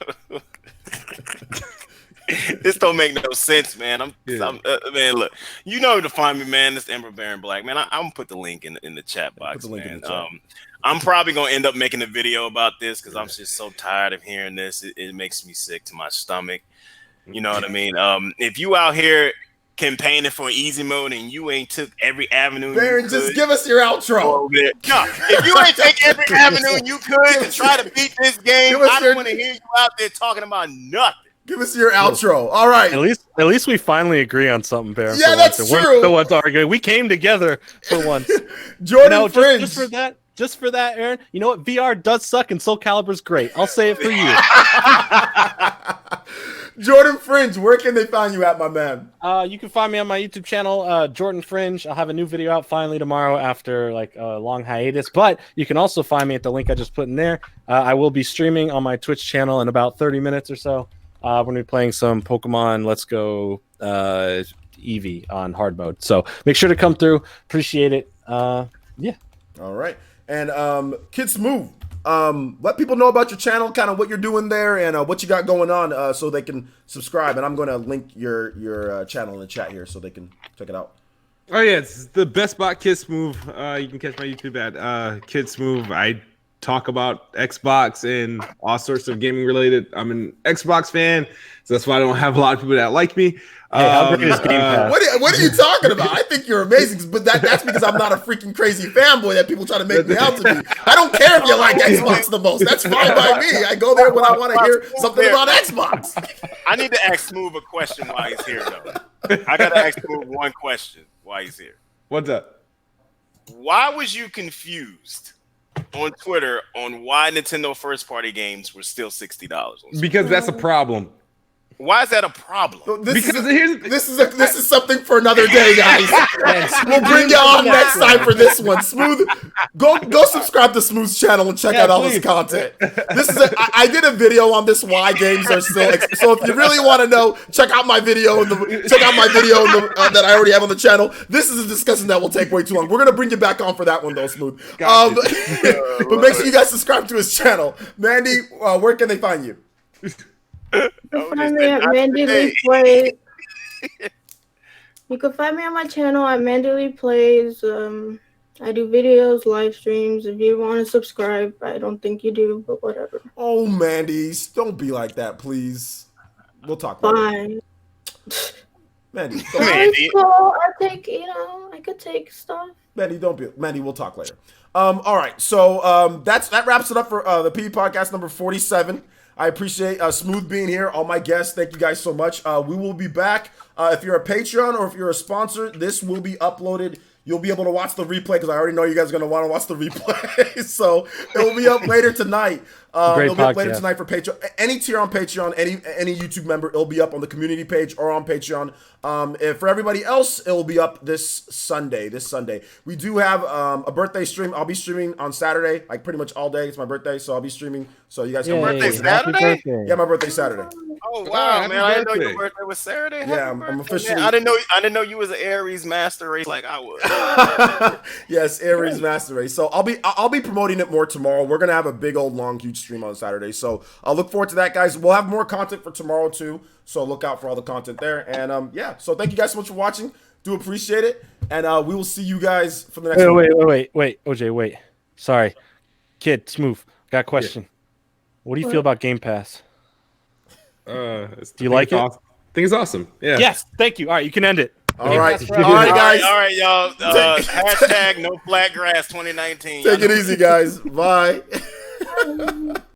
This don't make no sense, man. Man, look, you know where to find me, man. This Ember Baron Black, man. I'm gonna put the link in the chat box, man. I'm probably gonna end up making a video about this because I'm just so tired of hearing this. It makes me sick to my stomach. You know what I mean? If you out here campaigning for easy mode and you ain't took every avenue, Baron, just give us your outro. No, if you ain't take every avenue you could to try to beat this game, I don't want to hear you out there talking about nothing. Give us your outro. All right. At least we finally agree on something, Baron. Yeah, that's true. No one's arguing. We came together for once. Jordan Fringe. Just for that, Aaron. You know what? VR does suck and Soul Calibur's great. I'll say it for you. Jordan Fringe, where can they find you at, my man? You can find me on my YouTube channel, Jordan Fringe. I'll have a new video out finally tomorrow after like a long hiatus. But you can also find me at the link I just put in there. I will be streaming on my Twitch channel in about 30 minutes or so. We're going to be playing some Pokemon Let's Go Eevee on hard mode. So make sure to come through. Appreciate it. Yeah. All right. And Kid Smooth, let people know about your channel, kind of what you're doing there and what you got going on so they can subscribe. And I'm going to link your channel in the chat here so they can check it out. Oh, yeah. It's the best bot, Kid Smooth. You can catch my YouTube at Kid Smooth. I talk about Xbox and all sorts of gaming related. I'm an Xbox fan, so that's why I don't have a lot of people that like me. How great is Game Pass? What are you talking about? I think you're amazing, but that's because I'm not a freaking crazy fanboy that people try to make me out to be. I don't care if you like Xbox the most. That's fine by me. I go there when I want to hear something about Xbox. I need to ask Smooth a question while he's here, though. I got to ask Smooth one question while he's here. What's up? Why was you confused on Twitter on why Nintendo first-party games were still $60? Because that's a problem. Why is that a problem? This is something for another day, guys. We'll bring you on next time for this one. Smooth, go subscribe to Smooth's channel and check out all his content. I did a video on this. Why games are still so. If you really want to know, check out my video that I already have on the channel. This is a discussion that will take way too long. We're gonna bring you back on for that one though, Smooth. But make sure you guys subscribe to his channel. Mandy, where can they find you? You can find me at Mandy Lee Plays. You can find me on my channel at Mandy Lee Plays. I do videos, live streams. If you want to subscribe, I don't think you do, but whatever. Oh, Mandy, don't be like that, please. We'll talk later. Fine. Mandy, cool. I could take stuff. Mandy, we'll talk later. All right, so that wraps it up for the PE podcast number 47. I appreciate Smooth being here, all my guests. Thank you guys so much. We will be back. If you're a Patreon or if you're a sponsor, this will be uploaded. You'll be able to watch the replay because I already know you guys are going to want to watch the replay. So it will be up later tonight. It'll be up later tonight for Patreon. Any tier on Patreon, any YouTube member, it'll be up on the community page or on Patreon. If for everybody else, it will be up this Sunday. We do have a birthday stream. I'll be streaming on Saturday, like pretty much all day. It's my birthday, so I'll be streaming. So you guys can birthday Saturday? Yeah, my birthday Saturday. Oh wow, man! I didn't know your birthday was Saturday. Yeah, I'm officially. Man, I didn't know you was an Aries master race like I was. Yes, Aries master race. So I'll be promoting it more tomorrow. We're gonna have a big old long huge stream on Saturday. So I'll look forward to that, guys. We'll have more content for tomorrow too. So look out for all the content there. And yeah, so thank you guys so much for watching. Do appreciate it. And we will see you guys for the next one. Wait, OJ, wait. Sorry. Kid, Smooth, got a question. Yeah. What do you feel about Game Pass? Do you like it? Awesome. I think it's awesome. Yeah. Yes, thank you. All right, you can end it. All right, guys. All right, y'all. Hashtag no flat grass 2019. Take it easy, guys. Bye.